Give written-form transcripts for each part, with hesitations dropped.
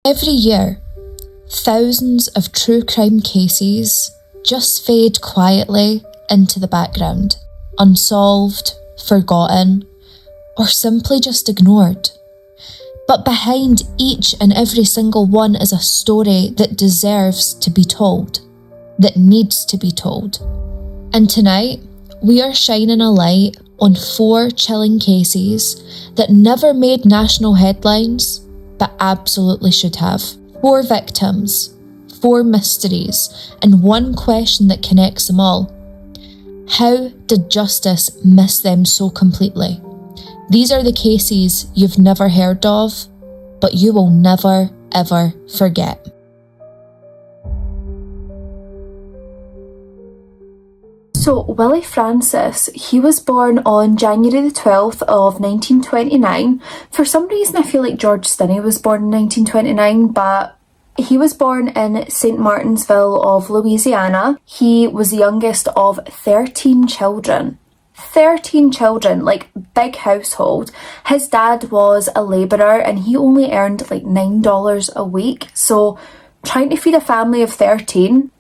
Every year, thousands of true crime cases just fade quietly into the background, unsolved, forgotten, or simply just ignored. But behind each and every single one is a story that deserves to be told, that needs to be told. And tonight, we are shining a light on 4 chilling cases that never made national headlines, but absolutely should have. 4 victims, 4 mysteries, and one question that connects them all. How did justice miss them so completely? These are the cases you've never heard of, but you will never, ever forget. So, Willie Francis, he was born on January the 12th of 1929. For some reason, I feel like George Stinney was born in 1929, but he was born in St. Martinsville of Louisiana. He was the youngest of 13 children. 13 children, like big household. His dad was a labourer and he only earned like $9 a week. So, trying to feed a family of 13,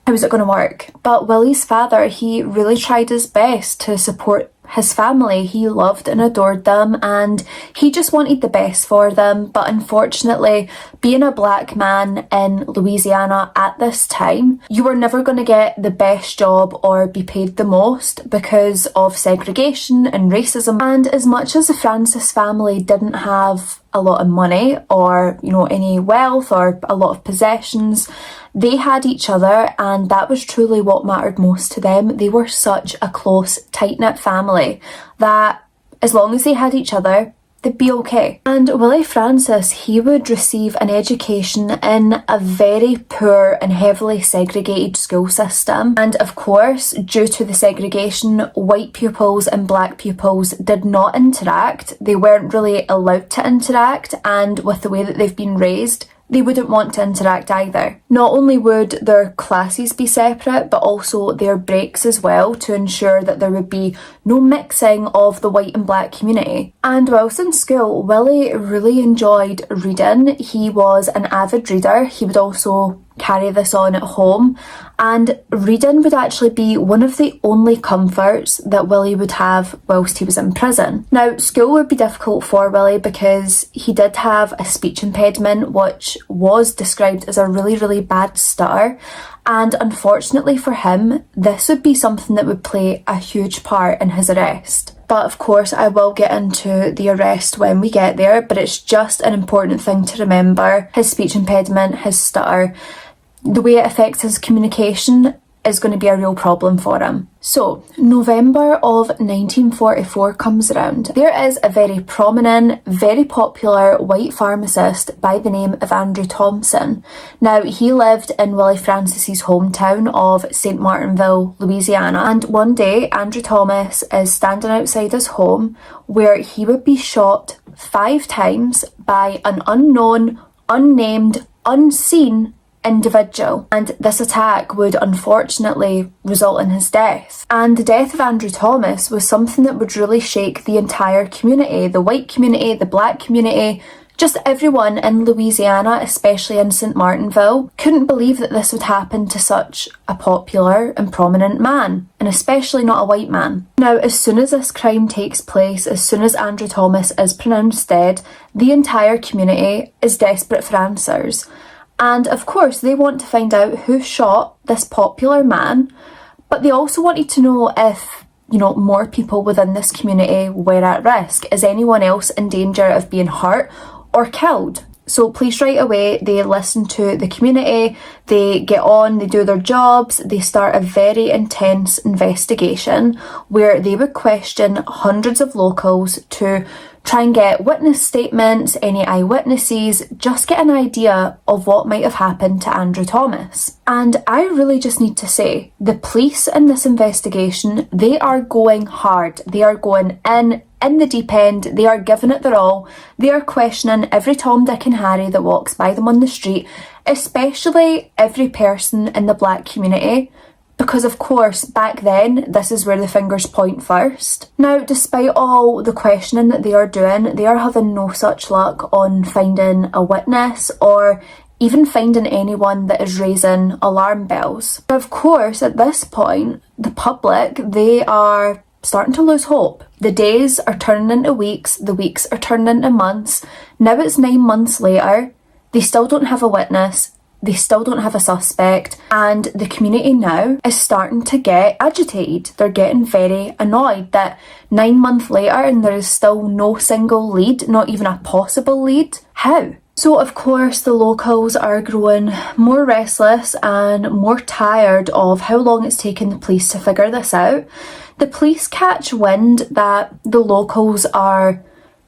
how was it going to work? But Willie's father, he really tried his best to support his family. He loved and adored them and he just wanted the best for them. But unfortunately, being a black man in Louisiana at this time, you were never going to get the best job or be paid the most because of segregation and racism. And as much as the Francis family didn't have a lot of money or, any wealth or a lot of possessions, they had each other and that was truly what mattered most to them. They were such a close, tight-knit family that as long as they had each other, they'd be okay. And Willie Francis, he would receive an education in a very poor and heavily segregated school system. And of course, due to the segregation, white pupils and black pupils did not interact. They weren't really allowed to interact, and with the way that they've been raised, they wouldn't want to interact either. Not only would their classes be separate, but also their breaks as well, to ensure that there would be no mixing of the white and black community. And whilst in school, Willie really enjoyed reading. He was an avid reader. He would also carry this on at home, and reading would actually be one of the only comforts that Willie would have whilst he was in prison. Now, school would be difficult for Willie because he did have a speech impediment, which was described as a really, really bad stutter. And unfortunately for him, this would be something that would play a huge part in his arrest. But of course, I will get into the arrest when we get there, but it's just an important thing to remember. His speech impediment, his stutter, the way it affects his communication is going to be a real problem for him. So, November of 1944 comes around. There is a very prominent, very popular white pharmacist by the name of Andrew Thompson. Now, he lived in Willie Francis's hometown of St. Martinville, Louisiana, and one day Andrew Thomas is standing outside his home where he would be shot 5 times by an unknown, unnamed, unseen individual, and this attack would unfortunately result in his death. And the death of Andrew Thomas was something that would really shake the entire community, the white community, the black community, just everyone in Louisiana, especially in St. Martinville, couldn't believe that this would happen to such a popular and prominent man, and especially not a white man. Now, as soon as this crime takes place, as soon as Andrew Thomas is pronounced dead, the entire community is desperate for answers. And of course, they want to find out who shot this popular man, but they also wanted to know if, more people within this community were at risk. Is anyone else in danger of being hurt or killed? So police right away, they listen to the community, they get on, they do their jobs, they start a very intense investigation where they would question hundreds of locals to try and get witness statements, any eyewitnesses, just get an idea of what might have happened to Andrew Thomas. And I really just need to say, the police in this investigation, they are going hard. They are going in the deep end. They are giving it their all. They are questioning every Tom, Dick and Harry that walks by them on the street, especially every person in the black community, Because of course, back then, this is where the fingers point first. Now, despite all the questioning that they are doing, they are having no such luck on finding a witness or even finding anyone that is raising alarm bells. Of course, at this point, the public, they are starting to lose hope. The days are turning into weeks, the weeks are turning into months. Now it's 9 months later, they still don't have a witness, they still don't have a suspect, and the community now is starting to get agitated. They're getting very annoyed that 9 months later and there is still no single lead, not even a possible lead. How? So of course the locals are growing more restless and more tired of how long it's taken the police to figure this out. The police catch wind that the locals are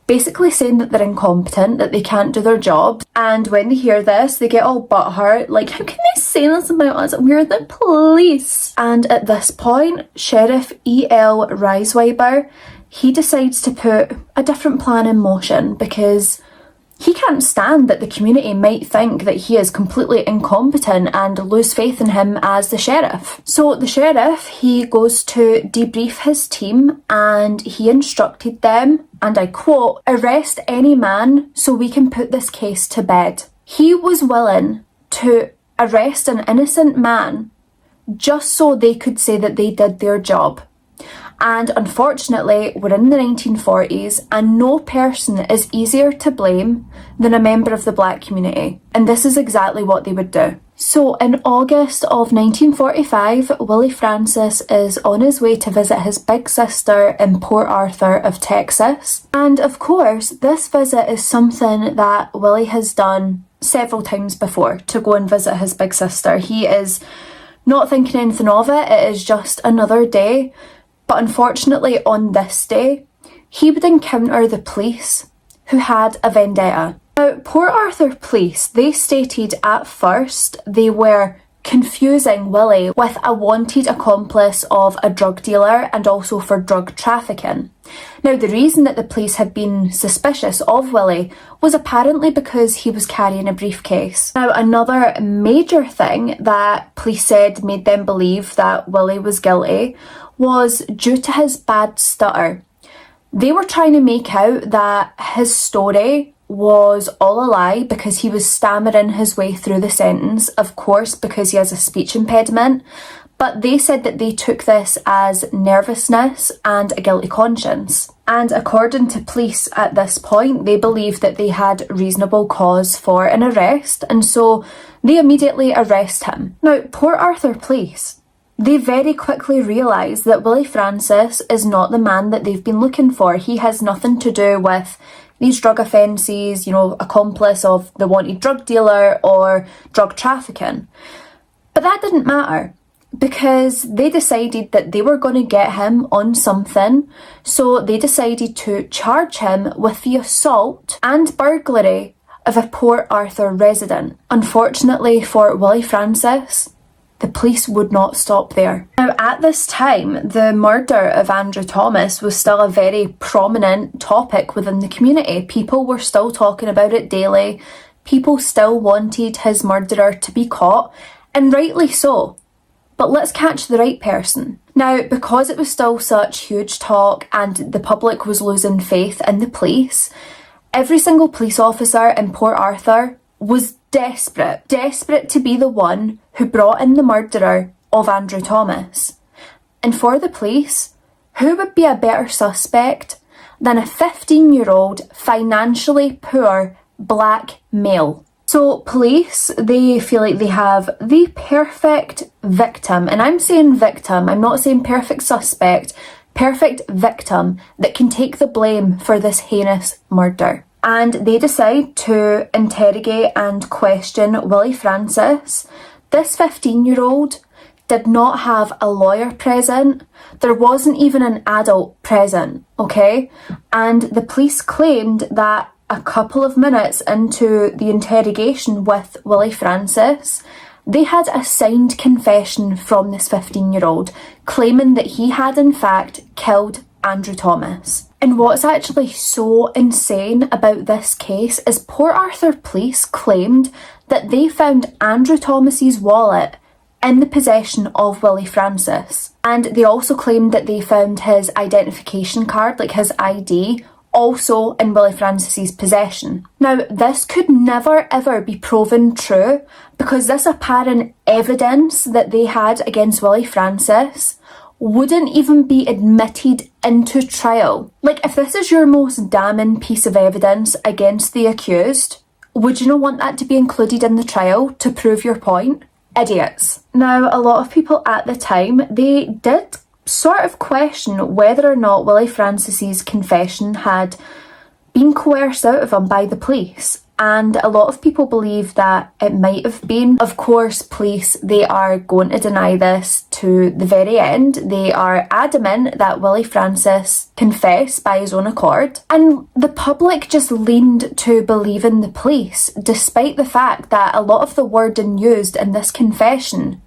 basically saying that they're incompetent, that they can't do their job. And when they hear this, they get all butthurt, like, how can they say this about us? We're the police. And at this point, Sheriff E.L. Reisweiber, he decides to put a different plan in motion because he can't stand that the community might think that he is completely incompetent and lose faith in him as the sheriff. So the sheriff, he goes to debrief his team and he instructed them, and I quote, "Arrest any man so we can put this case to bed." He was willing to arrest an innocent man just so they could say that they did their job. And unfortunately, we're in the 1940s and no person is easier to blame than a member of the black community. And this is exactly what they would do. So in August of 1945, Willie Francis is on his way to visit his big sister in Port Arthur of Texas. And of course, this visit is something that Willie has done several times before, to go and visit his big sister. He is not thinking anything of it. It is just another day. But unfortunately, on this day, he would encounter the police who had a vendetta. Now, Port Arthur police, they stated at first they were confusing Willie with a wanted accomplice of a drug dealer and also for drug trafficking. Now, the reason that the police had been suspicious of Willie was apparently because he was carrying a briefcase. Now, another major thing that police said made them believe that Willie was guilty was due to his bad stutter. They were trying to make out that his story was all a lie because he was stammering his way through the sentence, of course, because he has a speech impediment. But they said that they took this as nervousness and a guilty conscience. And according to police at this point, they believed that they had reasonable cause for an arrest, and so they immediately arrest him. Now, Port Arthur police, they very quickly realise that Willie Francis is not the man that they've been looking for. He has nothing to do with these drug offences, accomplice of the wanted drug dealer or drug trafficking. But that didn't matter because they decided that they were going to get him on something. So they decided to charge him with the assault and burglary of a Port Arthur resident. Unfortunately for Willie Francis, the police would not stop there. Now, at this time, the murder of Andrew Thomas was still a very prominent topic within the community. People were still talking about it daily. People still wanted his murderer to be caught, and rightly so. But let's catch the right person. Now, because it was still such huge talk and the public was losing faith in the police, every single police officer in Port Arthur was desperate to be the one who brought in the murderer of Andrew Thomas. And for the police, who would be a better suspect than a 15-year-old financially poor black male? So police, they feel like they have the perfect victim, and I'm saying victim, I'm not saying perfect suspect, perfect victim that can take the blame for this heinous murder. And they decide to interrogate and question Willie Francis. This 15-year-old did not have a lawyer present. There wasn't even an adult present, okay? And the police claimed that a couple of minutes into the interrogation with Willie Francis, they had a signed confession from this 15-year-old claiming that he had in fact killed Andrew Thomas. And what's actually so insane about this case is Port Arthur police claimed that they found Andrew Thomas's wallet in the possession of Willie Francis. And they also claimed that they found his identification card, like his ID, also in Willie Francis's possession. Now, this could never ever be proven true because this apparent evidence that they had against Willie Francis wouldn't even be admitted into trial. Like, if this is your most damning piece of evidence against the accused, would you not want that to be included in the trial to prove your point? Idiots. Now, a lot of people at the time, they did sort of question whether or not Willie Francis's confession had been coerced out of him by the police. And a lot of people believe that it might have been. Of course, police, they are going to deny this to the very end. They are adamant that Willie Francis confessed by his own accord. And the public just leaned to believing the police, despite the fact that a lot of the wording used in this confession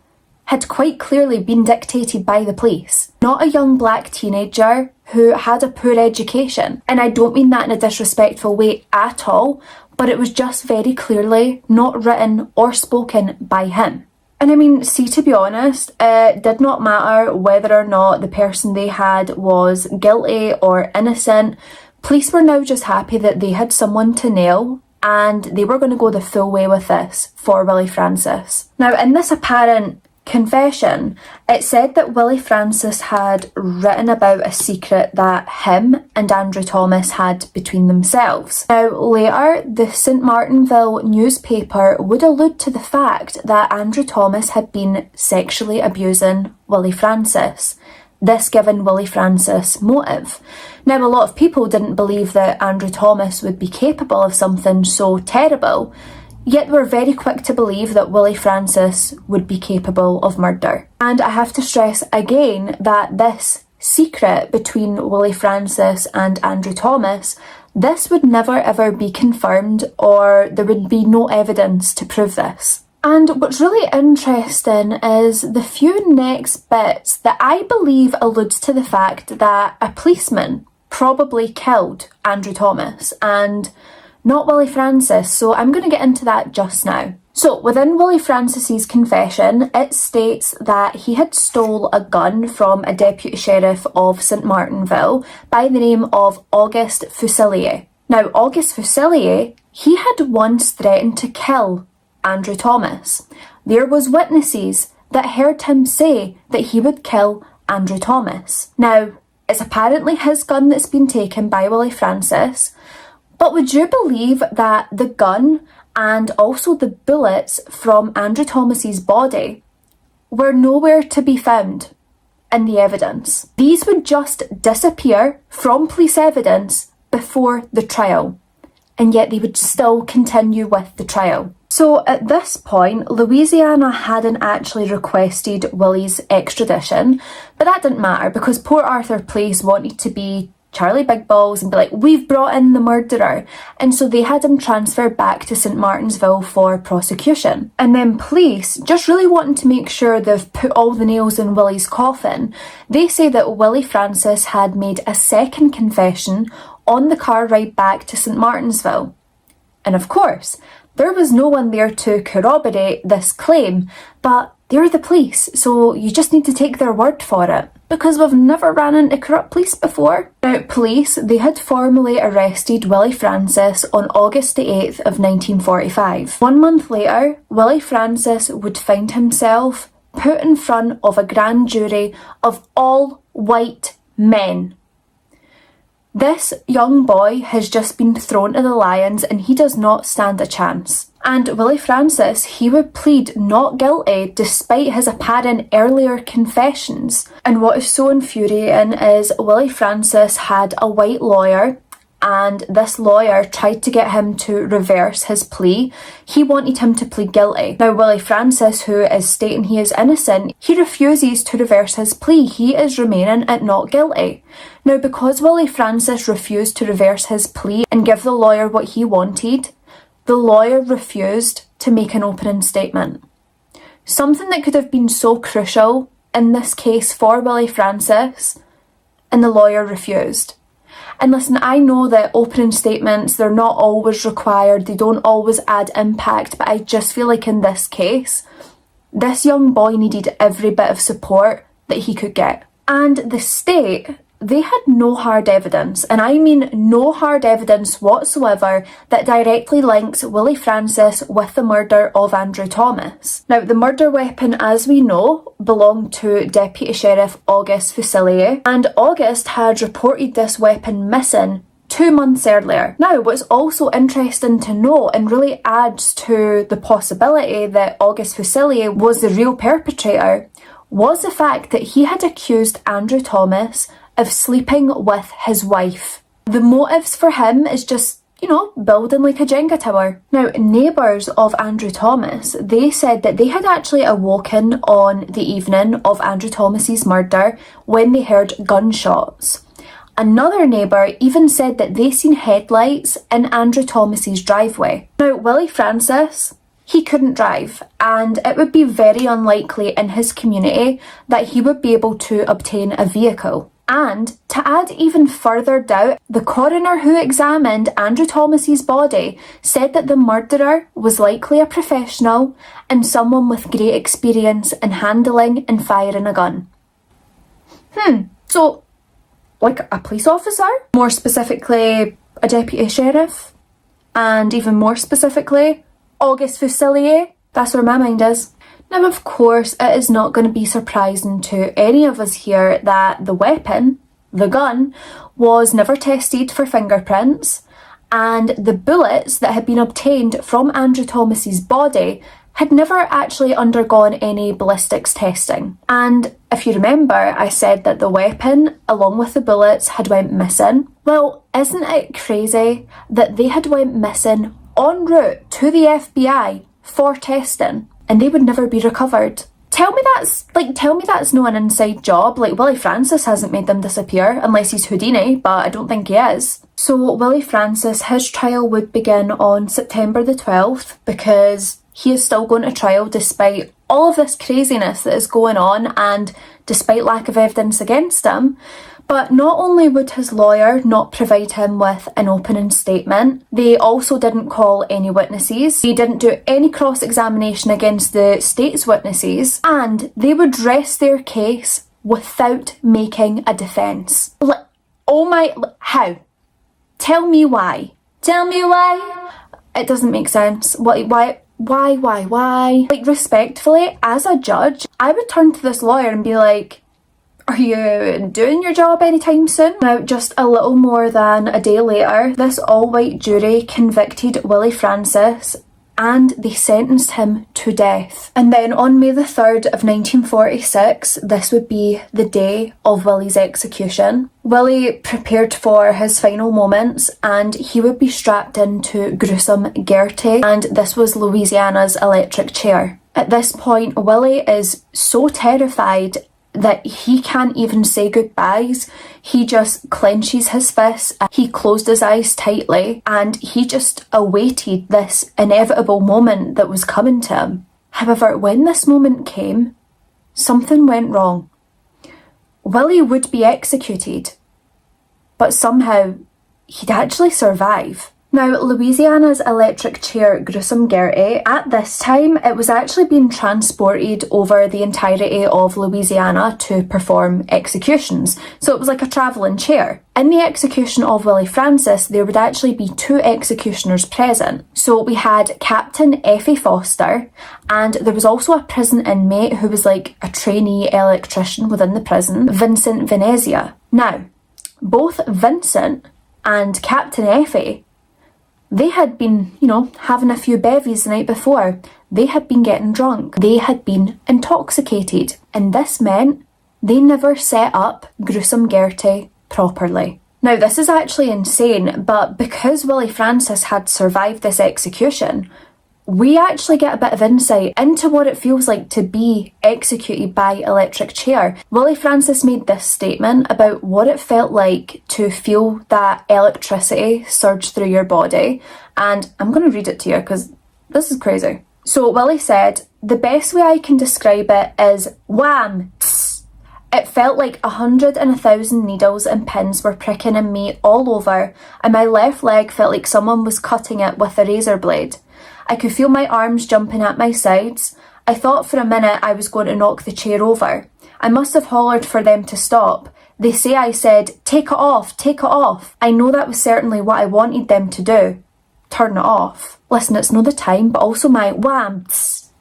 had quite clearly been dictated by the police. Not a young black teenager who had a poor education. And I don't mean that in a disrespectful way at all, but it was just very clearly not written or spoken by him. And I mean, see, to be honest, it did not matter whether or not the person they had was guilty or innocent. Police were now just happy that they had someone to nail, and they were going to go the full way with this for Willie Francis. Now, in this apparent confession, it said that Willie Francis had written about a secret that him and Andrew Thomas had between themselves. Now, later, the St. Martinville newspaper would allude to the fact that Andrew Thomas had been sexually abusing Willie Francis, this giving Willie Francis motive. Now, a lot of people didn't believe that Andrew Thomas would be capable of something so terrible, yet were very quick to believe that Willie Francis would be capable of murder. And I have to stress again that this secret between Willie Francis and Andrew Thomas, this would never ever be confirmed, or there would be no evidence to prove this. And what's really interesting is the few next bits that I believe alludes to the fact that a policeman probably killed Andrew Thomas and not Willie Francis, so I'm going to get into that just now. So, within Willie Francis's confession, it states that he had stole a gun from a deputy sheriff of St. Martinville by the name of Auguste Fuselier. Now, Auguste Fuselier, he had once threatened to kill Andrew Thomas. There was witnesses that heard him say that he would kill Andrew Thomas. Now, it's apparently his gun that's been taken by Willie Francis, but would you believe that the gun and also the bullets from Andrew Thomas's body were nowhere to be found in the evidence? These would just disappear from police evidence before the trial, and yet they would still continue with the trial. So at this point, Louisiana hadn't actually requested Willie's extradition, but that didn't matter because Port Arthur Police wanted to be Charlie Big Balls and be like, we've brought in the murderer. And so they had him transferred back to St. Martinsville for prosecution. And then police, just really wanting to make sure they've put all the nails in Willie's coffin, they say that Willie Francis had made a second confession on the car ride back to St. Martinsville. And of course, there was no one there to corroborate this claim, but they're the police, so you just need to take their word for it, because we've never ran into corrupt police before. Now, police, they had formally arrested Willie Francis on August the 8th of 1945. 1 month later, Willie Francis would find himself put in front of a grand jury of all white men. This young boy has just been thrown to the lions and he does not stand a chance. And Willie Francis, he would plead not guilty despite his apparent earlier confessions. And what is so infuriating is Willie Francis had a white lawyer, and this lawyer tried to get him to reverse his plea. He wanted him to plead guilty. Now, Willie Francis, who is stating he is innocent, he refuses to reverse his plea. He is remaining at not guilty. Now, because Willie Francis refused to reverse his plea and give the lawyer what he wanted, the lawyer refused to make an opening statement. Something that could have been so crucial in this case for Willie Francis, and the lawyer refused. And listen, I know that opening statements, they're not always required, they don't always add impact, but I just feel like in this case, This young boy needed every bit of support that he could get. And the state, they had no hard evidence, and I mean no hard evidence whatsoever, that directly links Willie Francis with the murder of Andrew Thomas. Now, the murder weapon, as we know, belonged to Deputy Sheriff August Fusillier, and August had reported this weapon missing 2 months earlier. Now, what's also interesting to note and really adds to the possibility that August Fusillier was the real perpetrator was the fact that he had accused Andrew Thomas of sleeping with his wife. The motives for him is just, building like a Jenga tower. Now, neighbours of Andrew Thomas, they said that they had actually awoken on the evening of Andrew Thomas's murder when they heard gunshots. Another neighbour even said that they seen headlights in Andrew Thomas's driveway. Now, Willie Francis, he couldn't drive, and it would be very unlikely in his community that he would be able to obtain a vehicle. And to add even further doubt, the coroner who examined Andrew Thomas's body said that the murderer was likely a professional and someone with great experience in handling and firing a gun. So, like a police officer? More specifically, a deputy sheriff? And even more specifically, August Fusillier? That's where my mind is. Now, of course, it is not going to be surprising to any of us here that the weapon, the gun, was never tested for fingerprints, and the bullets that had been obtained from Andrew Thomas's body had never actually undergone any ballistics testing. And if you remember, I said that the weapon, along with the bullets, had went missing. Well, isn't it crazy that they had went missing en route to the FBI for testing, and they would never be recovered? Tell me that's not an inside job. Like, Willie Francis hasn't made them disappear, unless he's Houdini, but I don't think he is. So Willie Francis, his trial would begin on September the 12th, because he is still going to trial despite all of this craziness that is going on and despite lack of evidence against him. But not only would his lawyer not provide him with an opening statement, they also didn't call any witnesses, they didn't do any cross-examination against the state's witnesses, and they would rest their case without making a defence. How? Tell me why. Tell me why. It doesn't make sense. Why? Like, respectfully, as a judge, I would turn to this lawyer and be like, are you doing your job anytime soon? Now, just a little more than a day later, this all-white jury convicted Willie Francis and they sentenced him to death. And then on May the 3rd of 1946, this would be the day of Willie's execution. Willie prepared for his final moments and he would be strapped into gruesome Gertie, and this was Louisiana's electric chair. At this point, Willie is so terrified that he can't even say goodbyes. He just clenches his fists, he closed his eyes tightly, and he just awaited this inevitable moment that was coming to him. However, when this moment came, something went wrong. Willie would be executed, but somehow he'd actually survive. Now, Louisiana's electric chair gruesome Gertie, at this time, it was actually being transported over the entirety of Louisiana to perform executions. So it was like a travelling chair. In the execution of Willie Francis, there would actually be 2 executioners present. So we had Captain Effie Foster, and there was also a prison inmate who was like a trainee electrician within the prison, Vincent Venezia. Now, both Vincent and Captain Effie, they had been, having a few bevies the night before. They had been getting drunk. They had been intoxicated. And this meant they never set up gruesome Gertie properly. Now, this is actually insane, but because Willie Francis had survived this execution, we actually get a bit of insight into what it feels like to be executed by electric chair. Willie Francis made this statement about what it felt like to feel that electricity surge through your body, and I'm going to read it to you because this is crazy. So Willie said, "The best way I can describe it is wham! Tss. It felt like 100 and 1,000 needles and pins were pricking in me all over, and my left leg felt like someone was cutting it with a razor blade. I could feel my arms jumping at my sides. I thought for a minute I was going to knock the chair over. I must have hollered for them to stop. They say I said, take it off, take it off. I know that was certainly what I wanted them to do. Turn it off. Listen, it's not the time, but also my wham, tss.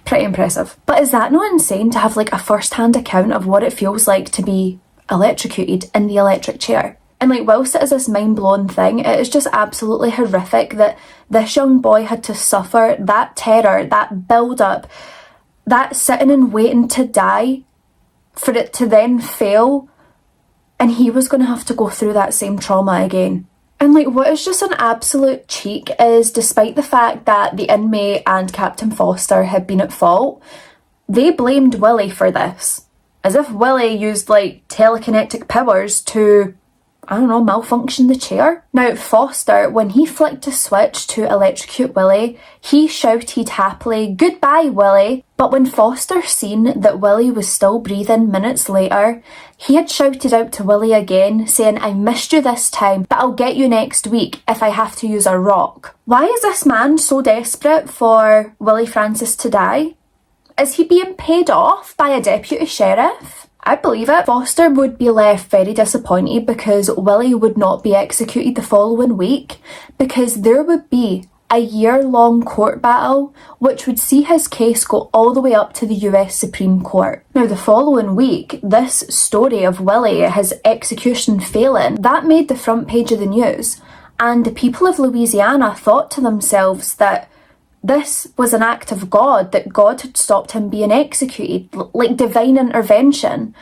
Pretty impressive. But is that not insane to have like a first-hand account of what it feels like to be electrocuted in the electric chair? And like, whilst it is this mind-blowing thing, it is just absolutely horrific that this young boy had to suffer that terror, that build-up, that sitting and waiting to die, for it to then fail, and he was going to have to go through that same trauma again. And like, what is just an absolute cheek is, despite the fact that the inmate and Captain Foster had been at fault, they blamed Willie for this. As if Willie used like telekinetic powers to, I don't know, malfunction the chair. Now, Foster, when he flicked a switch to electrocute Willie, he shouted happily, "Goodbye, Willie." But when Foster seen that Willie was still breathing minutes later, he had shouted out to Willie again, saying, "I missed you this time, but I'll get you next week if I have to use a rock." Why is this man so desperate for Willie Francis to die? Is he being paid off by a deputy sheriff? I believe it. Foster would be left very disappointed because Willie would not be executed the following week, because there would be a year-long court battle which would see his case go all the way up to the US Supreme Court. Now, the following week, this story of Willie, his execution failing, that made the front page of the news, and the people of Louisiana thought to themselves that this was an act of God, that God had stopped him being executed, like divine intervention.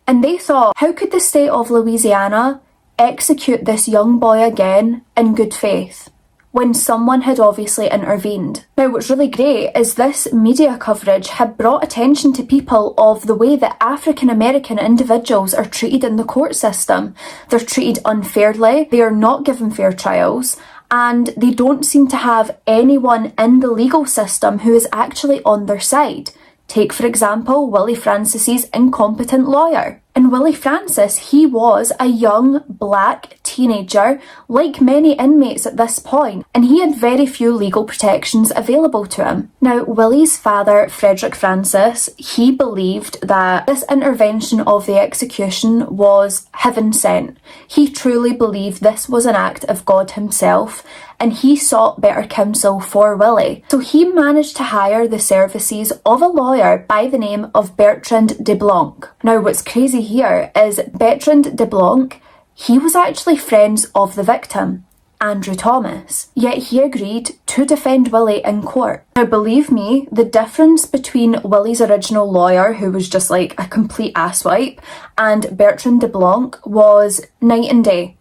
And they thought, how could the state of Louisiana execute this young boy again in good faith, when someone had obviously intervened? Now, what's really great is this media coverage had brought attention to people of the way that African American individuals are treated in the court system. They're treated unfairly, they are not given fair trials, and they don't seem to have anyone in the legal system who is actually on their side. Take, for example, Willie Francis's incompetent lawyer. And Willie Francis, he was a young black teenager, like many inmates at this point, and he had very few legal protections available to him. Now, Willie's father, Frederick Francis, he believed that this intervention of the execution was heaven sent. He truly believed this was an act of God himself, and he sought better counsel for Willie. So he managed to hire the services of a lawyer by the name of Bertrand de Blanc. Now, what's crazy here is Bertrand de Blanc, he was actually friends of the victim, Andrew Thomas, yet he agreed to defend Willie in court. Now, believe me, the difference between Willie's original lawyer, who was just like a complete asswipe, and Bertrand de Blanc was night and day.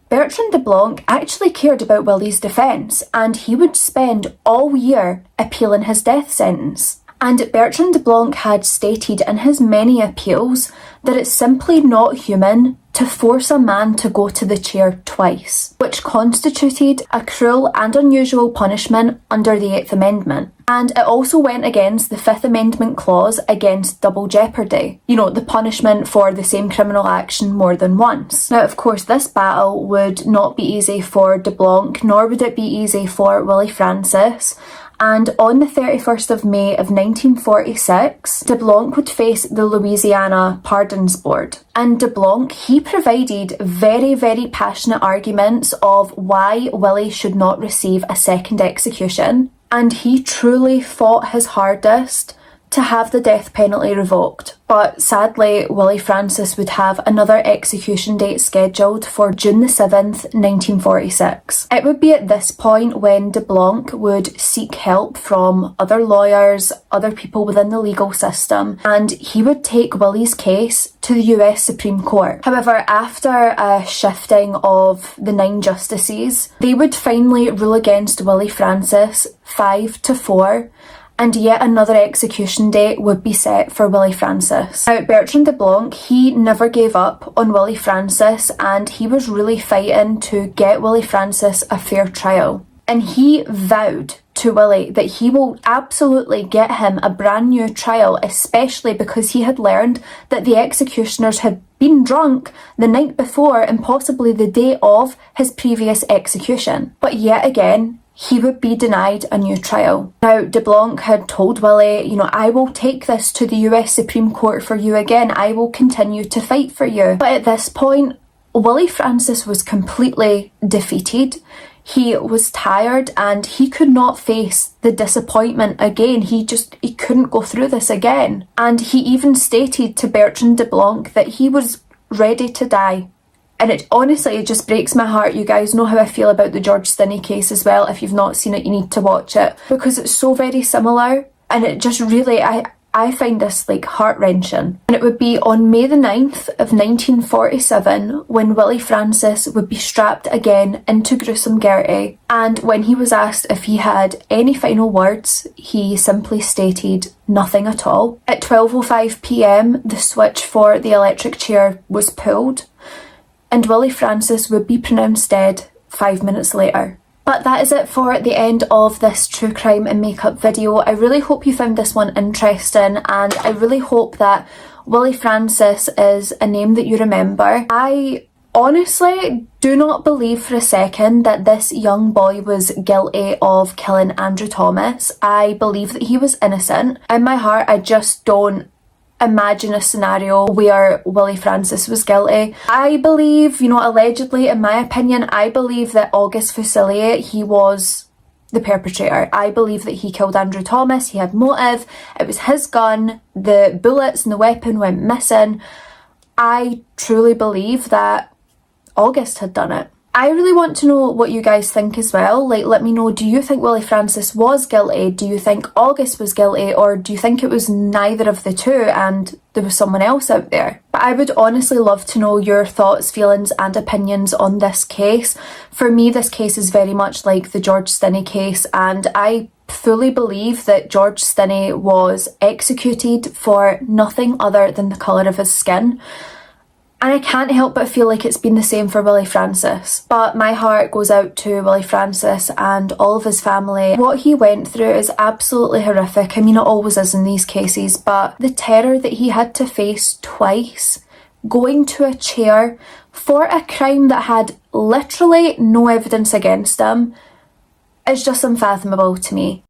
Bertrand de Blanc actually cared about Willie's defence, and he would spend all year appealing his death sentence. And Bertrand de Blanc had stated in his many appeals that it's simply not human to force a man to go to the chair twice, which constituted a cruel and unusual punishment under the 8th Amendment. And it also went against the 5th Amendment clause against double jeopardy. You know, the punishment for the same criminal action more than once. Now, of course, this battle would not be easy for de Blanc, nor would it be easy for Willie Francis. And on the 31st of May of 1946, de Blanc would face the Louisiana Pardons Board. And de Blanc, he provided very, very passionate arguments of why Willie should not receive a second execution. And he truly fought his hardest to have the death penalty revoked. But sadly, Willie Francis would have another execution date scheduled for June the 7th, 1946. It would be at this point when de Blanc would seek help from other lawyers, other people within the legal system, and he would take Willie's case to the US Supreme Court. However, after a shifting of the 9 justices, they would finally rule against Willie Francis 5-4, and yet another execution date would be set for Willie Francis. Now, Bertrand de Blanc, he never gave up on Willie Francis, and he was really fighting to get Willie Francis a fair trial. And he vowed to Willie that he will absolutely get him a brand new trial, especially because he had learned that the executioners had been drunk the night before and possibly the day of his previous execution. But yet again, he would be denied a new trial. Now, DeBlanc had told Willie, you know, I will take this to the US Supreme Court for you again. I will continue to fight for you. But at this point, Willie Francis was completely defeated. He was tired and he could not face the disappointment again. He couldn't go through this again. And he even stated to Bertrand DeBlanc that he was ready to die. And it just breaks my heart. You guys know how I feel about the George Stinney case as well. If you've not seen it, you need to watch it because it's so very similar. And it just really, I find this like heart-wrenching. And it would be on May the 9th of 1947 when Willie Francis would be strapped again into gruesome Gertie. And when he was asked if he had any final words, he simply stated nothing at all. At 12:05 p.m, the switch for the electric chair was pulled, and Willie Francis would be pronounced dead 5 minutes later. But that is it for the end of this true crime and makeup video. I really hope you found this one interesting, and I really hope that Willie Francis is a name that you remember. I honestly do not believe for a second that this young boy was guilty of killing Andrew Thomas. I believe that he was innocent. In my heart, I just don't imagine a scenario where Willie Francis was guilty. I believe, you know, allegedly, in my opinion, I believe that August Fusilier, he was the perpetrator. I believe that he killed Andrew Thomas. He had motive. It was his gun. The bullets and the weapon went missing. I truly believe that August had done it. I really want to know what you guys think as well. Like, let me know, do you think Willie Francis was guilty? Do you think August was guilty? Or do you think it was neither of the two and there was someone else out there? But I would honestly love to know your thoughts, feelings and opinions on this case. For me, this case is very much like the George Stinney case, and I fully believe that George Stinney was executed for nothing other than the colour of his skin. And I can't help but feel like it's been the same for Willie Francis. But my heart goes out to Willie Francis and all of his family. What he went through is absolutely horrific. I mean, it always is in these cases, but the terror that he had to face twice, going to a chair for a crime that had literally no evidence against him, is just unfathomable to me.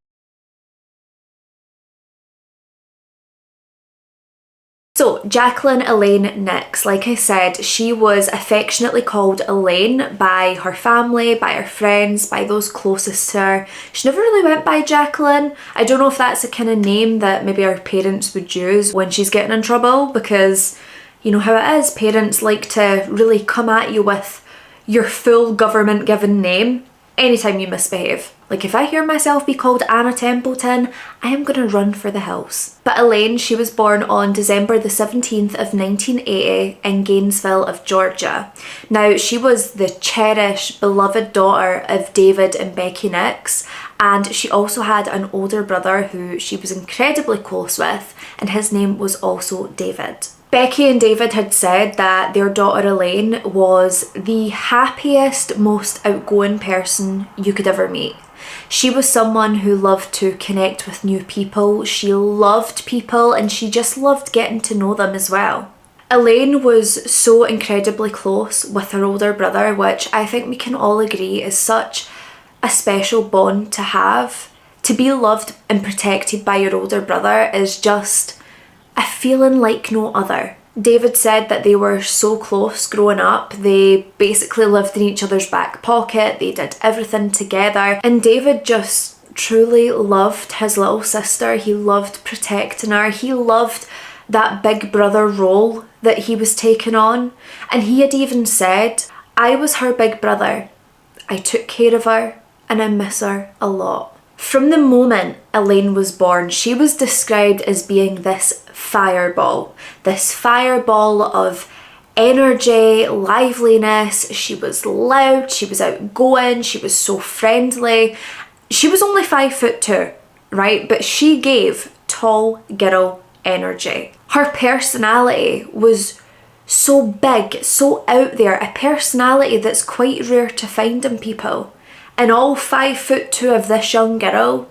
So, Jacqueline Elaine Nix, like I said, she was affectionately called Elaine by her family, by her friends, by those closest to her. She never really went by Jacqueline. I don't know if that's a kind of name that maybe her parents would use when she's getting in trouble, because you know how it is, parents like to really come at you with your full government given name anytime you misbehave. Like, if I hear myself be called Anna Templeton, I am gonna run for the hills. But Elaine, she was born on December the 17th of 1980 in Gainesville of Georgia. Now, she was the cherished, beloved daughter of David and Becky Nix, and she also had an older brother who she was incredibly close with, and his name was also David. Becky and David had said that their daughter Elaine was the happiest, most outgoing person you could ever meet. She was someone who loved to connect with new people. She loved people and she just loved getting to know them as well. Elaine was so incredibly close with her older brother, which I think we can all agree is such a special bond to have. To be loved and protected by your older brother is just a feeling like no other. David said that they were so close growing up. They basically lived in each other's back pocket. They did everything together. And David just truly loved his little sister. He loved protecting her. He loved that big brother role that he was taking on. And he had even said, I was her big brother. I took care of her and I miss her a lot. From the moment Elaine was born, she was described as being this fireball of energy, liveliness. She was loud, she was outgoing, she was so friendly. She was only 5'2", right? But she gave tall girl energy. Her personality was so big, so out there, a personality that's quite rare to find in people. And all 5'2" of this young girl,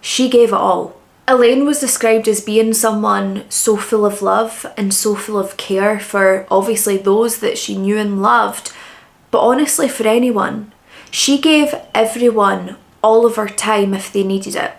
she gave it all. Elaine was described as being someone so full of love and so full of care for obviously those that she knew and loved, but honestly for anyone. She gave everyone all of her time if they needed it.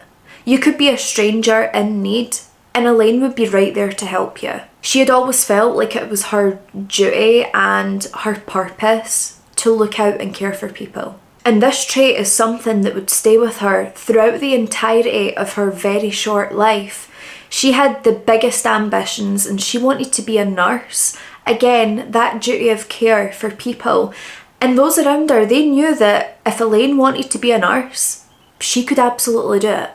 You could be a stranger in need, and Elaine would be right there to help you. She had always felt like it was her duty and her purpose to look out and care for people. And this trait is something that would stay with her throughout the entirety of her very short life. She had the biggest ambitions and she wanted to be a nurse. Again, that duty of care for people. And those around her, they knew that if Elaine wanted to be a nurse, she could absolutely do it.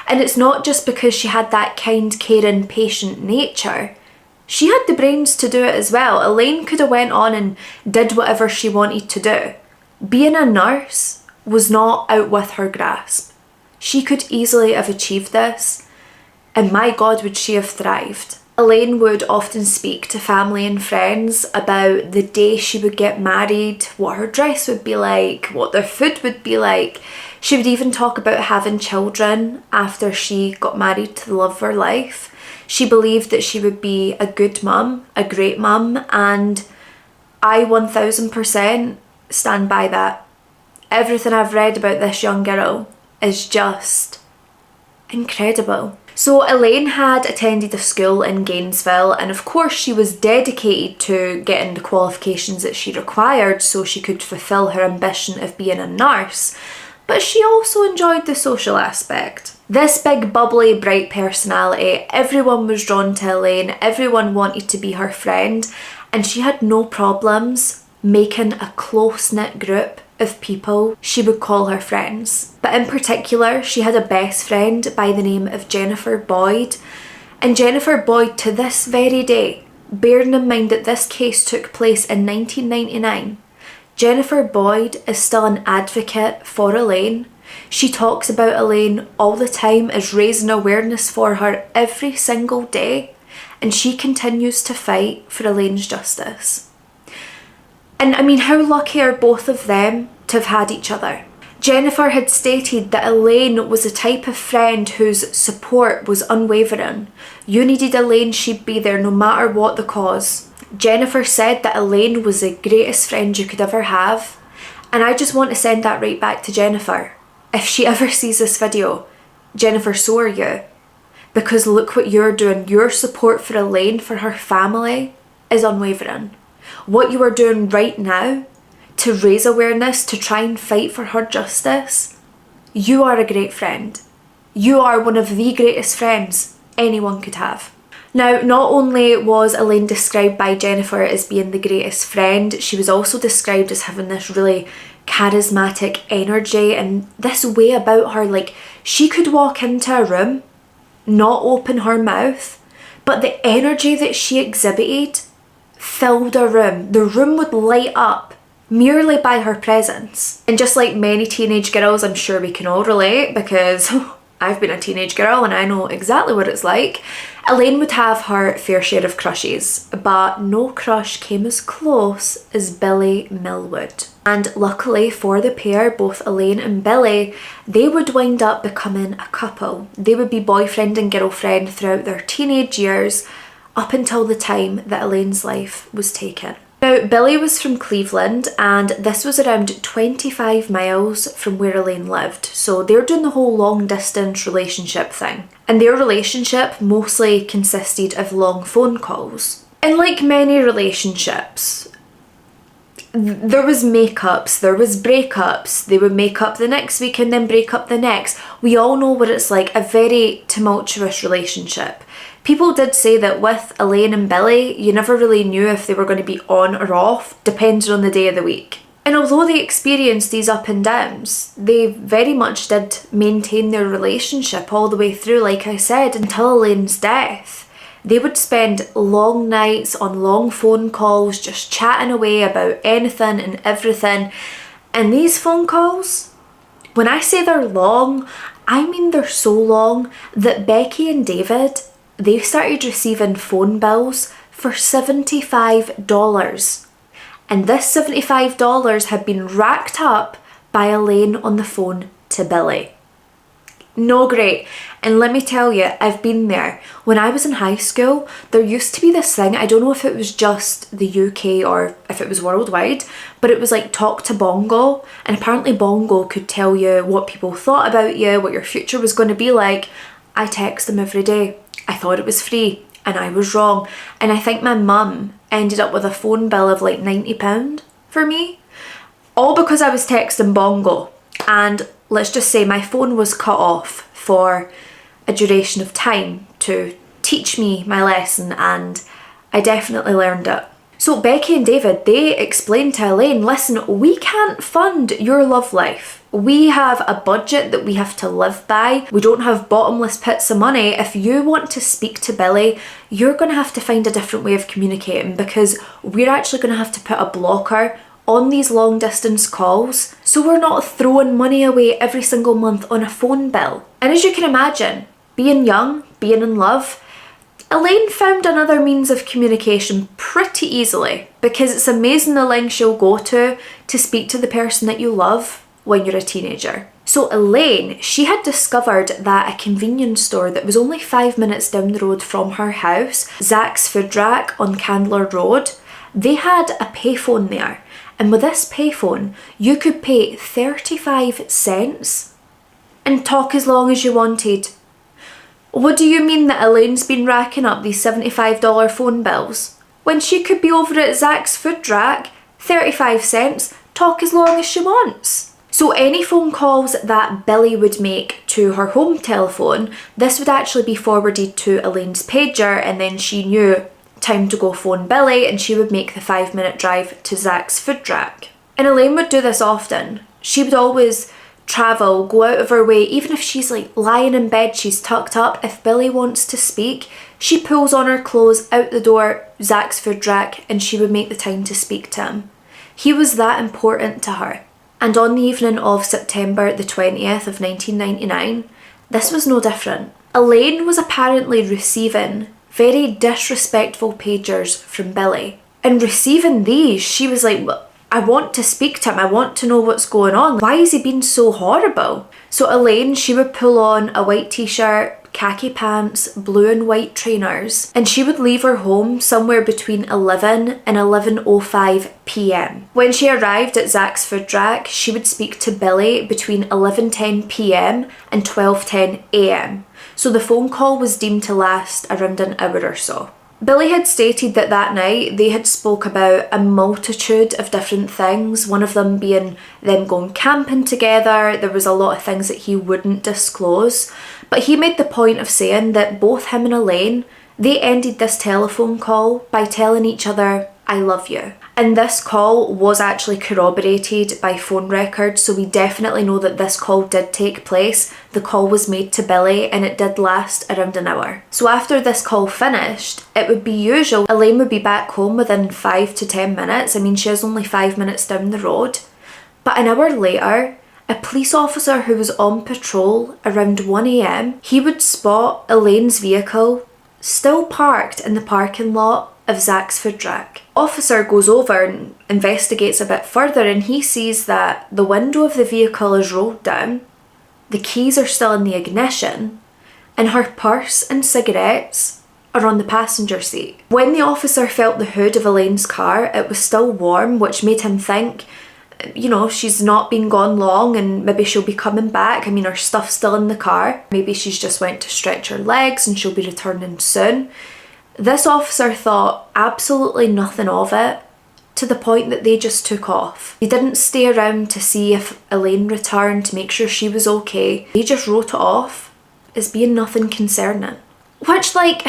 And it's not just because she had that kind, caring, patient nature. She had the brains to do it as well. Elaine could have went on and did whatever she wanted to do. Being a nurse was not out with her grasp. She could easily have achieved this, and my God, would she have thrived. Elaine would often speak to family and friends about the day she would get married, what her dress would be like, what their food would be like. She would even talk about having children after she got married to the love of her life. She believed that she would be a good mum, a great mum, and I 1000% stand by that. Everything I've read about this young girl is just incredible. So Elaine had attended a school in Gainesville, and of course she was dedicated to getting the qualifications that she required so she could fulfill her ambition of being a nurse. But she also enjoyed the social aspect. This big, bubbly, bright personality, everyone was drawn to Elaine, everyone wanted to be her friend, and she had no problems making a close-knit group of people she would call her friends. But in particular, she had a best friend by the name of Jennifer Boyd. And Jennifer Boyd, to this very day, bearing in mind that this case took place in 1999, Jennifer Boyd is still an advocate for Elaine. She talks about Elaine all the time, is raising awareness for her every single day, and she continues to fight for Elaine's justice. And I mean, how lucky are both of them to have had each other? Jennifer had stated that Elaine was the type of friend whose support was unwavering. You needed Elaine, she'd be there no matter what the cause. Jennifer said that Elaine was the greatest friend you could ever have. And I just want to send that right back to Jennifer. If she ever sees this video, Jennifer, so are you. Because look what you're doing. Your support for Elaine, for her family, is unwavering. What you are doing right now to raise awareness, to try and fight for her justice, you are a great friend. You are one of the greatest friends anyone could have. Now, not only was Elaine described by Jennifer as being the greatest friend, she was also described as having this really charismatic energy and this way about her, like she could walk into a room, not open her mouth, but the energy that she exhibited filled a room. The room would light up merely by her presence. And just like many teenage girls, I'm sure we can all relate because I've been a teenage girl and I know exactly what it's like. Elaine would have her fair share of crushes, but no crush came as close as Billy Millwood. And luckily for the pair, both Elaine and Billy, they would wind up becoming a couple. They would be boyfriend and girlfriend throughout their teenage years, up until the time that Elaine's life was taken. Now, Billy was from Cleveland and this was around 25 miles from where Elaine lived. So they were doing the whole long distance relationship thing. And their relationship mostly consisted of long phone calls. And like many relationships, there was makeups, there was breakups. They would make up the next week and then break up the next. We all know what it's like, a very tumultuous relationship. People did say that with Elaine and Billy, you never really knew if they were going to be on or off, depending on the day of the week. And although they experienced these up and downs, they very much did maintain their relationship all the way through, like I said, until Elaine's death. They would spend long nights on long phone calls, just chatting away about anything and everything. And these phone calls, when I say they're long, I mean they're so long that Becky and David, they started receiving phone bills for $75. And this $75 had been racked up by Elaine on the phone to Billy. No great. And let me tell you, I've been there. When I was in high school, there used to be this thing, I don't know if it was just the UK or if it was worldwide, but it was like Talk to Bongo, and apparently Bongo could tell you what people thought about you, what your future was going to be like. I text them every day. I thought it was free, and I was wrong. And I think my mum ended up with a phone bill of like £90 for me, all because I was texting Bongo. And let's just say my phone was cut off for a duration of time to teach me my lesson, and I definitely learned it. So Becky and David, they explained to Elaine, listen, we can't fund your love life. We have a budget that we have to live by. We don't have bottomless pits of money. If you want to speak to Billy, you're going to have to find a different way of communicating, because we're actually going to have to put a blocker on these long distance calls, so we're not throwing money away every single month on a phone bill. And as you can imagine, being young, being in love, Elaine found another means of communication pretty easily, because it's amazing the lengths she'll go to speak to the person that you love when you're a teenager. So Elaine, she had discovered that a convenience store that was only 5 minutes down the road from her house, Zach's Food Rack on Candler Road, they had a payphone there. And with this payphone, you could pay 35 cents and talk as long as you wanted. What do you mean that Elaine's been racking up these $75 phone bills? When she could be over at Zach's Food Rack, 35 cents, talk as long as she wants. So any phone calls that Billy would make to her home telephone, this would actually be forwarded to Elaine's pager, and then she knew time to go phone Billy, and she would make the 5-minute drive to Zach's Food Rack. And Elaine would do this often. She would always travel, go out of her way, even if she's like lying in bed, she's tucked up. If Billy wants to speak, she pulls on her clothes, out the door, Zach's Food Rack, and she would make the time to speak to him. He was that important to her. And on the evening of September the 20th of 1999, this was no different. Elaine was apparently receiving very disrespectful pagers from Billy. And receiving these, she was like, I want to speak to him, I want to know what's going on. Why is he being so horrible? So Elaine, she would pull on a white t-shirt, khaki pants, blue and white trainers, and she would leave her home somewhere between 11 and 11:05 p.m. When she arrived at Zach's Food Rack, she would speak to Billy between 11:10 p.m. and 12:10 a.m. So the phone call was deemed to last around an hour or so. Billy had stated that that night they had spoke about a multitude of different things, one of them being them going camping together. There was a lot of things that he wouldn't disclose, but he made the point of saying that both him and Elaine, they ended this telephone call by telling each other, I love you. And this call was actually corroborated by phone records, so we definitely know that this call did take place. The call was made to Billy and it did last around an hour. So after this call finished, it would be usual Elaine would be back home within 5 to 10 minutes. I mean, she is only 5 minutes down the road. But an hour later, a police officer who was on patrol around 1 a.m, he would spot Elaine's vehicle still parked in the parking lot of Zach's Food Rack. Officer goes over and investigates a bit further, and he sees that the window of the vehicle is rolled down, the keys are still in the ignition, and her purse and cigarettes are on the passenger seat. When the officer felt the hood of Elaine's car, it was still warm, which made him think, you know, she's not been gone long and maybe she'll be coming back. I mean, her stuff's still in the car. Maybe she's just went to stretch her legs and she'll be returning soon. This officer thought absolutely nothing of it, to the point that they just took off. They didn't stay around to see if Elaine returned, to make sure she was okay. They just wrote it off as being nothing concerning. Which, like,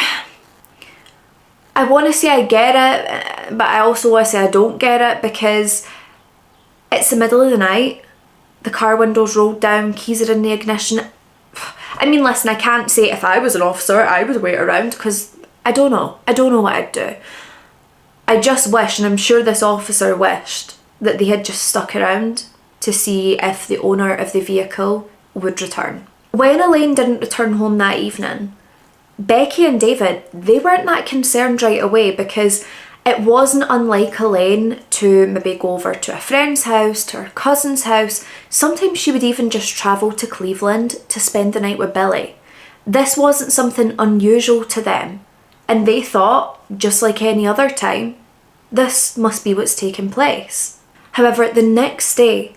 I want to say I get it, but I also want to say I don't get it, because it's the middle of the night, the car window's rolled down, keys are in the ignition. I mean, listen, I can't say if I was an officer I would wait around, because I don't know what I'd do. I just wish, and I'm sure this officer wished, that they had just stuck around to see if the owner of the vehicle would return. When Elaine didn't return home that evening, Becky and David, they weren't that concerned right away, because It wasn't unlike Elaine to maybe go over to a friend's house, to her cousin's house. Sometimes she would even just travel to Cleveland to spend the night with Billy. This wasn't something unusual to them, and they thought, just like any other time, this must be what's taking place. However, the next day,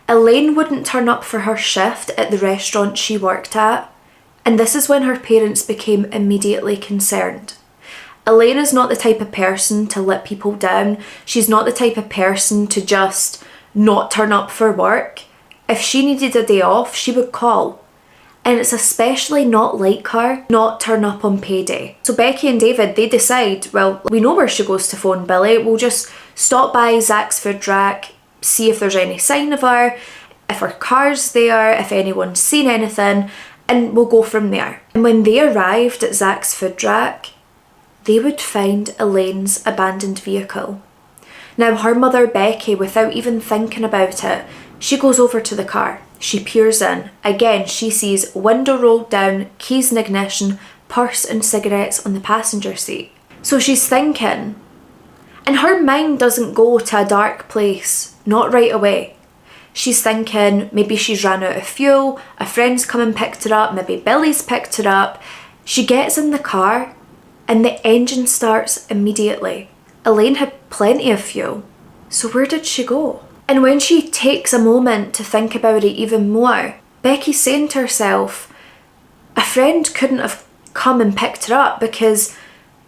Elaine wouldn't turn up for her shift at the restaurant she worked at, and this is when her parents became immediately concerned. Elaine is not the type of person to let people down. She's not the type of person to just not turn up for work. If she needed a day off, she would call. And it's especially not like her not turn up on payday. So Becky and David, they decide, well, we know where she goes to phone Billy. We'll just stop by Zach's food rack, see if there's any sign of her, if her car's there, if anyone's seen anything, and we'll go from there. And when they arrived at Zach's food rack, they would find Elaine's abandoned vehicle. Now, her mother Becky, without even thinking about it, she goes over to the car. She peers in. Again, she sees window rolled down, keys in ignition, purse and cigarettes on the passenger seat. So she's thinking, and her mind doesn't go to a dark place, not right away. She's thinking maybe she's ran out of fuel, a friend's come and picked her up, maybe Billy's picked her up. She gets in the car and the engine starts immediately. Elaine had plenty of fuel. So where did she go? And when she takes a moment to think about it even more, Becky's saying to herself, a friend couldn't have come and picked her up because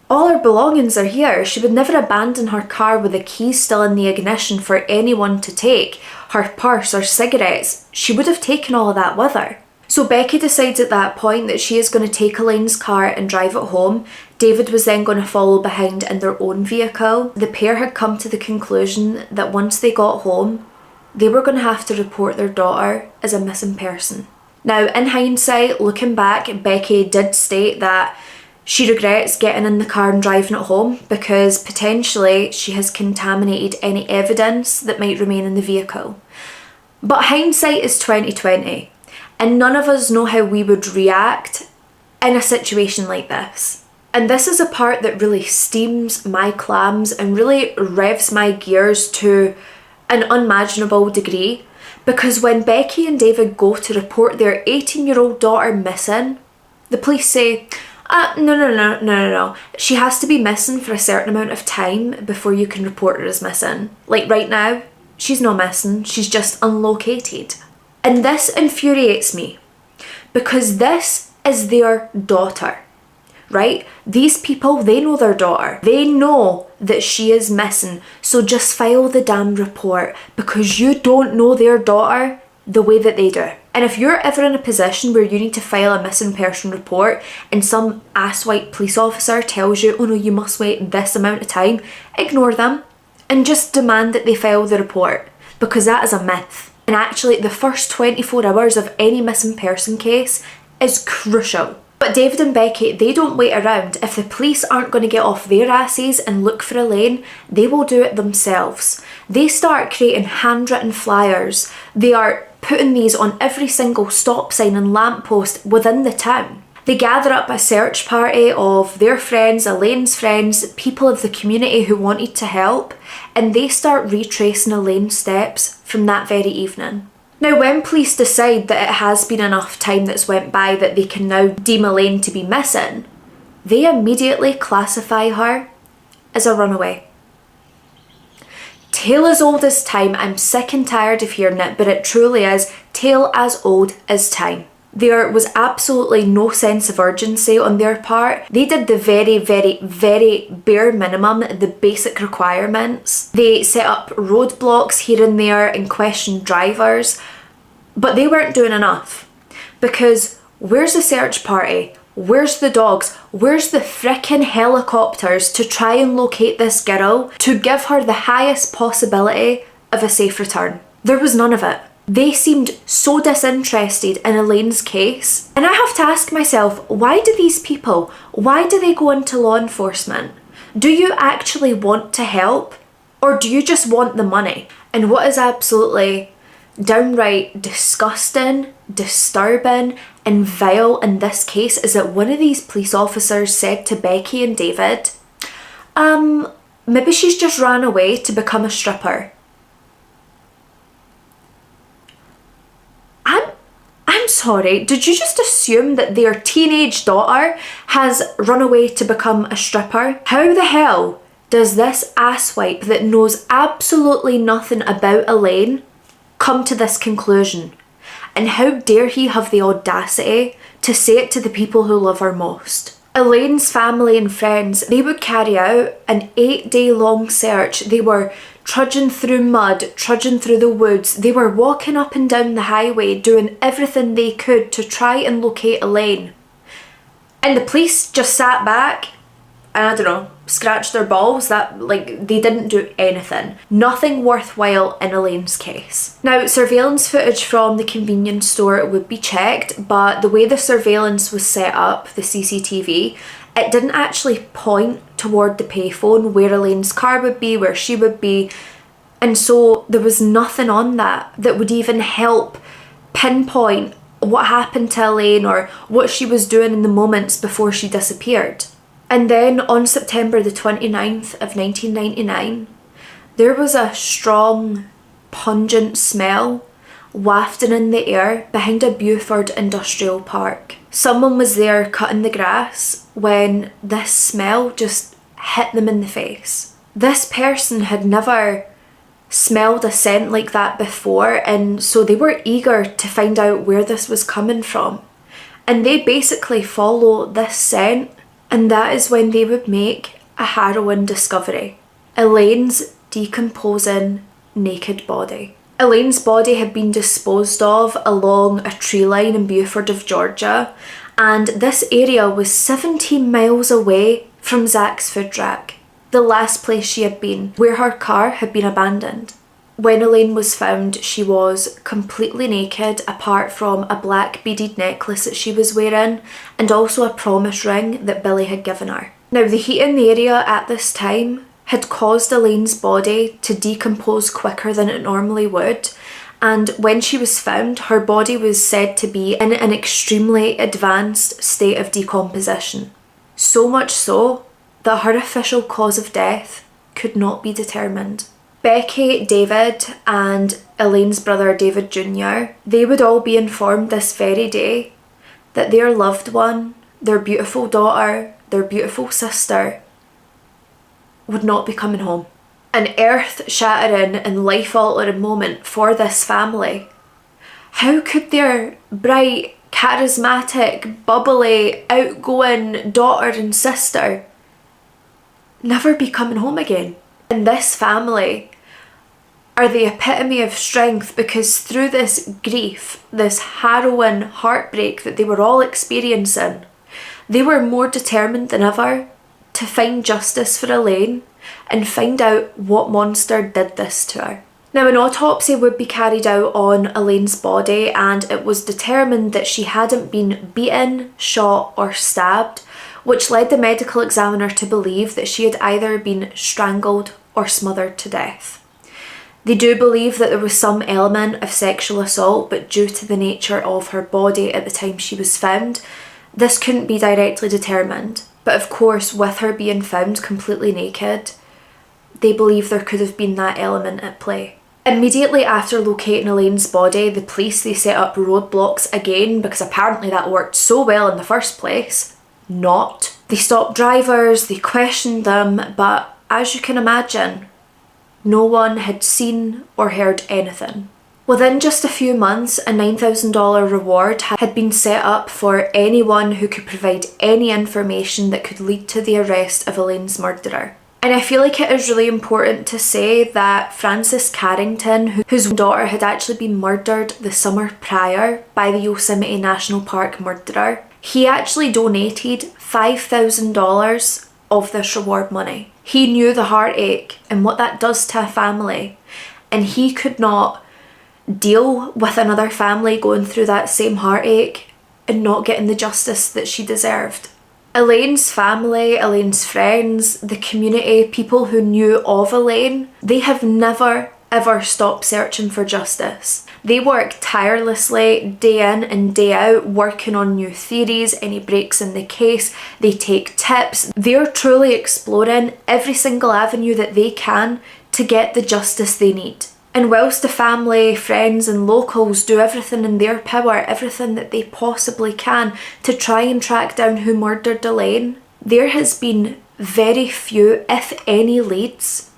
all her belongings are here. She would never abandon her car with the keys still in the ignition for anyone to take. Her purse or cigarettes, she would have taken all of that with her. So Becky decides at that point that she is going to take Elaine's car and drive it home. David was then going to follow behind in their own vehicle. The pair had come to the conclusion that once they got home, they were going to have to report their daughter as a missing person. Now, in hindsight, looking back, Becky did state that she regrets getting in the car and driving it home because potentially she has contaminated any evidence that might remain in the vehicle. But hindsight is 2020, and none of us know how we would react in a situation like this. And this is a part that really steams my clams and really revs my gears to an unimaginable degree, because when Becky and David go to report their 18-year-old daughter missing, the police say, no. She has to be missing for a certain amount of time before you can report her as missing. Like right now, she's not missing, she's just unlocated. And this infuriates me because this is their daughter, right? These people, they know their daughter. They know that she is missing. So just file the damn report because you don't know their daughter the way that they do. And if you're ever in a position where you need to file a missing person report and some asswipe police officer tells you, oh no, you must wait this amount of time, ignore them and just demand that they file the report because that is a myth. And actually, the first 24 hours of any missing person case is crucial. But David and Becky, they don't wait around. If the police aren't going to get off their asses and look for Elaine, they will do it themselves. They start creating handwritten flyers. They are putting these on every single stop sign and lamppost within the town. They gather up a search party of their friends, Elaine's friends, people of the community who wanted to help, and they start retracing Elaine's steps from that very evening. Now, when police decide that it has been enough time that's went by that they can now deem Elaine to be missing, they immediately classify her as a runaway. Tale as old as time. I'm sick and tired of hearing it, but it truly is tale as old as time. There was absolutely no sense of urgency on their part. They did the very, very, very bare minimum, the basic requirements. They set up roadblocks here and there and questioned drivers, but they weren't doing enough. Because where's the search party? Where's the dogs? Where's the frickin' helicopters to try and locate this girl to give her the highest possibility of a safe return? There was none of it. They seemed so disinterested in Elaine's case. And I have to ask myself, why do these people, why do they go into law enforcement? Do you actually want to help? Or do you just want the money? And what is absolutely downright disgusting, disturbing, and vile in this case is that one of these police officers said to Becky and David, Maybe she's just ran away to become a stripper. I'm sorry, did you just assume that their teenage daughter has run away to become a stripper? How the hell does this asswipe that knows absolutely nothing about Elaine come to this conclusion? And how dare he have the audacity to say it to the people who love her most? Elaine's family and friends, they would carry out an 8-day-long search. They were trudging through mud, trudging through the woods. They were walking up and down the highway, doing everything they could to try and locate Elaine. And the police just sat back and, I don't know, scratched their balls. They didn't do anything. Nothing worthwhile in Elaine's case. Now, surveillance footage from the convenience store would be checked, but the way the surveillance was set up, the CCTV, it didn't actually point toward the payphone where Elaine's car would be, where she would be. And so there was nothing on that would even help pinpoint what happened to Elaine or what she was doing in the moments before she disappeared. And then on September the 29th of 1999, there was a strong, pungent smell wafting in the air behind a Beaufort industrial park. Someone was there cutting the grass when this smell just hit them in the face. This person had never smelled a scent like that before, and so they were eager to find out where this was coming from. And they basically follow this scent, and that is when they would make a harrowing discovery: Elaine's decomposing naked body. Elaine's body had been disposed of along a tree line in Beaufort of Georgia, and this area was 17 miles away from Zach's food rack, the last place she had been, where her car had been abandoned. When Elaine was found, she was completely naked apart from a black beaded necklace that she was wearing and also a promise ring that Billy had given her. Now, the heat in the area at this time had caused Elaine's body to decompose quicker than it normally would, and when she was found, her body was said to be in an extremely advanced state of decomposition. So much so that her official cause of death could not be determined. Becky, David, and Elaine's brother David Jr, they would all be informed this very day that their loved one, their beautiful daughter, their beautiful sister, would not be coming home. An earth-shattering and life-altering moment for this family. How could their bright, charismatic, bubbly, outgoing daughter and sister never be coming home again? And this family are the epitome of strength, because through this grief, this harrowing heartbreak that they were all experiencing, they were more determined than ever to find justice for Elaine and find out what monster did this to her. Now, an autopsy would be carried out on Elaine's body, and it was determined that she hadn't been beaten, shot or stabbed, which led the medical examiner to believe that she had either been strangled or smothered to death. They do believe that there was some element of sexual assault, but due to the nature of her body at the time she was found, this couldn't be directly determined. But of course, with her being found completely naked, they believe there could have been that element at play. Immediately after locating Elaine's body, the police, they set up roadblocks again, because apparently that worked so well in the first place. Not. They stopped drivers, they questioned them, but as you can imagine, no one had seen or heard anything. Within just a few months, a $9,000 reward had been set up for anyone who could provide any information that could lead to the arrest of Elaine's murderer. And I feel like it is really important to say that Francis Carrington, whose daughter had actually been murdered the summer prior by the Yosemite National Park murderer, he actually donated $5,000 of this reward money. He knew the heartache and what that does to a family, and he could not deal with another family going through that same heartache and not getting the justice that she deserved. Elaine's family, Elaine's friends, the community, people who knew of Elaine, they have never ever stop searching for justice. They work tirelessly day in and day out, working on new theories, any breaks in the case. They take tips. They're truly exploring every single avenue that they can to get the justice they need. And whilst the family, friends and locals do everything in their power, everything that they possibly can to try and track down who murdered Elaine, there has been very few, if any, leads.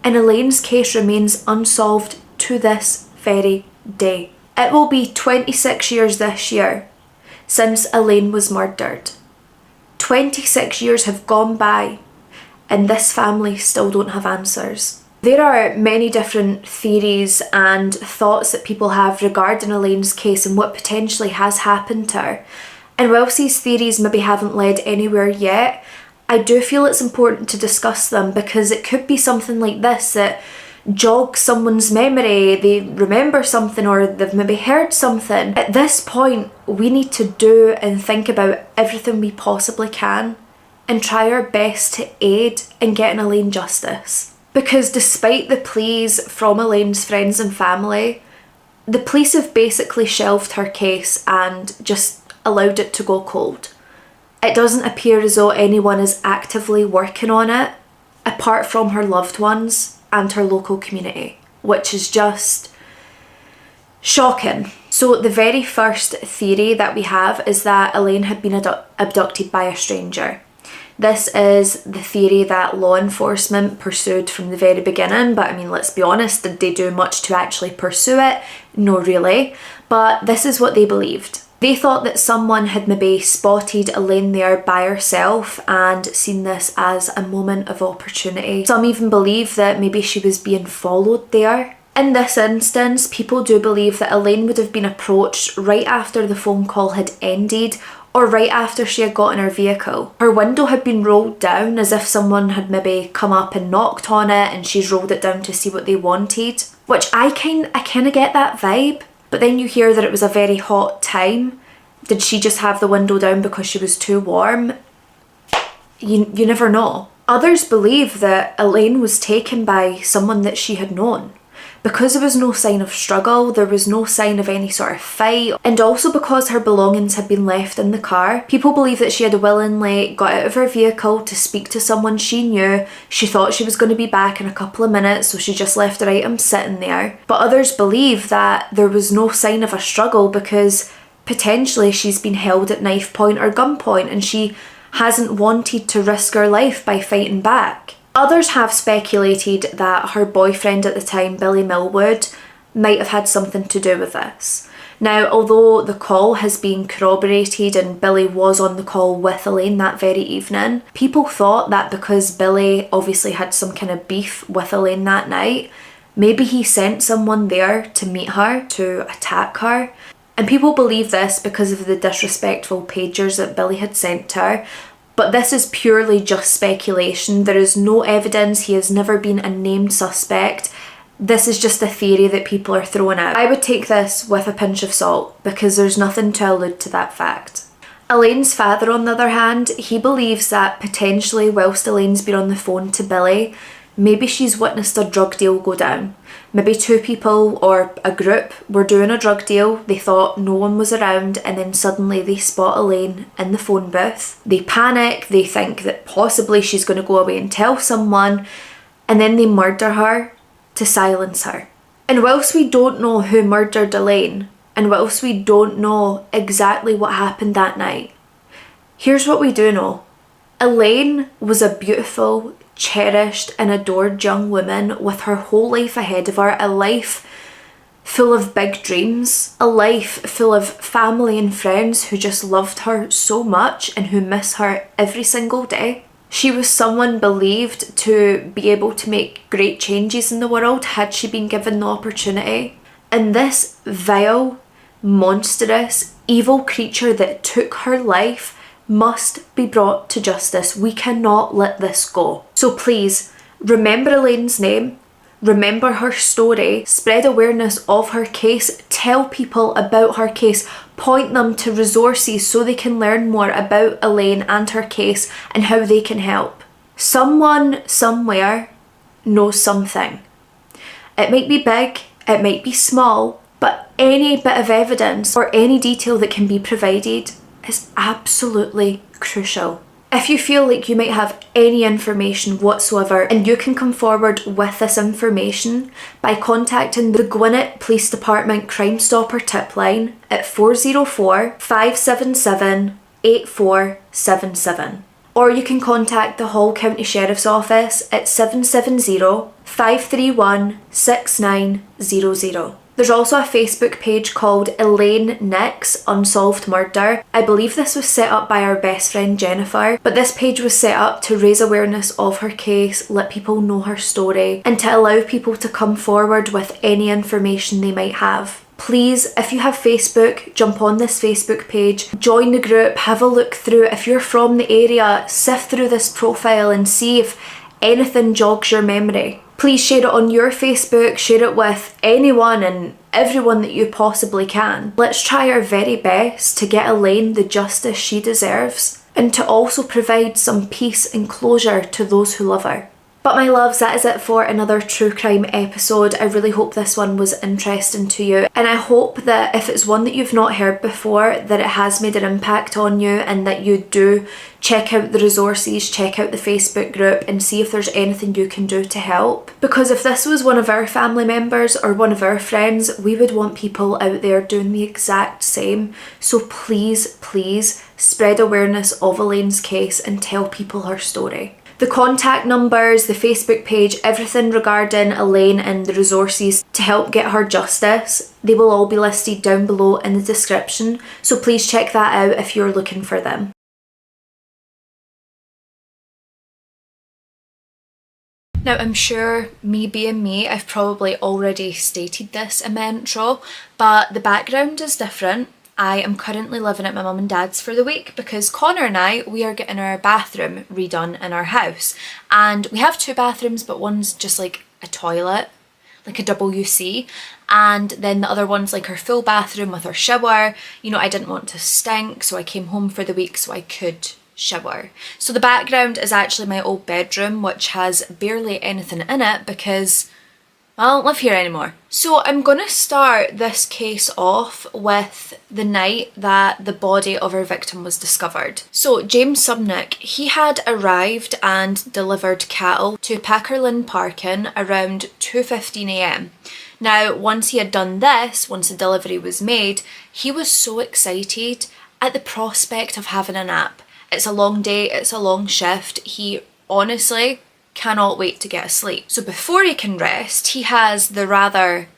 And Elaine's case remains unsolved to this very day. It will be 26 years this year since Elaine was murdered. 26 years have gone by and this family still don't have answers. There are many different theories and thoughts that people have regarding Elaine's case and what potentially has happened to her. And whilst these theories maybe haven't led anywhere yet, I do feel it's important to discuss them because it could be something like this that jogs someone's memory, they remember something or they've maybe heard something. At this point, we need to do and think about everything we possibly can and try our best to aid in getting Elaine justice. Because despite the pleas from Elaine's friends and family, the police have basically shelved her case and just allowed it to go cold. It doesn't appear as though anyone is actively working on it, apart from her loved ones and her local community, which is just shocking. So the very first theory that we have is that Elaine had been abducted by a stranger. This is the theory that law enforcement pursued from the very beginning, but I mean, let's be honest, did they do much to actually pursue it? No, really. But this is what they believed. They thought that someone had maybe spotted Elaine there by herself and seen this as a moment of opportunity. Some even believe that maybe she was being followed there. In this instance, people do believe that Elaine would have been approached right after the phone call had ended or right after she had got in her vehicle. Her window had been rolled down as if someone had maybe come up and knocked on it and she's rolled it down to see what they wanted, which I kind of get that vibe. But then you hear that it was a very hot time. Did she just have the window down because she was too warm? You never know. Others believe that Elaine was taken by someone that she had known. Because there was no sign of struggle, there was no sign of any sort of fight, and also because her belongings had been left in the car, people believe that she had willingly got out of her vehicle to speak to someone she knew. She thought she was going to be back in a couple of minutes, so she just left her items sitting there. But others believe that there was no sign of a struggle because potentially she's been held at knife point or gunpoint and she hasn't wanted to risk her life by fighting back. Others have speculated that her boyfriend at the time, Billy Millwood, might have had something to do with this. Now, although the call has been corroborated and Billy was on the call with Elaine that very evening, people thought that because Billy obviously had some kind of beef with Elaine that night, maybe he sent someone there to meet her, to attack her. And people believe this because of the disrespectful pagers that Billy had sent to her. But this is purely just speculation. There is no evidence. He has never been a named suspect. This is just a theory that people are throwing out. I would take this with a pinch of salt because there's nothing to allude to that fact. Elaine's father, on the other hand, he believes that potentially whilst Elaine's been on the phone to Billy, maybe she's witnessed a drug deal go down. Maybe two people or a group were doing a drug deal, they thought no one was around, and then suddenly they spot Elaine in the phone booth. They panic, they think that possibly she's going to go away and tell someone, and then they murder her to silence her. And whilst we don't know who murdered Elaine, and whilst we don't know exactly what happened that night, here's what we do know. Elaine was a beautiful, cherished and adored young woman with her whole life ahead of her, a life full of big dreams, a life full of family and friends who just loved her so much and who miss her every single day. She was someone believed to be able to make great changes in the world had she been given the opportunity. And this vile, monstrous, evil creature that took her life must be brought to justice. We cannot let this go. So please, remember Elaine's name, remember her story, spread awareness of her case, tell people about her case, point them to resources so they can learn more about Elaine and her case and how they can help. Someone, somewhere, knows something. It might be big, it might be small, but any bit of evidence or any detail that can be provided is absolutely crucial. If you feel like you might have any information whatsoever and you can come forward with this information by contacting the Gwinnett Police Department Crime Stopper tip line at 404-577-8477. Or you can contact the Hall County Sheriff's Office at 770-531-6900. There's also a Facebook page called Elaine Nix Unsolved Murder. I believe this was set up by our best friend Jennifer, but this page was set up to raise awareness of her case, let people know her story, and to allow people to come forward with any information they might have. Please, if you have Facebook, jump on this Facebook page, join the group, have a look through. If you're from the area, sift through this profile and see if anything jogs your memory. Please share it on your Facebook, share it with anyone and everyone that you possibly can. Let's try our very best to get Elaine the justice she deserves and to also provide some peace and closure to those who love her. But my loves, that is it for another true crime episode. I really hope this one was interesting to you, and I hope that if it's one that you've not heard before, that it has made an impact on you and that you do check out the resources, check out the Facebook group and see if there's anything you can do to help. Because if this was one of our family members or one of our friends, we would want people out there doing the exact same. So please, please spread awareness of Elaine's case and tell people her story. The contact numbers, the Facebook page, everything regarding Elaine and the resources to help get her justice, they will all be listed down below in the description, so please check that out if you're looking for them. Now, I'm sure, me being me, I've probably already stated this in my intro, but the background is different. I am currently living at my mum and dad's for the week because Connor and I, we are getting our bathroom redone in our house. And we have two bathrooms, but one's just like a toilet, like a WC. And then the other one's like our full bathroom with our shower. You know, I didn't want to stink, so I came home for the week so I could shower. So the background is actually my old bedroom, which has barely anything in it because I don't live here anymore. So I'm going to start this case off with the night that the body of our victim was discovered. So James Sumnick, he had arrived and delivered cattle to Packerland Parkin around 2:15 a.m. Now, once he had done this, once the delivery was made, he was so excited at the prospect of having a nap. It's a long day, it's a long shift. He honestly cannot wait to get asleep. So before he can rest, he has the rather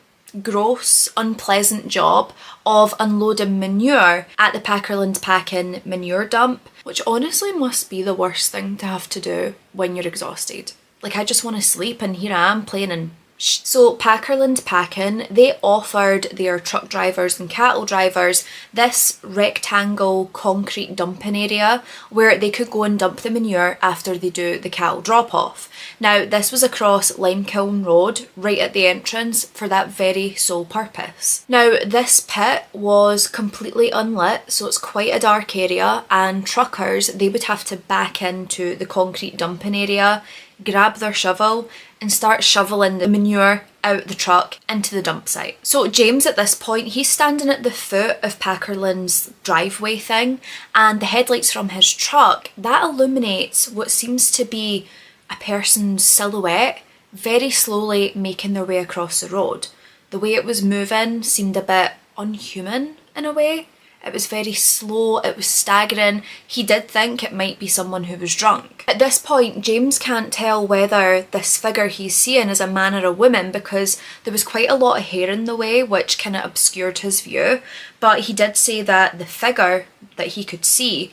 gross, unpleasant job of unloading manure at the Packerland Packin manure dump, which honestly must be the worst thing to have to do when you're exhausted. Like, I just want to sleep and here I am playing and so Packerland Packin, they offered their truck drivers and cattle drivers this rectangle concrete dumping area where they could go and dump the manure after they do the cattle drop off. Now, this was across Limekiln Road, right at the entrance, for that very sole purpose. Now, this pit was completely unlit, so it's quite a dark area, and truckers, they would have to back into the concrete dumping area, grab their shovel and start shoveling the manure out the truck into the dump site. So James at this point, he's standing at the foot of Packerland's driveway thing, and the headlights from his truck, that illuminates what seems to be a person's silhouette very slowly making their way across the road. The way it was moving seemed a bit unhuman in a way. It was very slow, it was staggering. He did think it might be someone who was drunk. At this point, James can't tell whether this figure he's seeing is a man or a woman because there was quite a lot of hair in the way, which kind of obscured his view. But he did say that the figure that he could see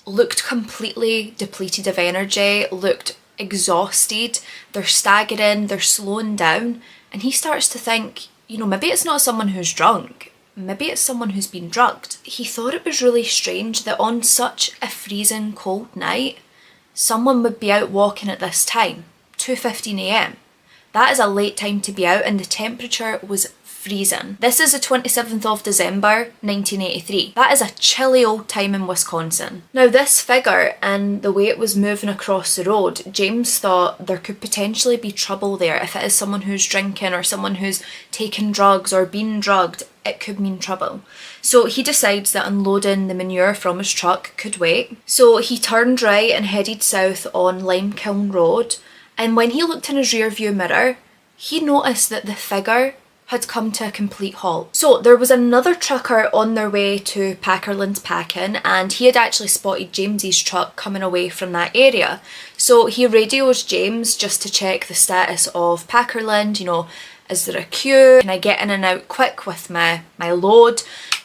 looked completely depleted of energy, looked exhausted, they're staggering, they're slowing down. And he starts to think, you know, maybe it's not someone who's drunk. Maybe it's someone who's been drugged. He thought it was really strange that on such a freezing cold night, someone would be out walking at this time, 2:15 a.m. That is a late time to be out, and the temperature was freezing. This is the 27th of December 1983. That is a chilly old time in Wisconsin. Now this figure and the way it was moving across the road, James thought there could potentially be trouble there. If it is someone who's drinking or someone who's taken drugs or been drugged, it could mean trouble. So he decides that unloading the manure from his truck could wait. So he turned right and headed south on Limekiln Road, and when he looked in his rear view mirror, he noticed that the figure had come to a complete halt. So there was another trucker on their way to Packerland's Packing, and he had actually spotted James's truck coming away from that area. So he radios James just to check the status of Packerland, you know, is there a queue? Can I get in and out quick with my load?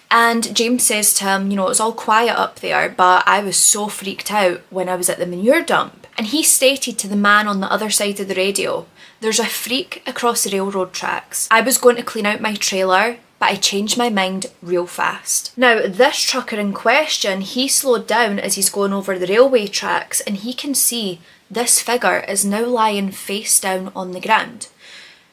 And James says to him, you know, it was all quiet up there, but I was so freaked out when I was at the manure dump. And he stated to the man on the other side of the radio, there's a freak across the railroad tracks. I was going to clean out my trailer, but I changed my mind real fast. Now, this trucker in question, he slowed down as he's going over the railway tracks, and he can see this figure is now lying face down on the ground.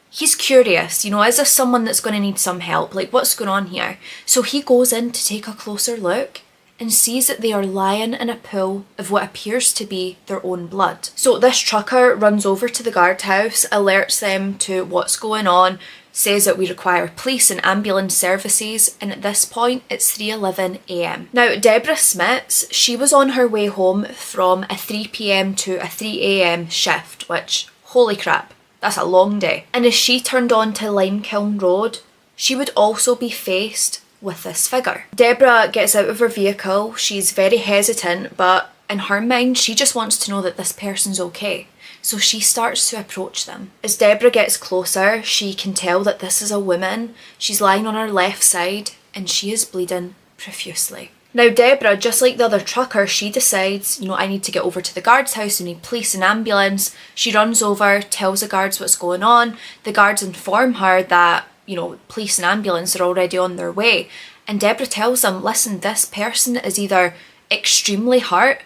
He's curious, you know, is this someone that's going to need some help? Like, what's going on here? So he goes in to take a closer look and sees that they are lying in a pool of what appears to be their own blood. So this trucker runs over to the guardhouse, alerts them to what's going on, says that we require police and ambulance services, and at this point it's 3:11 a.m. Now Deborah Smits, she was on her way home from a 3 p.m. to a 3 a.m. shift, which, holy crap, that's a long day. And as she turned on to Limekiln Road, she would also be faced with this figure. Deborah gets out of her vehicle, she's very hesitant, but in her mind she just wants to know that this person's okay. So she starts to approach them. As Deborah gets closer, she can tell that this is a woman. She's lying on her left side and she is bleeding profusely. Now Deborah, just like the other trucker, she decides, you know, I need to get over to the guard's house, I need police and ambulance. She runs over, tells the guards what's going on. The guards inform her that, you know, police and ambulance are already on their way. And Deborah tells them, listen, this person is either extremely hurt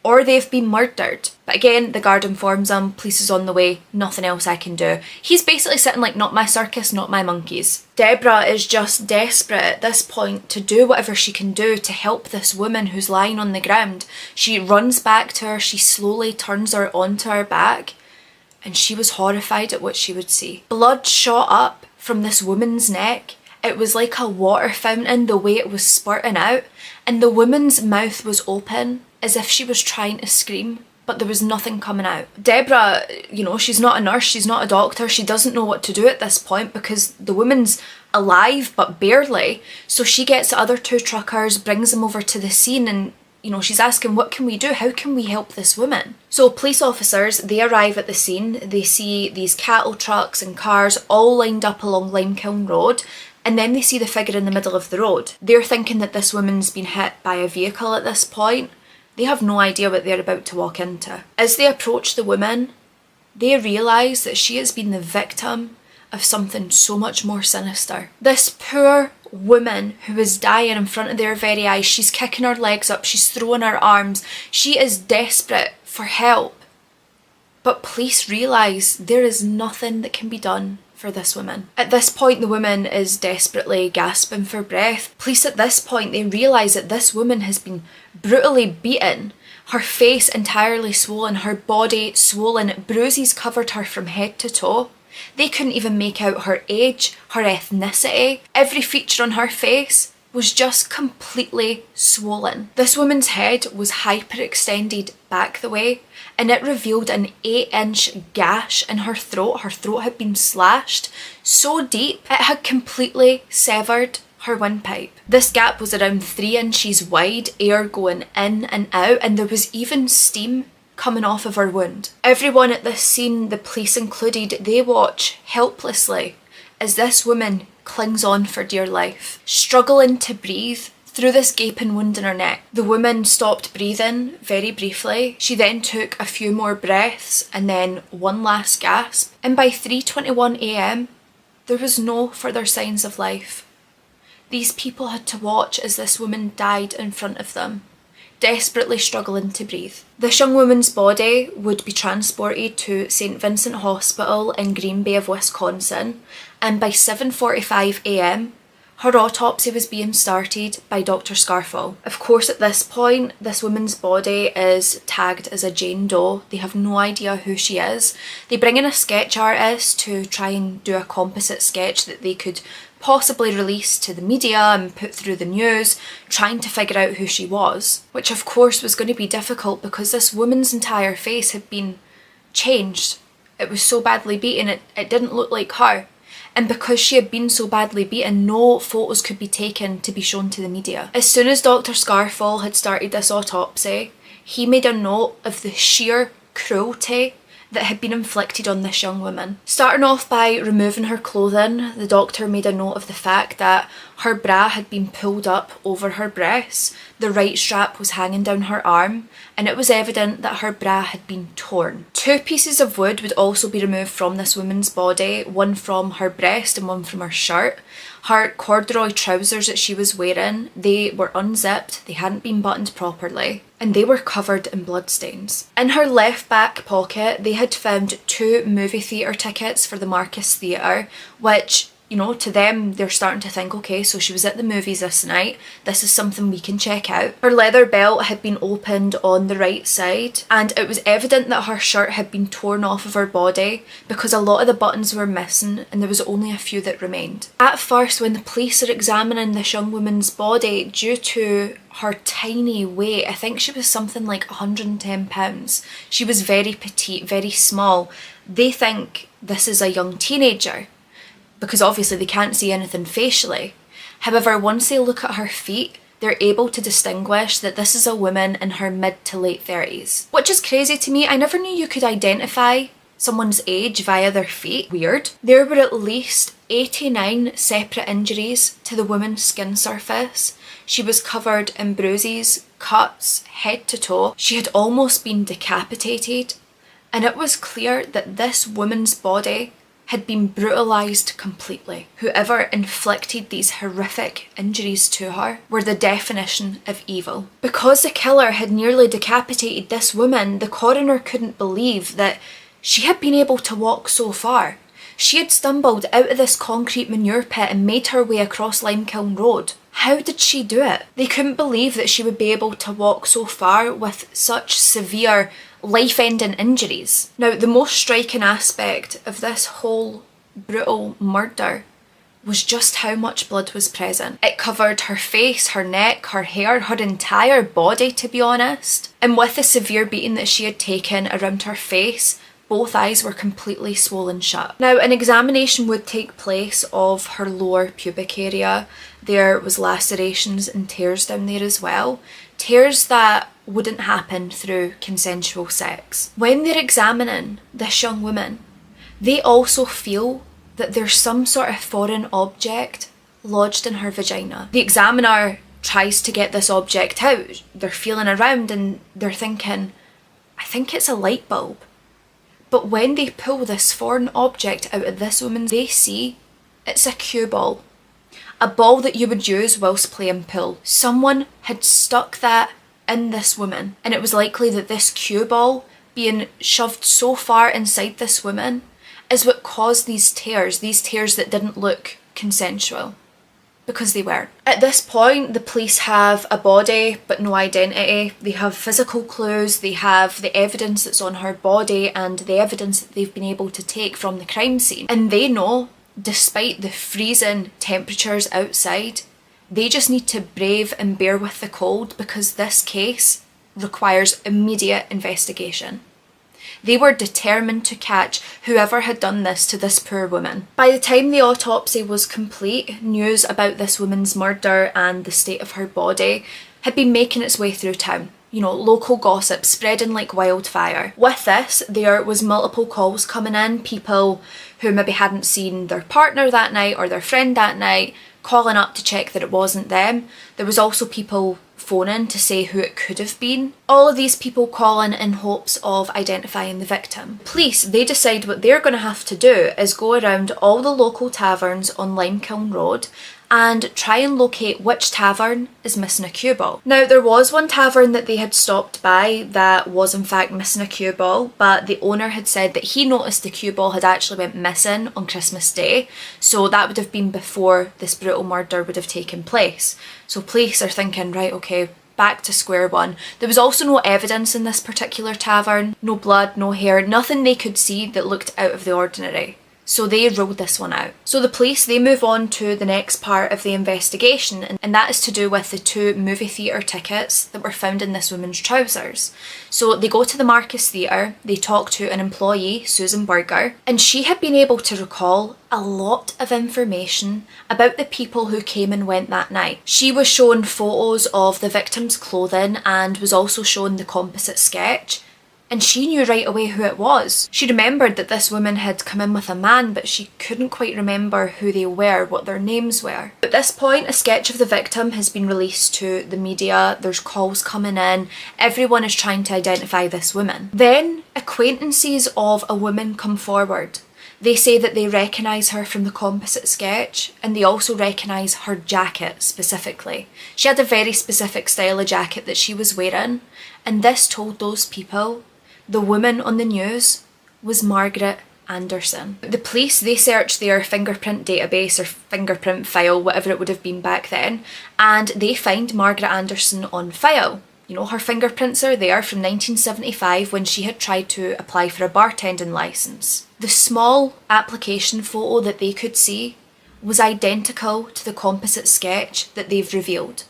or they've been murdered. But again, the guard informs them, police is on the way, nothing else I can do. He's basically sitting like, not my circus, not my monkeys. Deborah is just desperate at this point to do whatever she can do to help this woman who's lying on the ground. She runs back to her, she slowly turns her onto her back, and she was horrified at what she would see. Blood shot up from this woman's neck. It was like a water fountain the way it was spurting out, and the woman's mouth was open as if she was trying to scream, but there was nothing coming out. Deborah, you know, she's not a nurse, she's not a doctor, she doesn't know what to do at this point because the woman's alive but barely. So she gets the other two truckers, brings them over to the scene, and you know, she's asking, what can we do? How can we help this woman? So police officers, they arrive at the scene, they see these cattle trucks and cars all lined up along Limekiln Road, and then they see the figure in the middle of the road. They're thinking that this woman's been hit by a vehicle at this point. They have no idea what they're about to walk into. As they approach the woman, they realise that she has been the victim of something so much more sinister. This poor woman who is dying in front of their very eyes, she's kicking her legs up, she's throwing her arms, she is desperate for help. But police realise there is nothing that can be done for this woman. At this point, the woman is desperately gasping for breath. Police at this point, they realise that this woman has been brutally beaten, her face entirely swollen, her body swollen, bruises covered her from head to toe. They couldn't even make out her age, her ethnicity. Every feature on her face was just completely swollen. This woman's head was hyperextended back the way, and it revealed an 8-inch gash in her throat. Her throat had been slashed so deep it had completely severed her windpipe. This gap was around 3 inches wide, air going in and out, and there was even steam coming off of her wound. Everyone at this scene, the police included, they watch helplessly as this woman clings on for dear life, struggling to breathe through this gaping wound in her neck. The woman stopped breathing very briefly. She then took a few more breaths and then one last gasp. And by 3:21 a.m, there was no further signs of life. These people had to watch as this woman died in front of them. desperately struggling to breathe. This young woman's body would be transported to St. Vincent Hospital in Green Bay of Wisconsin, and by 7:45 a.m, her autopsy was being started by Dr. Scarfall. Of course, at this point, this woman's body is tagged as a Jane Doe. They have no idea who she is. They bring in a sketch artist to try and do a composite sketch that they could possibly release to the media and put through the news, trying to figure out who she was, which of course was going to be difficult because this woman's entire face had been changed. It was so badly beaten, it didn't look like her. And because she had been so badly beaten, no photos could be taken to be shown to the media. As soon as Dr. Scarfall had started this autopsy, he made a note of the sheer cruelty that had been inflicted on this young woman. Starting off by removing her clothing, the doctor made a note of the fact that her bra had been pulled up over her breasts, the right strap was hanging down her arm, and it was evident that her bra had been torn. 2 pieces of wood would also be removed from this woman's body, one from her breast and one from her shirt. Her corduroy trousers that she was wearing, they were unzipped, they hadn't been buttoned properly, and they were covered in bloodstains. In her left back pocket, they had found 2 movie theatre tickets for the Marcus Theatre, which, you know, to them, they're starting to think, okay, so she was at the movies this night, this is something we can check out. Her leather belt had been opened on the right side, and it was evident that her shirt had been torn off of her body because a lot of the buttons were missing and there was only a few that remained. At first, when the police are examining this young woman's body, due to her tiny weight, I think she was something like 110 pounds. She was very petite, very small. They think this is a young teenager, because obviously they can't see anything facially. However, once they look at her feet, they're able to distinguish that this is a woman in her mid to late 30s. Which is crazy to me. I never knew you could identify someone's age via their feet. Weird. There were at least 89 separate injuries to the woman's skin surface. She was covered in bruises, cuts, head to toe. She had almost been decapitated. And it was clear that this woman's body had been brutalised completely. Whoever inflicted these horrific injuries to her were the definition of evil. Because the killer had nearly decapitated this woman, the coroner couldn't believe that she had been able to walk so far. She had stumbled out of this concrete manure pit and made her way across Limekiln Road. How did she do it? They couldn't believe that she would be able to walk so far with such severe life-ending injuries. Now, the most striking aspect of this whole brutal murder was just how much blood was present. It covered her face, her neck, her hair, her entire body, to be honest. And with the severe beating that she had taken around her face, both eyes were completely swollen shut. Now, an examination would take place of her lower pubic area. There was lacerations and tears down there as well. Tears that wouldn't happen through consensual sex. When they're examining this young woman, they also feel that there's some sort of foreign object lodged in her vagina. The examiner tries to get this object out. They're feeling around and they're thinking, I think it's a light bulb. But when they pull this foreign object out of this woman, they see it's a cue ball. A ball that you would use whilst playing pool. Someone had stuck that in this woman, and it was likely that this cue ball being shoved so far inside this woman is what caused these tears that didn't look consensual, because they weren't. At this point, the police have a body but no identity. They have physical clues, they have the evidence that's on her body and the evidence that they've been able to take from the crime scene. And they know, despite the freezing temperatures outside, they just need to brave and bear with the cold because this case requires immediate investigation. They were determined to catch whoever had done this to this poor woman. By the time the autopsy was complete, news about this woman's murder and the state of her body had been making its way through town. You know, local gossip spreading like wildfire. With this, there was multiple calls coming in, people who maybe hadn't seen their partner that night or their friend that night, calling up to check that it wasn't them. There was also people phoning to say who it could have been. All of these people calling in hopes of identifying the victim. Police, they decide what they're going to have to do is go around all the local taverns on Limekiln Road and try and locate which tavern is missing a cue ball. Now, there was one tavern that they had stopped by that was in fact missing a cue ball, but the owner had said that he noticed the cue ball had actually went missing on Christmas Day, so that would have been before this brutal murder would have taken place. So police are thinking, right, okay, back to square one. There was also no evidence in this particular tavern, no blood, no hair, nothing they could see that looked out of the ordinary. So they ruled this one out. So the police, they move on to the next part of the investigation, and that is to do with the 2 movie theatre tickets that were found in this woman's trousers. So they go to the Marcus Theatre, they talk to an employee, Susan Burger, and she had been able to recall a lot of information about the people who came and went that night. She was shown photos of the victim's clothing and was also shown the composite sketch. And she knew right away who it was. She remembered that this woman had come in with a man, but she couldn't quite remember who they were, what their names were. At this point, a sketch of the victim has been released to the media. There's calls coming in. Everyone is trying to identify this woman. Then, acquaintances of a woman come forward. They say that they recognise her from the composite sketch, and they also recognise her jacket specifically. She had a very specific style of jacket that she was wearing, and this told those people the woman on the news was Margaret Anderson. The police, they searched their fingerprint database or fingerprint file, whatever it would have been back then, and they find Margaret Anderson on file. You know, her fingerprints are there from 1975 when she had tried to apply for a bartending licence. The small application photo that they could see was identical to the composite sketch that they've revealed.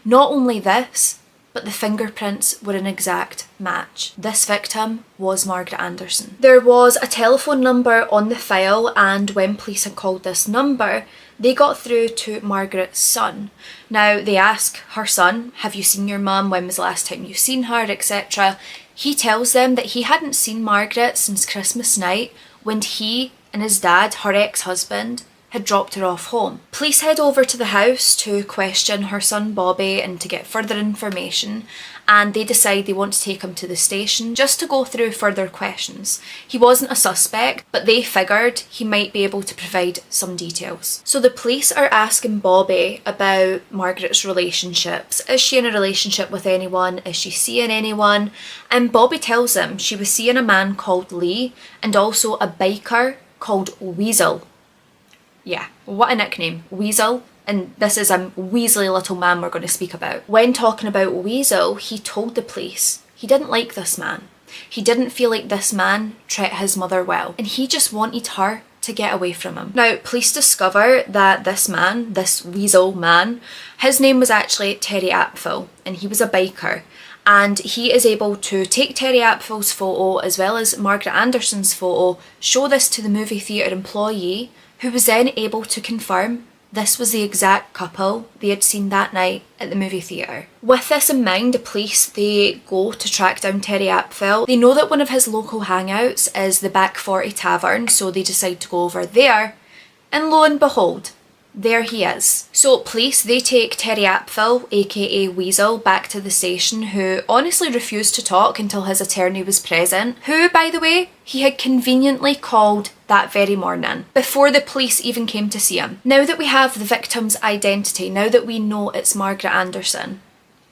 Not only this, but the fingerprints were an exact match. This victim was Margaret Anderson. There was a telephone number on the file, and when police had called this number, they got through to Margaret's son. Now, they ask her son, have you seen your mum? When was the last time you seen her, etc. He tells them that he hadn't seen Margaret since Christmas night, when he and his dad, her ex-husband, had dropped her off home. Police head over to the house to question her son Bobby and to get further information, and they decide they want to take him to the station just to go through further questions. He wasn't a suspect, but they figured he might be able to provide some details. So the police are asking Bobby about Margaret's relationships. Is she in a relationship with anyone? Is she seeing anyone? And Bobby tells them she was seeing a man called Lee and also a biker called Weasel. Yeah, what a nickname, Weasel. And this is a weaselly little man we're going to speak about. When talking about Weasel, he told the police he didn't like this man. He didn't feel like this man treated his mother well, and he just wanted her to get away from him. Now, police discover that this man, this Weasel man, his name was actually Terry Apfel, and he was a biker. And he is able to take Terry Apfel's photo as well as Margaret Anderson's photo, show this to the movie theatre employee, who was then able to confirm this was the exact couple they had seen that night at the movie theatre. With this in mind, the police, they go to track down Terry Apfel. They know that one of his local hangouts is the Back 40 Tavern, so they decide to go over there, and lo and behold, there he is. So police, they take Terry Apfel, aka Weasel, back to the station, who honestly refused to talk until his attorney was present, who, by the way, he had conveniently called that very morning, before the police even came to see him. Now that we have the victim's identity, now that we know it's Margaret Anderson,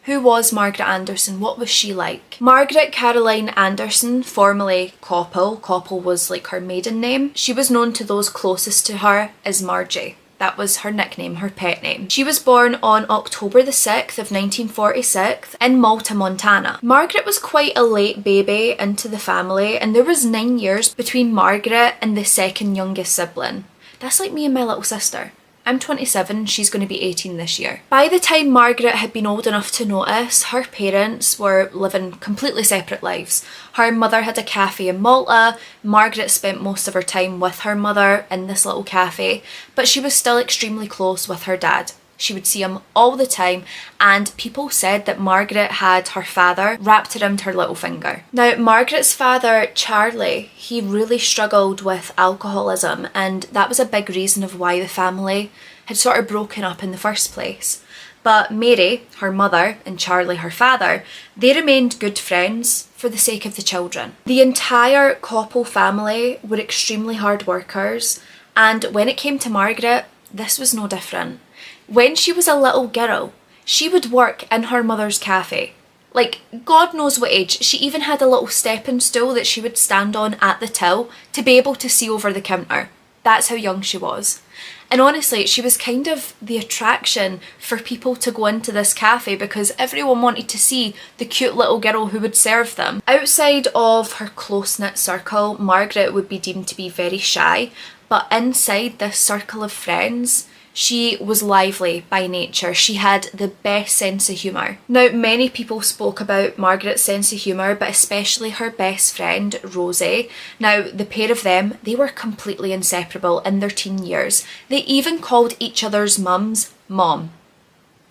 who was Margaret Anderson? What was she like? Margaret Caroline Anderson, formerly Koppel. Koppel was like her maiden name. She was known to those closest to her as Margie. That was her nickname, her pet name. She was born on October the 6th of 1946 in Malta, Montana. Margaret was quite a late baby into the family, and there was 9 years between Margaret and the second youngest sibling. That's like me and my little sister. I'm 27, she's going to be 18 this year. By the time Margaret had been old enough to notice, her parents were living completely separate lives. Her mother had a cafe in Malta. Margaret spent most of her time with her mother in this little cafe, but she was still extremely close with her dad. She would see him all the time, and people said that Margaret had her father wrapped around her little finger. Now, Margaret's father, Charlie, he really struggled with alcoholism, and that was a big reason of why the family had sort of broken up in the first place. But Mary, her mother, and Charlie, her father, they remained good friends for the sake of the children. The entire Koppel family were extremely hard workers, and when it came to Margaret, this was no different. When she was a little girl, she would work in her mother's cafe. Like, God knows what age. She even had a little stepping stool that she would stand on at the till to be able to see over the counter. That's how young she was. And honestly, she was kind of the attraction for people to go into this cafe because everyone wanted to see the cute little girl who would serve them. Outside of her close-knit circle, Margaret would be deemed to be very shy, but inside this circle of friends, she was lively by nature. She had the best sense of humour. Now, many people spoke about Margaret's sense of humour, but especially her best friend, Rosie. Now, the pair of them, they were completely inseparable in their teen years. They even called each other's mums Mom.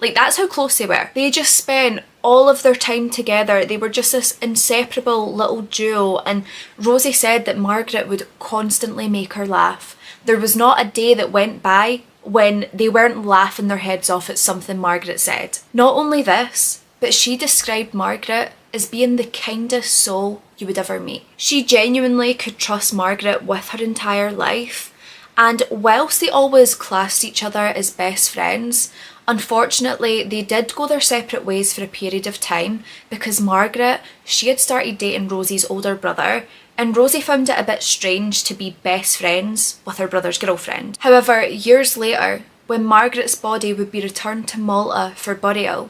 Like, that's how close they were. They just spent all of their time together. They were just this inseparable little duo, and Rosie said that Margaret would constantly make her laugh. There was not a day that went by when they weren't laughing their heads off at something Margaret said. Not only this, but she described Margaret as being the kindest soul you would ever meet. She genuinely could trust Margaret with her entire life, and whilst they always classed each other as best friends, unfortunately they did go their separate ways for a period of time because Margaret, she had started dating Rosie's older brother, and Rosie found it a bit strange to be best friends with her brother's girlfriend. However, years later, when Margaret's body would be returned to Malta for burial,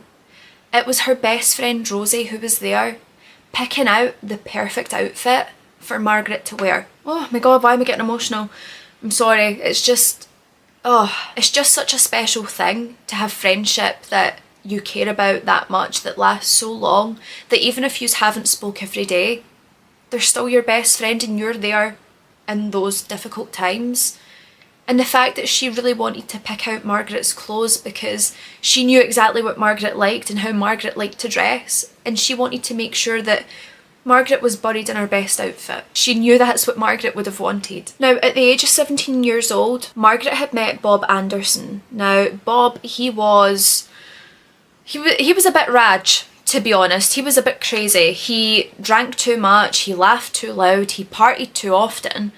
it was her best friend Rosie who was there, picking out the perfect outfit for Margaret to wear. Oh my God, why am I getting emotional? I'm sorry, it's just such a special thing to have friendship that you care about that much, that lasts so long, that even if you haven't spoke every day, they're still your best friend and you're there in those difficult times. And the fact that she really wanted to pick out Margaret's clothes because she knew exactly what Margaret liked and how Margaret liked to dress, and she wanted to make sure that Margaret was buried in her best outfit. She knew that's what Margaret would have wanted. Now, at the age of 17 years old, Margaret had met Bob Anderson. Now, Bob, he was a bit raj. To be honest, he was a bit crazy. He drank too much, he laughed too loud, he partied too often,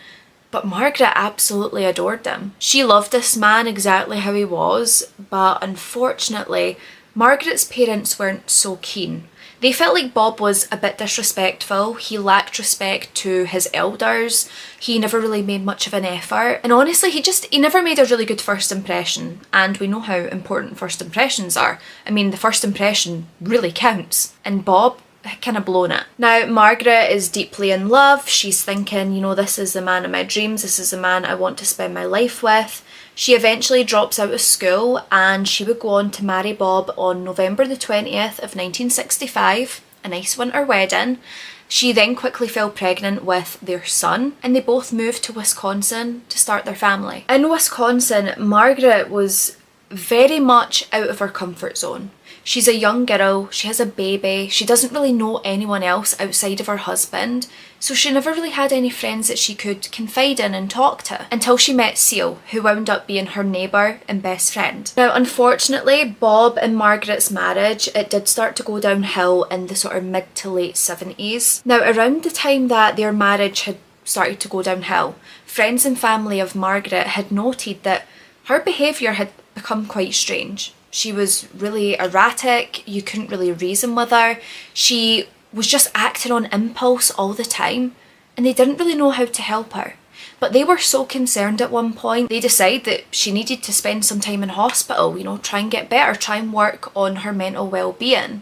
but Margaret absolutely adored him. She loved this man exactly how he was, but unfortunately, Margaret's parents weren't so keen. They felt like Bob was a bit disrespectful, he lacked respect to his elders, he never really made much of an effort, and honestly he never made a really good first impression, and we know how important first impressions are. I mean, the first impression really counts, and Bob had kind of blown it. Now, Margaret is deeply in love, she's thinking, you know, this is the man of my dreams, this is the man I want to spend my life with. She eventually drops out of school and she would go on to marry Bob on November the 20th of 1965, a nice winter wedding. She then quickly fell pregnant with their son and they both moved to Wisconsin to start their family. In Wisconsin, Margaret was very much out of her comfort zone. She's a young girl, she has a baby, she doesn't really know anyone else outside of her husband, so she never really had any friends that she could confide in and talk to until she met Seal, who wound up being her neighbour and best friend. Now, unfortunately, Bob and Margaret's marriage, it did start to go downhill in the sort of mid to late 70s. Now, around the time that their marriage had started to go downhill, friends and family of Margaret had noted that her behaviour had become quite strange. She was really erratic, you couldn't really reason with her, she was just acting on impulse all the time, and they didn't really know how to help her. But they were so concerned at one point, they decided that she needed to spend some time in hospital, you know, try and get better, try and work on her mental well-being.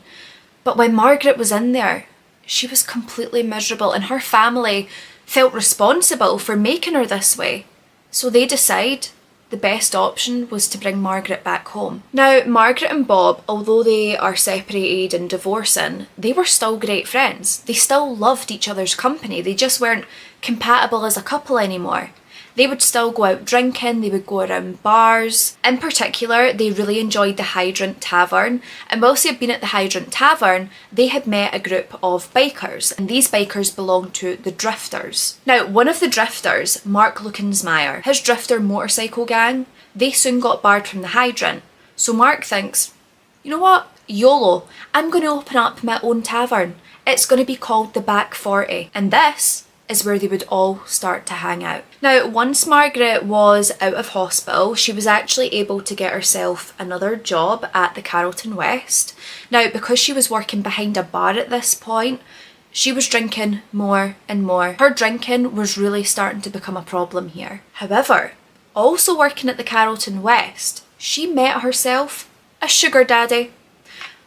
But when Margaret was in there, she was completely miserable, and her family felt responsible for making her this way. So they decided the best option was to bring Margaret back home. Now, Margaret and Bob, although they are separated and divorcing, they were still great friends. They still loved each other's company. They just weren't compatible as a couple anymore. They would still go out drinking, they would go around bars. In particular, they really enjoyed the Hydrant Tavern, and whilst they had been at the Hydrant Tavern, they had met a group of bikers, and these bikers belonged to the Drifters. Now, one of the Drifters, Mark Luckensmeyer, his Drifter motorcycle gang, they soon got barred from the Hydrant. So Mark thinks, you know what, YOLO, I'm going to open up my own tavern. It's going to be called the Back 40, and this is where they would all start to hang out. Now, once Margaret was out of hospital, she was actually able to get herself another job at the Carlton West. Now, because she was working behind a bar at this point, she was drinking more and more. Her drinking was really starting to become a problem here. However, also working at the Carlton West, she met herself a sugar daddy.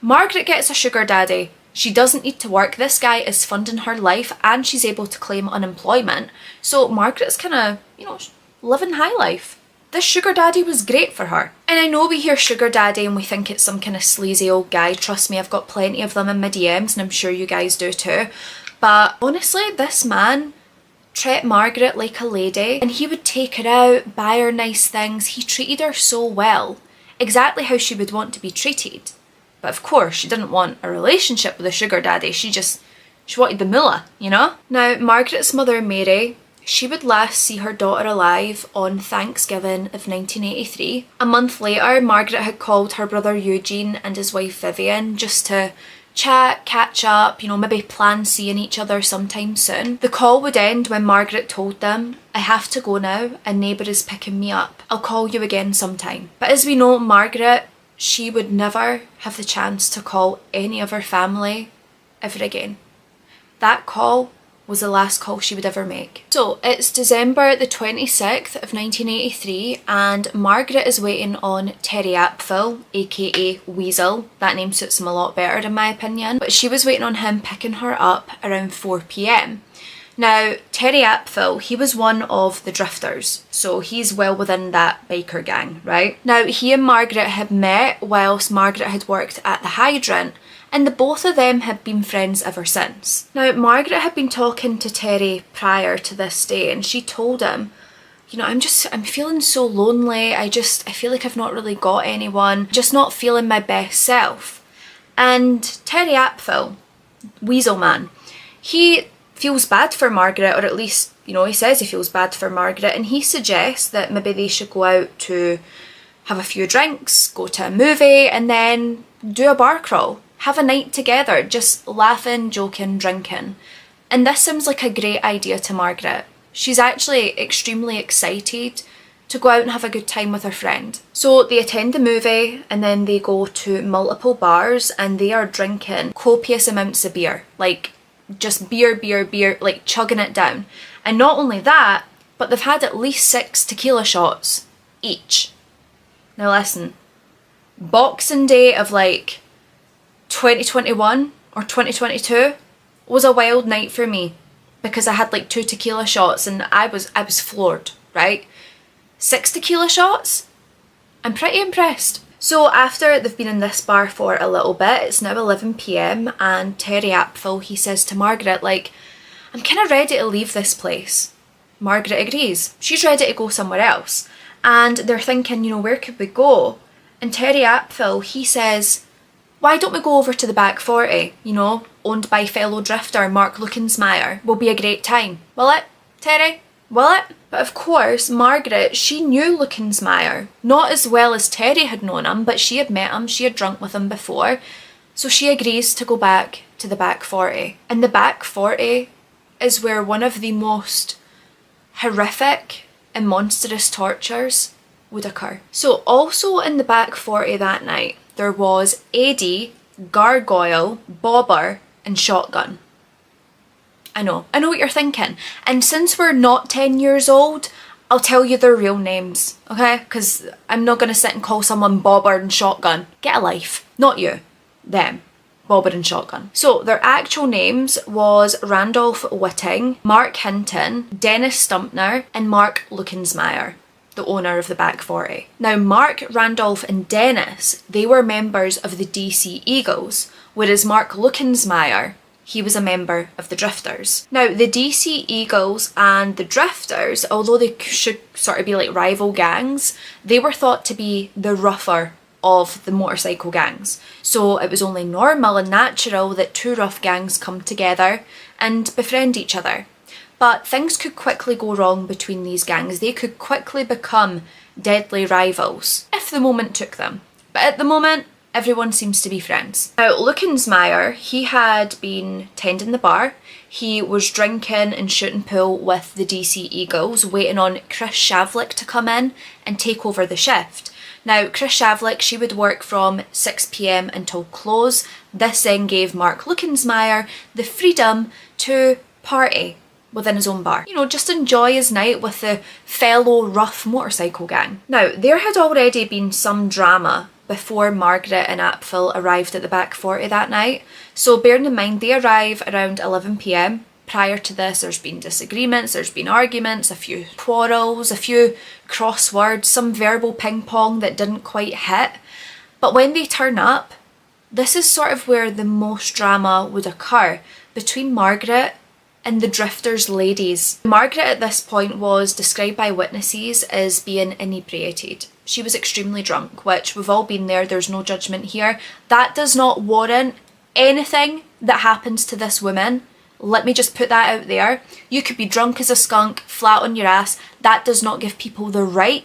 Margaret gets a sugar daddy. She doesn't need to work. This guy is funding her life and she's able to claim unemployment. So Margaret's kind of, living high life. This sugar daddy was great for her. And I know we hear sugar daddy and we think it's some kind of sleazy old guy. Trust me, I've got plenty of them in my DMs and I'm sure you guys do too. But honestly, this man treated Margaret like a lady and he would take her out, buy her nice things. He treated her so well. Exactly how she would want to be treated. But of course, she didn't want a relationship with a sugar daddy. She wanted the moolah, Now, Margaret's mother, Mary, she would last see her daughter alive on Thanksgiving of 1983. A month later, Margaret had called her brother Eugene and his wife Vivian just to chat, catch up, maybe plan seeing each other sometime soon. The call would end when Margaret told them, "I have to go now, a neighbour is picking me up. I'll call you again sometime." But as we know, Margaret, she would never have the chance to call any of her family ever again. That call was the last call she would ever make. So it's December the 26th of 1983 and Margaret is waiting on Terry Apfel, aka Weasel. That name suits him a lot better in my opinion. But she was waiting on him picking her up around 4 p.m. Now, Terry Apfel, he was one of the drifters, so he's well within that biker gang, right? Now, he and Margaret had met whilst Margaret had worked at the Hydrant, and the both of them had been friends ever since. Now, Margaret had been talking to Terry prior to this day, and she told him, I'm feeling so lonely, I feel like I've not really got anyone, just not feeling my best self. And Terry Apfel, Weasel Man, he feels bad for Margaret, or at least, he says he feels bad for Margaret, and he suggests that maybe they should go out to have a few drinks, go to a movie, and then do a bar crawl. Have a night together, just laughing, joking, drinking. And this seems like a great idea to Margaret. She's actually extremely excited to go out and have a good time with her friend. So they attend the movie and then they go to multiple bars and they are drinking copious amounts of beer. Like just beer, like chugging it down. And not only that, but they've had at least 6 tequila shots each. Now listen, Boxing Day of 2021 or 2022 was a wild night for me because I had 2 tequila shots and I was floored, right? 6 tequila shots? I'm pretty impressed. So after they've been in this bar for a little bit, it's now 11 p.m. and Terry Apfel, he says to Margaret, I'm kind of ready to leave this place. Margaret agrees. She's ready to go somewhere else. And they're thinking, where could we go? And Terry Apfel, he says, why don't we go over to the back 40, owned by fellow drifter Mark Luckensmeyer. Will be a great time. Will it, Terry? Will it? But of course, Margaret, she knew Luckensmeyer. Not as well as Terry had known him, but she had met him, she had drunk with him before. So she agrees to go back to the back 40. And the back 40 is where one of the most horrific and monstrous tortures would occur. So also in the back 40 that night, there was Eddie, Gargoyle, Bobber and Shotgun. I know what you're thinking. And since we're not 10 years old, I'll tell you their real names, okay? Because I'm not going to sit and call someone Bobber and Shotgun. Get a life. Not you. Them. Bobber and Shotgun. So their actual names was Randolph Whitting, Mark Hinton, Dennis Stumpner and Mark Luckensmeyer, the owner of the back 40. Now Mark, Randolph and Dennis, they were members of the DC Eagles, whereas Mark Luckensmeyer, he was a member of the Drifters. Now the DC Eagles and the Drifters, although they should sort of be rival gangs, they were thought to be the rougher of the motorcycle gangs. So it was only normal and natural that 2 rough gangs come together and befriend each other. But things could quickly go wrong between these gangs. They could quickly become deadly rivals if the moment took them. But at the moment, Everyone seems to be friends. Now, Luckensmeyer, he had been tending the bar. He was drinking and shooting pool with the DC Eagles, waiting on Chris Shavlik to come in and take over the shift. Now, Chris Shavlik, she would work from 6 p.m. until close. This then gave Mark Luckensmeyer the freedom to party within his own bar. You know, just enjoy his night with the fellow rough motorcycle gang. Now, there had already been some drama before Margaret and Apfel arrived at the back 40 that night. So bearing in mind, they arrive around 11 p.m. Prior to this, there's been disagreements, there's been arguments, a few quarrels, a few crosswords, some verbal ping pong that didn't quite hit. But when they turn up, this is sort of where the most drama would occur between Margaret and the Drifters ladies. Margaret at this point was described by witnesses as being inebriated. She was extremely drunk, which we've all been there, there's no judgment here. That does not warrant anything that happens to this woman. Let me just put that out there. You could be drunk as a skunk, flat on your ass. That does not give people the right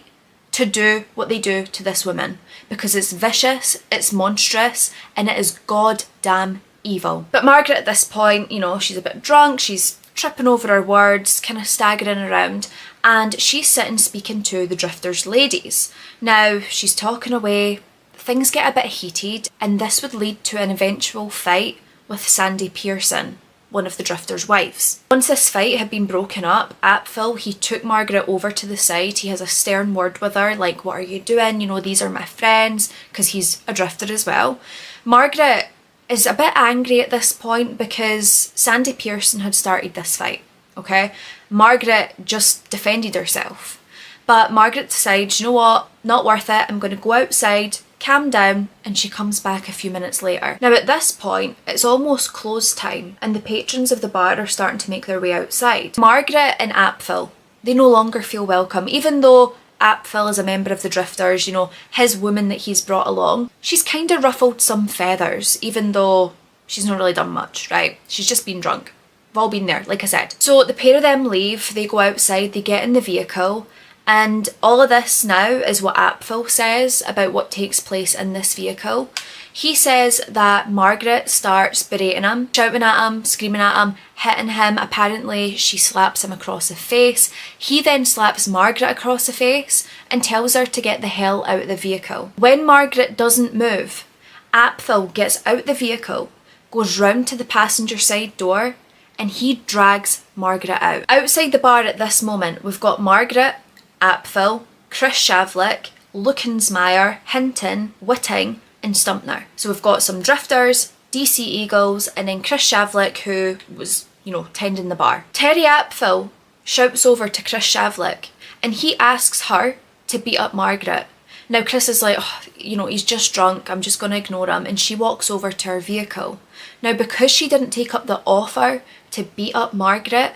to do what they do to this woman, because it's vicious, it's monstrous, and it is goddamn evil. But Margaret at this point, you know, she's a bit drunk, she's tripping over her words, kind of staggering around, and she's sitting speaking to the Drifters ladies. Now, she's talking away, things get a bit heated, and this would lead to an eventual fight with Sandy Pearson, one of the Drifters' wives. Once this fight had been broken up, Apfel, he took Margaret over to the side. He has a stern word with her, like, what are you doing? You know, these are my friends, because he's a Drifter as well. Margaret is a bit angry at this point because Sandy Pearson had started this fight, okay? Margaret just defended herself. But Margaret decides, you know what, not worth it, I'm going to go outside, calm down, and she comes back a few minutes later. Now at this point, it's almost close time and the patrons of the bar are starting to make their way outside. Margaret and Apfel, they no longer feel welcome, even though Apfel is a member of the Drifters, you know, his woman that he's brought along. She's kind of ruffled some feathers, even though she's not really done much, right? She's just been drunk. We've all been there, like I said. So the pair of them leave, they go outside, they get in the vehicle, and all of this now is what Apfel says about what takes place in this vehicle. He says that Margaret starts berating him, shouting at him, screaming at him, hitting him. Apparently she slaps him across the face. He then slaps Margaret across the face and tells her to get the hell out of the vehicle. When Margaret doesn't move, Apfel gets out the vehicle, goes round to the passenger side door, and he drags Margaret out. Outside the bar at this moment, we've got Margaret, Apfel, Chris Shavlik, Luckensmeyer, Hinton, Whitting, and Stumpner. So we've got some Drifters, DC Eagles, and then Chris Shavlik, who was, you know, tending the bar. Terry Apfel shouts over to Chris Shavlik and he asks her to beat up Margaret. Now Chris is like, oh, you know, he's just drunk, I'm just going to ignore him, and she walks over to her vehicle. Now because she didn't take up the offer to beat up Margaret,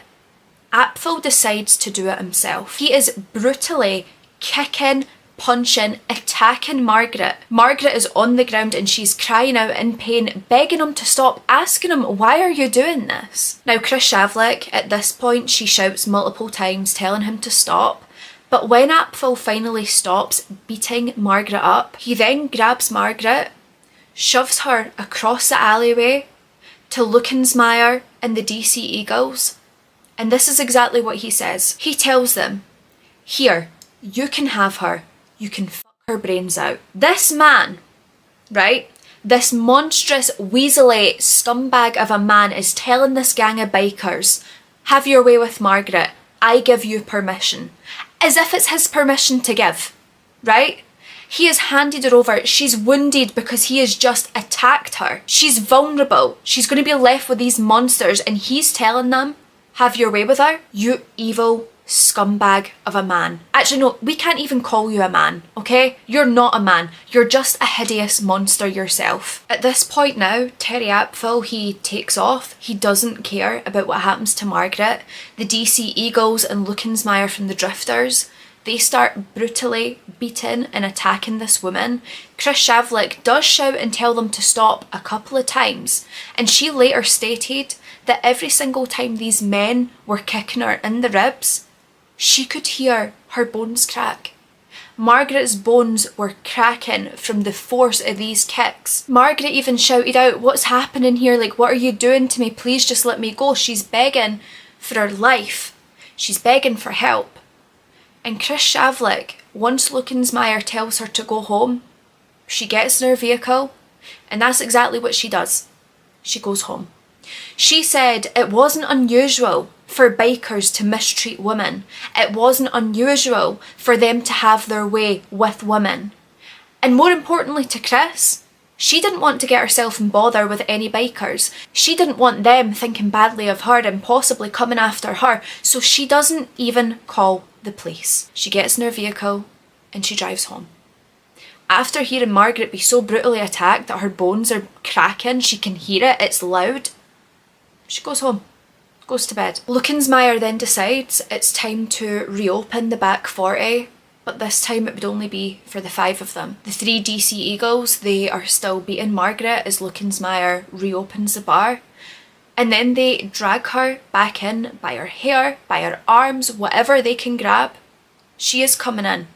Apfel decides to do it himself. He is brutally kicking, punching, attacking Margaret. Margaret is on the ground and she's crying out in pain, begging him to stop, asking him, why are you doing this? Now Chris Shavlik, at this point, she shouts multiple times telling him to stop. But when Apfel finally stops beating Margaret up, he then grabs Margaret, shoves her across the alleyway to Luckensmeyer and the DC Eagles. And this is exactly what he says. He tells them, here, you can have her. You can fuck her brains out. This man, right? This monstrous, weaselly scumbag of a man is telling this gang of bikers, have your way with Margaret. I give you permission. As if it's his permission to give, right? He has handed her over. She's wounded because he has just attacked her. She's vulnerable. She's going to be left with these monsters and he's telling them, have your way with her? You evil scumbag of a man. Actually, no, we can't even call you a man, okay? You're not a man. You're just a hideous monster yourself. At this point now, Terry Apfel, he takes off. He doesn't care about what happens to Margaret. The DC Eagles and Luckensmeyer from the Drifters, they start brutally beating and attacking this woman. Chris Shavlik does shout and tell them to stop a couple of times, and she later stated that every single time these men were kicking her in the ribs, she could hear her bones crack. Margaret's bones were cracking from the force of these kicks. Margaret even shouted out, "What's happening here? Like, what are you doing to me? Please just let me go." She's begging for her life. She's begging for help. And Chris Shavlik, once Lukensmeyer tells her to go home, she gets in her vehicle, and that's exactly what she does. She goes home. She said it wasn't unusual for bikers to mistreat women. It wasn't unusual for them to have their way with women. And more importantly to Chris, she didn't want to get herself in bother with any bikers. She didn't want them thinking badly of her and possibly coming after her, so she doesn't even call the police. She gets in her vehicle and she drives home. After hearing Margaret be so brutally attacked that her bones are cracking, she can hear it, it's loud, she goes home, goes to bed. Lukensmeyer then decides it's time to reopen the back 40, but this time it would only be for the 5 of them. The 3 DC Eagles, they are still beating Margaret as Lukensmeyer reopens the bar, and then they drag her back in by her hair, by her arms, whatever they can grab. She is coming in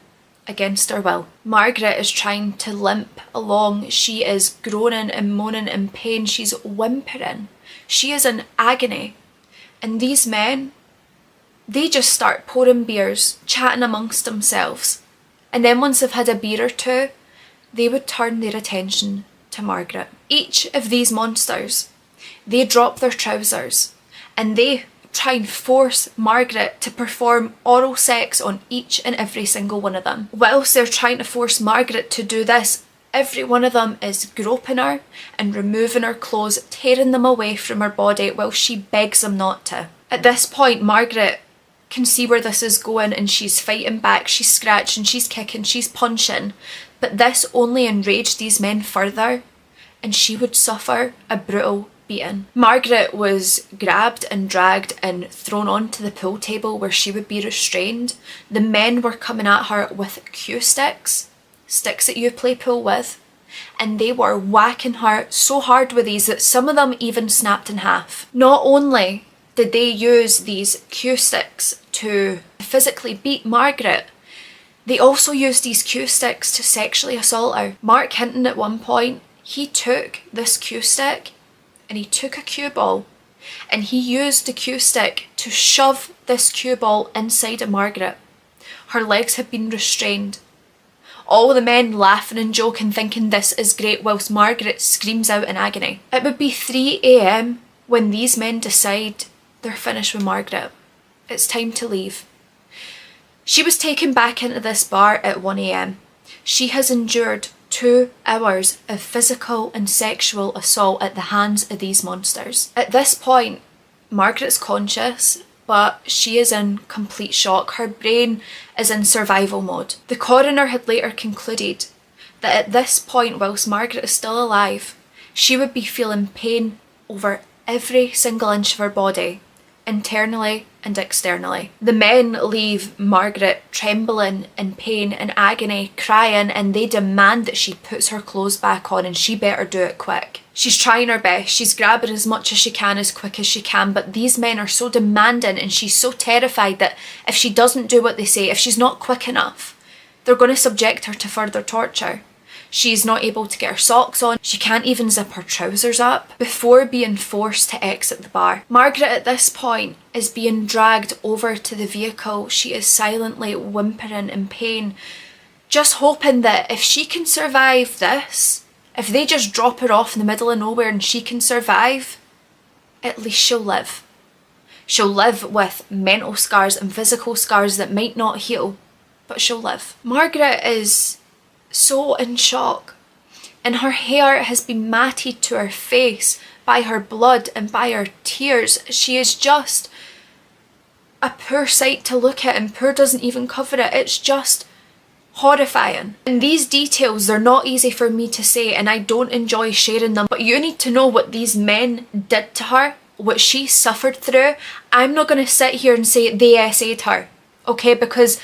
against her will. Margaret is trying to limp along. She is groaning and moaning in pain. She's whimpering. She is in agony. And these men, they just start pouring beers, chatting amongst themselves. And then once they've had a beer or two, they would turn their attention to Margaret. Each of these monsters, they drop their trousers and they try and force Margaret to perform oral sex on each and every single one of them. Whilst they're trying to force Margaret to do this, every one of them is groping her and removing her clothes, tearing them away from her body while she begs them not to. At this point, Margaret can see where this is going and she's fighting back, she's scratching, she's kicking, she's punching, but this only enraged these men further and she would suffer a brutal beaten. Margaret was grabbed and dragged and thrown onto the pool table where she would be restrained. The men were coming at her with cue sticks, sticks that you play pool with, and they were whacking her so hard with these that some of them even snapped in half. Not only did they use these cue sticks to physically beat Margaret, they also used these cue sticks to sexually assault her. Mark Hinton at one point, he took this cue stick and he took a cue ball and he used the cue stick to shove this cue ball inside of Margaret. Her legs had been restrained. All the men laughing and joking, thinking this is great, whilst Margaret screams out in agony. It would be 3 a.m. when these men decide they're finished with Margaret. It's time to leave. She was taken back into this bar at 1 a.m. She has endured 2 hours of physical and sexual assault at the hands of these monsters. At this point, Margaret's conscious, but she is in complete shock. Her brain is in survival mode. The coroner had later concluded that at this point, whilst Margaret is still alive, she would be feeling pain over every single inch of her body, internally and externally. The men leave Margaret trembling in pain and agony, crying, and they demand that she puts her clothes back on and she better do it quick. She's trying her best, she's grabbing as much as she can, as quick as she can, but these men are so demanding and she's so terrified that if she doesn't do what they say, if she's not quick enough, they're going to subject her to further torture. She's not able to get her socks on, she can't even zip her trousers up before being forced to exit the bar. Margaret at this point is being dragged over to the vehicle. She is silently whimpering in pain, just hoping that if she can survive this, if they just drop her off in the middle of nowhere and she can survive, at least she'll live. She'll live with mental scars and physical scars that might not heal, but she'll live. Margaret is so in shock, and her hair has been matted to her face by her blood and by her tears. She is just a poor sight to look at, and poor doesn't even cover it. It's just horrifying. And these details, they're not easy for me to say, and I don't enjoy sharing them, but you need to know what these men did to her, what she suffered through. I'm not going to sit here and say they essayed her, okay, because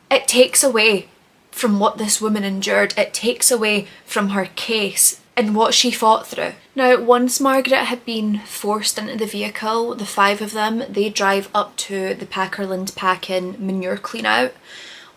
it takes away from what this woman endured. It takes away from her case and what she fought through. Now, once Margaret had been forced into the vehicle, the 5 of them, they drive up to the Packerland Packin manure clean out,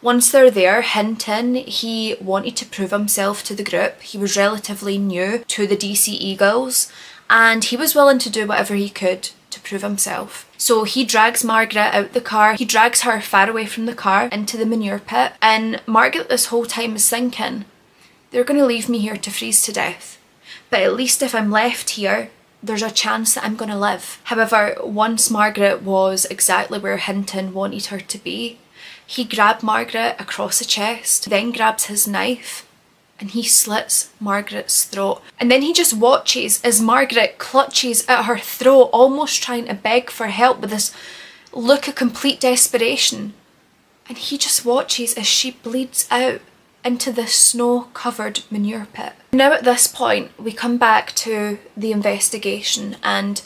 Once they're there, Hinton, he wanted to prove himself to the group. He was relatively new to the DC Eagles, and he was willing to do whatever he could to prove himself. So he drags Margaret out the car, he drags her far away from the car into the manure pit, and Margaret this whole time is thinking, they're going to leave me here to freeze to death, but at least if I'm left here, there's a chance that I'm going to live. However, once Margaret was exactly where Hinton wanted her to be, he grabbed Margaret across the chest, then grabs his knife, and he slits Margaret's throat. And then he just watches as Margaret clutches at her throat, almost trying to beg for help with this look of complete desperation. And he just watches as she bleeds out into the snow-covered manure pit. Now at this point, we come back to the investigation and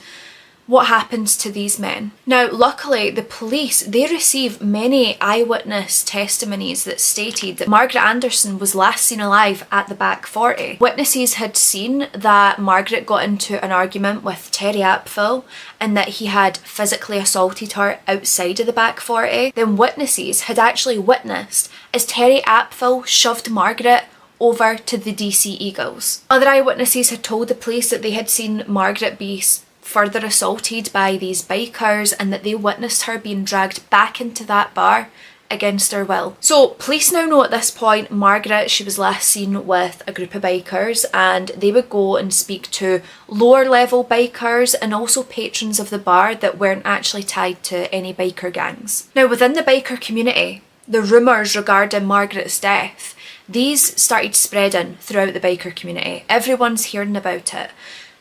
what happens to these men. Now, luckily, the police, they receive many eyewitness testimonies that stated that Margaret Anderson was last seen alive at the back 40. Witnesses had seen that Margaret got into an argument with Terry Apfel and that he had physically assaulted her outside of the back 40. Then witnesses had actually witnessed as Terry Apfel shoved Margaret over to the DC Eagles. Other eyewitnesses had told the police that they had seen Margaret be further assaulted by these bikers and that they witnessed her being dragged back into that bar against her will. So police now know at this point Margaret, she was last seen with a group of bikers, and they would go and speak to lower level bikers and also patrons of the bar that weren't actually tied to any biker gangs. Now within the biker community, the rumours regarding Margaret's death, these started spreading throughout the biker community. Everyone's hearing about it.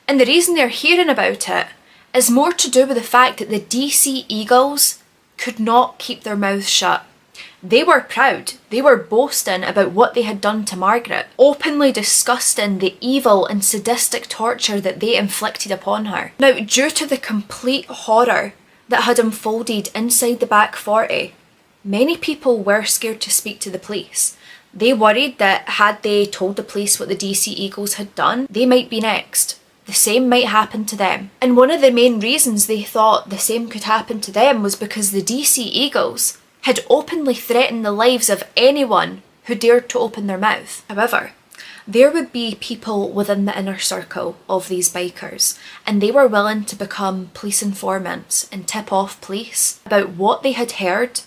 And the reason they're hearing about it is more to do with the fact that the DC Eagles could not keep their mouths shut. They were proud. They were boasting about what they had done to Margaret, openly discussing the evil and sadistic torture that they inflicted upon her. Now, due to the complete horror that had unfolded inside the back 40, many people were scared to speak to the police. They worried that had they told the police what the DC Eagles had done, they might be next. The same might happen to them. And one of the main reasons they thought the same could happen to them was because the DC Eagles had openly threatened the lives of anyone who dared to open their mouth. However, there would be people within the inner circle of these bikers, and they were willing to become police informants and tip off police about what they had heard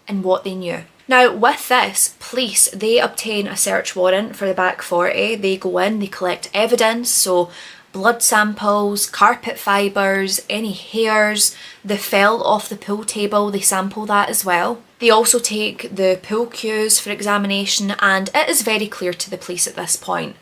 and what they knew. Now, with this, police, they obtain a search warrant for the back 40. They go in, they collect evidence, so blood samples, carpet fibres, any hairs that fell off the pool table, they sample that as well. They also take the pool cues for examination, and it is very clear to the police at this point.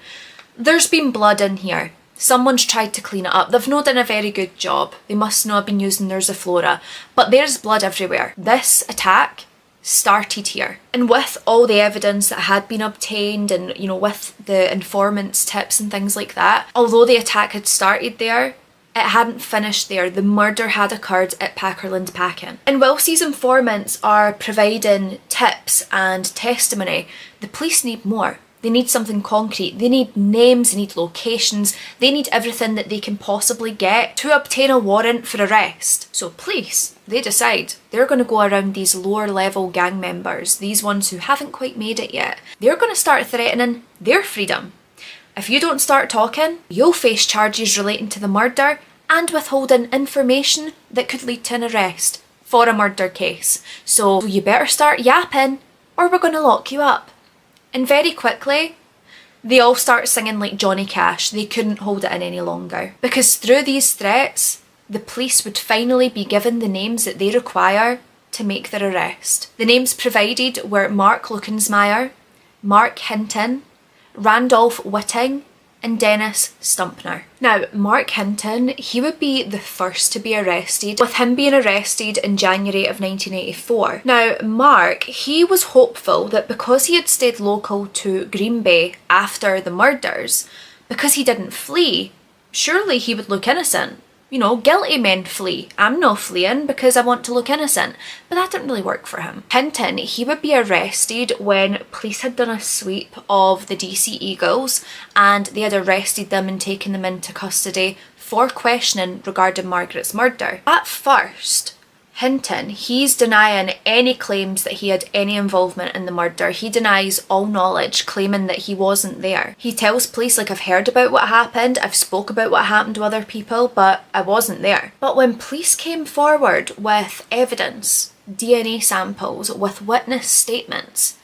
There's been blood in here. Someone's tried to clean it up. They've not done a very good job. They must not have been using their Zaflora. But there's blood everywhere. This attack started here. And with all the evidence that had been obtained and, you know, with the informants' tips and things like that, although the attack had started there, it hadn't finished there. The murder had occurred at Packerland Packing. And whilst these informants are providing tips and testimony, the police need more. They need something concrete. They need names, they need locations, they need everything that they can possibly get to obtain a warrant for arrest. So police, they decide they're going to go around these lower level gang members, these ones who haven't quite made it yet. They're going to start threatening their freedom. If you don't start talking, you'll face charges relating to the murder and withholding information that could lead to an arrest for a murder case. So you better start yapping or we're going to lock you up. And very quickly, they all start singing like Johnny Cash. They couldn't hold it in any longer. Because through these threats, the police would finally be given the names that they require to make their arrest. The names provided were Mark Lookensmeyer, Mark Hinton, Randolph Whitting, and Dennis Stumpner. Now, Mark Hinton, he would be the first to be arrested, with him being arrested in January of 1984. Now, Mark, he was hopeful that because he had stayed local to Green Bay after the murders, because he didn't flee, surely he would look innocent. You know, guilty men flee. I'm not fleeing because I want to look innocent. But that didn't really work for him. Hinton, he would be arrested when police had done a sweep of the DC Eagles and they had arrested them and taken them into custody for questioning regarding Margaret's murder. At first, Hinton, he's denying any claims that he had any involvement in the murder. He denies all knowledge, claiming that he wasn't there. He tells police, like, I've heard about what happened, I've spoke about what happened to other people, but I wasn't there. But when police came forward with evidence, DNA samples, with witness statements,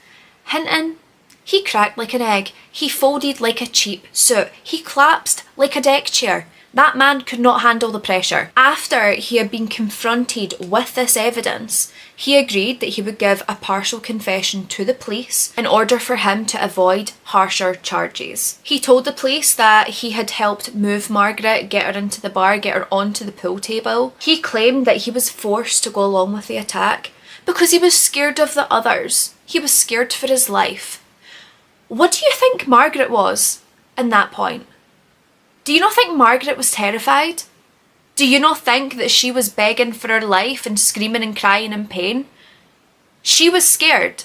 Hinton, he cracked like an egg. He folded like a cheap suit. He collapsed like a deck chair. That man could not handle the pressure. After he had been confronted with this evidence, he agreed that he would give a partial confession to the police in order for him to avoid harsher charges. He told the police that he had helped move Margaret, get her into the bar, get her onto the pool table. He claimed that he was forced to go along with the attack because he was scared of the others. He was scared for his life. What do you think Margaret was in that point? Do you not think Margaret was terrified? Do you not think that she was begging for her life and screaming and crying in pain? She was scared.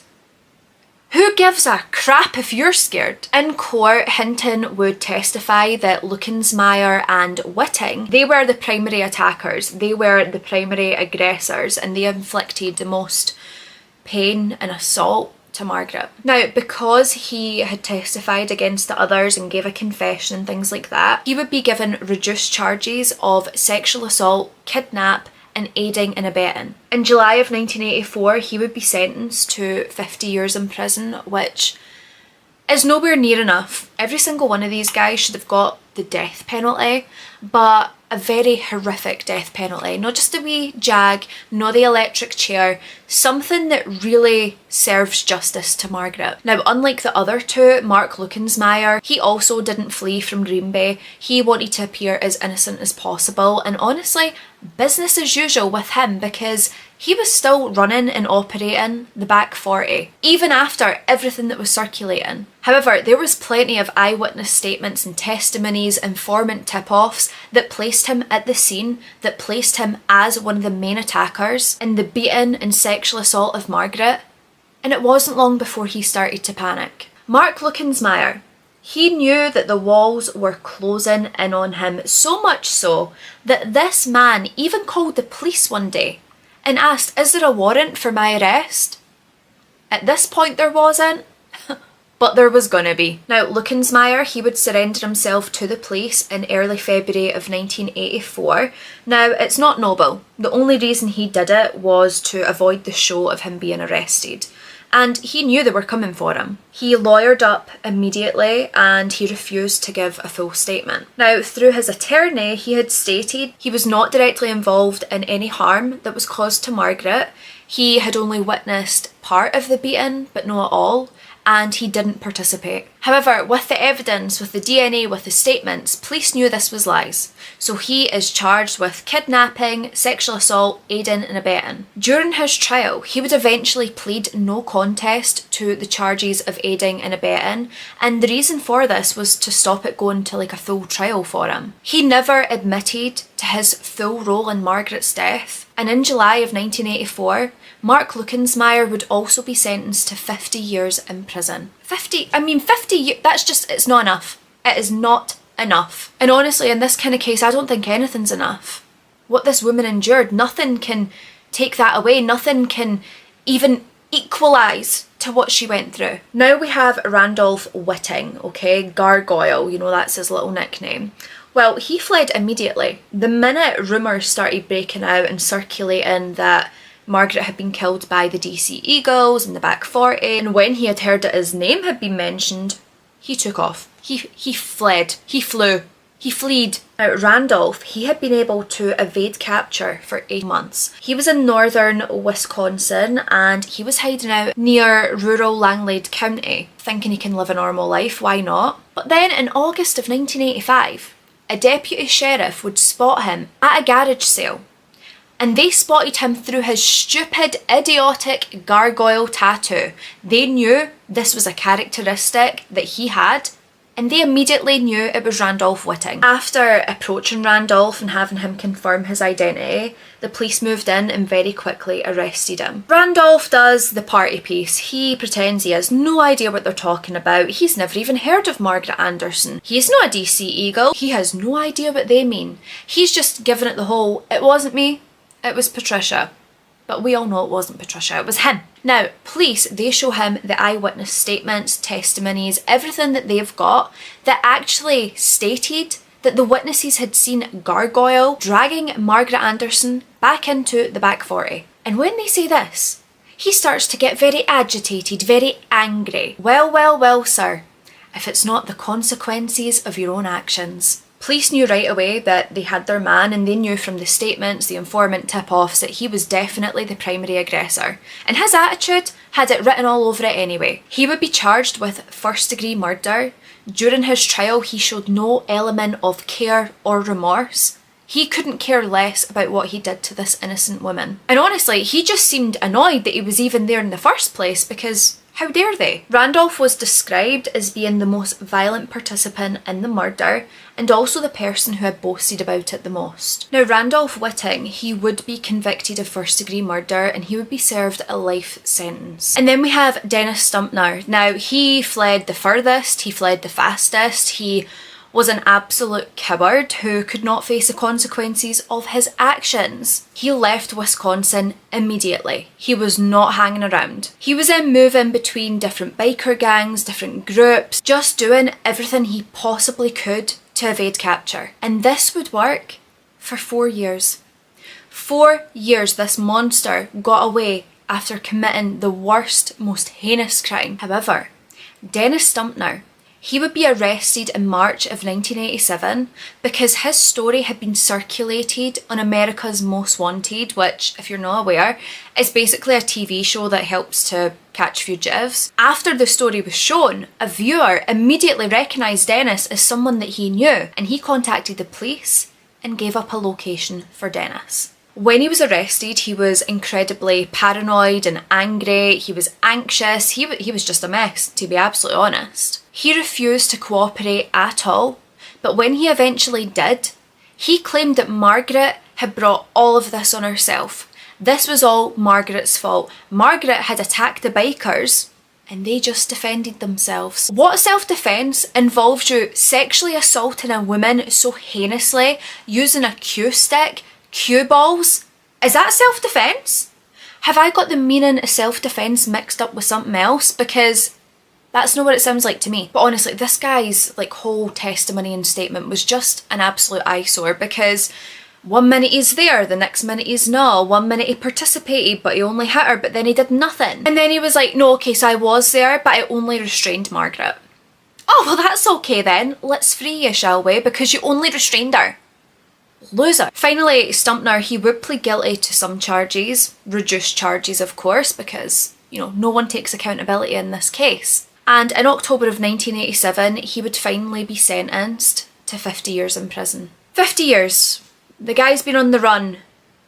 Who gives a crap if you're scared? In court, Hinton would testify that Leukensmeyer and Whiting, they were the primary attackers, they were the primary aggressors, and they inflicted the most pain and assault to Margaret. Now, because he had testified against the others and gave a confession and things like that, he would be given reduced charges of sexual assault, kidnap, and aiding and abetting. In July of 1984, he would be sentenced to 50 years in prison, which is nowhere near enough. Every single one of these guys should have got the death penalty, but a very horrific death penalty. Not just a wee jag, not the electric chair, something that really serves justice to Margaret. Now, unlike the other two, Mark Leukensmeyer, he also didn't flee from Green Bay. He wanted to appear as innocent as possible, and honestly, business as usual with him because he was still running and operating the back 40, even after everything that was circulating. However, there was plenty of eyewitness statements and testimonies, informant tip-offs that placed him at the scene, that placed him as one of the main attackers in the beating and sexual assault of Margaret, and it wasn't long before he started to panic. Mark Leukensmeyer, he knew that the walls were closing in on him, so much so that this man even called the police one day and asked, is there a warrant for my arrest? At this point there wasn't, but there was gonna be. Now, Leukensmeyer, he would surrender himself to the police in early February of 1984. Now, it's not noble. The only reason he did it was to avoid the show of him being arrested. And he knew they were coming for him. He lawyered up immediately and he refused to give a full statement. Now, through his attorney, he had stated he was not directly involved in any harm that was caused to Margaret. He had only witnessed part of the beating, but not all, and he didn't participate. However, with the evidence, with the DNA, with the statements, police knew this was lies. So he is charged with kidnapping, sexual assault, aiding and abetting. During his trial, he would eventually plead no contest to the charges of aiding and abetting, and the reason for this was to stop it going to like a full trial for him. He never admitted to his full role in Margaret's death, and in July of 1984, Mark Leukensmeyer would also be sentenced to 50 years in prison. 50 years, that's just, it's not enough. It is not enough. And honestly, in this kind of case, I don't think anything's enough. What this woman endured, nothing can take that away. Nothing can even equalise to what she went through. Now we have Randolph Whiting, okay? Gargoyle, you know, that's his little nickname. Well, he fled immediately. The minute rumours started breaking out and circulating that Margaret had been killed by the DC Eagles in the back 40, and when he had heard that his name had been mentioned, he took off. He fled. He flew. He fled. Now, Randolph, he had been able to evade capture for 8 months. He was in northern Wisconsin and he was hiding out near rural Langlade County, thinking he can live a normal life, why not? But then in August of 1985, a deputy sheriff would spot him at a garage sale. And they spotted him through his stupid, idiotic gargoyle tattoo. They knew this was a characteristic that he had, and they immediately knew it was Randolph Whiting. After approaching Randolph and having him confirm his identity, the police moved in and very quickly arrested him. Randolph does the party piece. He pretends he has no idea what they're talking about. He's never even heard of Margaret Anderson. He's not a DC Eagle. He has no idea what they mean. He's just giving it the whole, it wasn't me, it was Patricia. But we all know it wasn't Patricia, it was him. Now, police, they show him the eyewitness statements, testimonies, everything that they've got that actually stated that the witnesses had seen Gargoyle dragging Margaret Anderson back into the back 40. And when they say this, he starts to get very agitated, very angry. Well, sir, if it's not the consequences of your own actions. Police knew right away that they had their man, and they knew from the statements, the informant tip-offs, that he was definitely the primary aggressor. And his attitude had it written all over it anyway. He would be charged with first-degree murder. During his trial, he showed no element of care or remorse. He couldn't care less about what he did to this innocent woman. And honestly, he just seemed annoyed that he was even there in the first place, because how dare they? Randolph was described as being the most violent participant in the murder and also the person who had boasted about it the most. Now, Randolph Whitting, he would be convicted of first-degree murder and he would be served a life sentence. And then we have Dennis Stumpner. Now, he fled the furthest, he fled the fastest, he was an absolute coward who could not face the consequences of his actions. He left Wisconsin immediately. He was not hanging around. He was then moving between different biker gangs, different groups, just doing everything he possibly could to evade capture. And this would work for 4 years. 4 years this monster got away after committing the worst, most heinous crime. However, Dennis Stumpner, he would be arrested in March of 1987 because his story had been circulated on America's Most Wanted, which, if you're not aware, is basically a TV show that helps to catch fugitives. After the story was shown, a viewer immediately recognised Dennis as someone that he knew, and he contacted the police and gave up a location for Dennis. When he was arrested, he was incredibly paranoid and angry, he was anxious, he was just a mess, to be absolutely honest. He refused to cooperate at all, but when he eventually did, he claimed that Margaret had brought all of this on herself. This was all Margaret's fault. Margaret had attacked the bikers and they just defended themselves. What self-defence involves you sexually assaulting a woman so heinously, using a cue stick, cue balls? Is that self-defence? Have I got the meaning of self-defence mixed up with something else? Because that's not what it sounds like to me. But honestly, this guy's whole testimony and statement was just an absolute eyesore, because 1 minute he's there, the next minute he's not. 1 minute he participated, but he only hit her, but then he did nothing. And then he was like, no, okay, so I was there, but I only restrained Margaret. Oh, well, that's okay then. Let's free you, shall we? Because you only restrained her. Loser. Finally, Stumpner, he would plead guilty to some charges, reduced charges of course, because, no one takes accountability in this case. And in October of 1987, he would finally be sentenced to 50 years in prison. 50 years. The guy's been on the run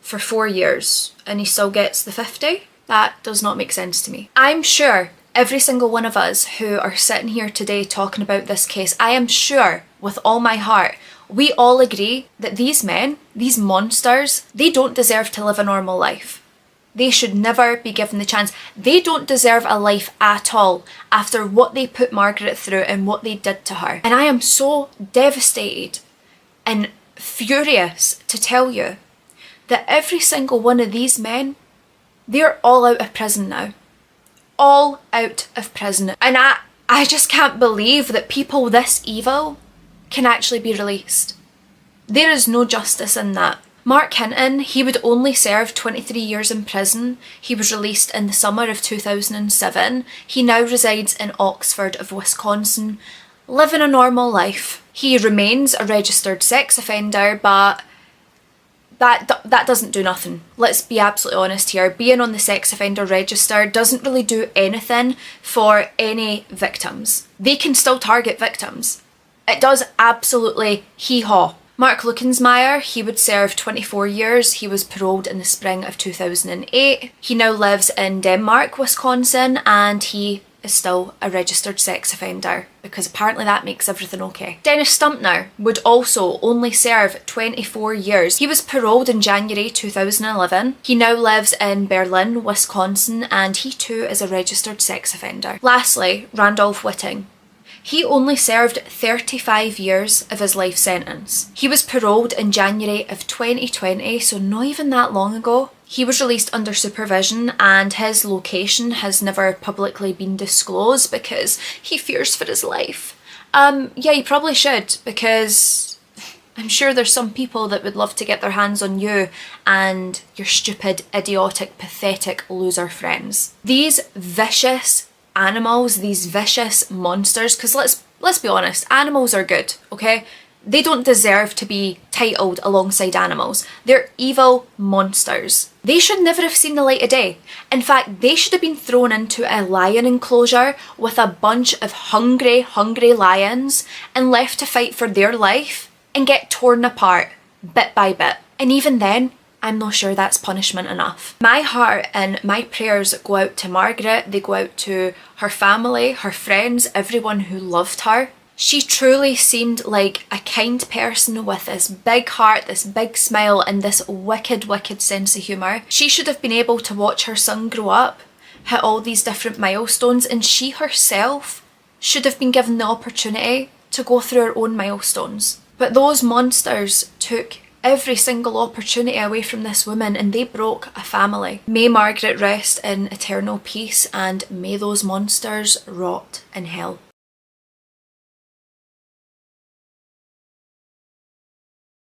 for 4 years and he still gets the 50? That does not make sense to me. I'm sure every single one of us who are sitting here today talking about this case, I am sure with all my heart, we all agree that these men, these monsters, they don't deserve to live a normal life. They should never be given the chance. They don't deserve a life at all after what they put Margaret through and what they did to her. And I am so devastated and furious to tell you that every single one of these men, they're all out of prison now. All out of prison. And I just can't believe that people this evil can actually be released. There is no justice in that. Mark Hinton, he would only serve 23 years in prison. He was released in the summer of 2007. He now resides in Oxford of Wisconsin, living a normal life. He remains a registered sex offender, but that doesn't do nothing. Let's be absolutely honest here. Being on the sex offender register doesn't really do anything for any victims. They can still target victims. It does absolutely hee-haw. Mark Luckensmeyer, he would serve 24 years. He was paroled in the spring of 2008. He now lives in Denmark, Wisconsin, and he is still a registered sex offender because apparently that makes everything okay. Dennis Stumpner would also only serve 24 years. He was paroled in January 2011. He now lives in Berlin, Wisconsin, and he too is a registered sex offender. Lastly, Randolph Whitting. He only served 35 years of his life sentence. He was paroled in January of 2020, so not even that long ago. He was released under supervision and his location has never publicly been disclosed because he fears for his life. Yeah, you probably should, because I'm sure there's some people that would love to get their hands on you and your stupid, idiotic, pathetic loser friends. These vicious animals, these vicious monsters, because let's be honest, animals are good, okay? They don't deserve to be titled alongside animals. They're evil monsters. They should never have seen the light of day. In fact, they should have been thrown into a lion enclosure with a bunch of hungry lions and left to fight for their life and get torn apart bit by bit. And even then, I'm not sure that's punishment enough. My heart and my prayers go out to Margaret. They go out to her family, her friends, everyone who loved her. She truly seemed like a kind person with this big heart, this big smile, and this wicked sense of humour. She should have been able to watch her son grow up, hit all these different milestones, and she herself should have been given the opportunity to go through her own milestones. But those monsters took every single opportunity away from this woman and they broke a family. May Margaret rest in eternal peace and may those monsters rot in hell.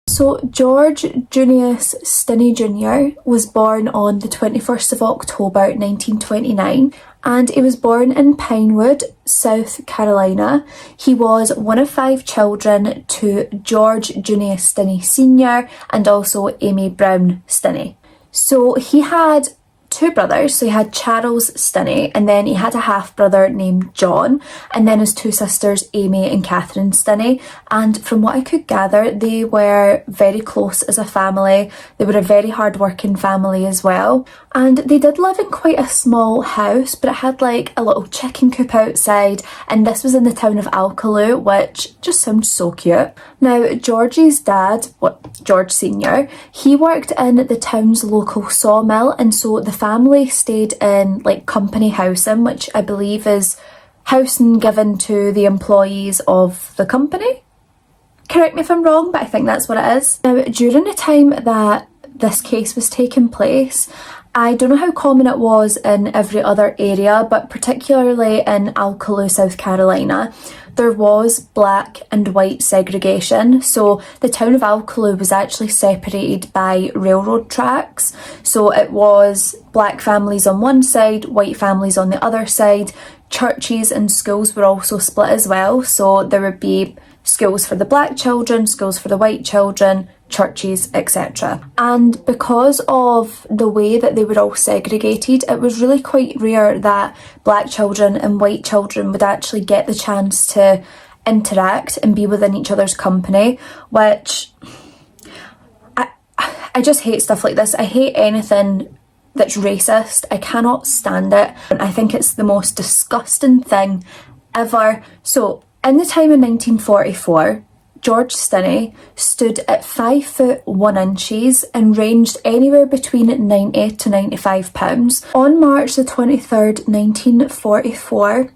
So George Stinney Jr was born on the 21st of October 1929 and he was born in Pinewood, South Carolina. He was one of 5 children to George Stinney Sr and also Amy Brown Stinney. So he had 2 brothers, so he had Charles Stinney and then he had a half brother named John and then his 2 sisters Amy and Catherine Stinney, and from what I could gather they were very close as a family. They were a very hard working family as well, and they did live in quite a small house but it had like a little chicken coop outside, and this was in the town of Alcaloo, which just sounds so cute. Now George's dad, George Sr, he worked in the town's local sawmill, and so the family stayed in like company housing, which I believe is housing given to the employees of the company. Correct me if I'm wrong, but I think that's what it is. Now during the time that this case was taking place, I don't know how common it was in every other area, but particularly in Alcaloo, South Carolina, there was black and white segregation. So the town of Alcaloo was actually separated by railroad tracks. So it was black families on one side, white families on the other side. Churches and schools were also split as well. So there would be schools for the black children, schools for the white children, churches, etc. And because of the way that they were all segregated, it was really quite rare that black children and white children would actually get the chance to interact and be within each other's company, which I just hate stuff like this. I hate anything that's racist. I cannot stand it. I think it's the most disgusting thing ever. So in the time in 1944, George Stinney stood at 5 foot 1 inches and ranged anywhere between 90 to 95 pounds. On March the 23rd, 1944,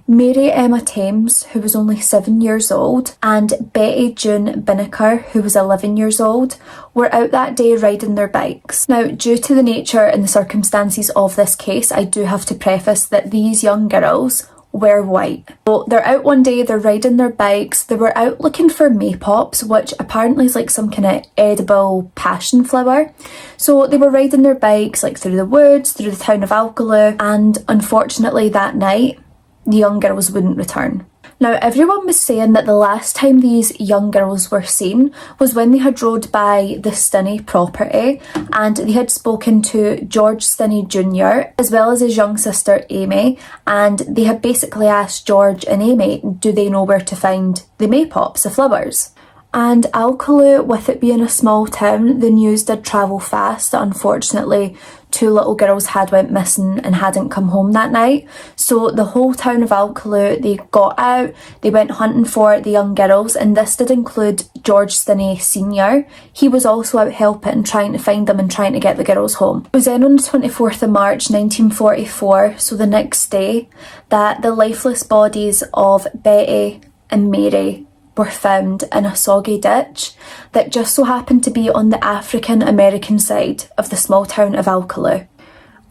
Mary Emma Thames, who was only 7 years old, and Betty June Binnicker, who was 11 years old, were out that day riding their bikes. Now, due to the nature and the circumstances of this case, I do have to preface that these young girls were white. So they're out one day, they're riding their bikes, they were out looking for maypops, which apparently is like some kind of edible passion flower. So they were riding their bikes like through the woods, through the town of Alcaloo, and unfortunately that night, the young girls wouldn't return. Now everyone was saying that the last time these young girls were seen was when they had rode by the Stinney property and they had spoken to George Stinney Jr as well as his young sister Amy, and they had basically asked George and Amy, do they know where to find the maypops, the flowers? And Alcaloo, with it being a small town, the news did travel fast that unfortunately 2 little girls had went missing and hadn't come home that night. So the whole town of Alcaloo, they got out, they went hunting for the young girls, and this did include George Stinney Sr. He was also out helping, trying to find them and trying to get the girls home. It was then on the 24th of March 1944, so the next day, that the lifeless bodies of Betty and Mary were found in a soggy ditch that just so happened to be on the African American side of the small town of Alcalá.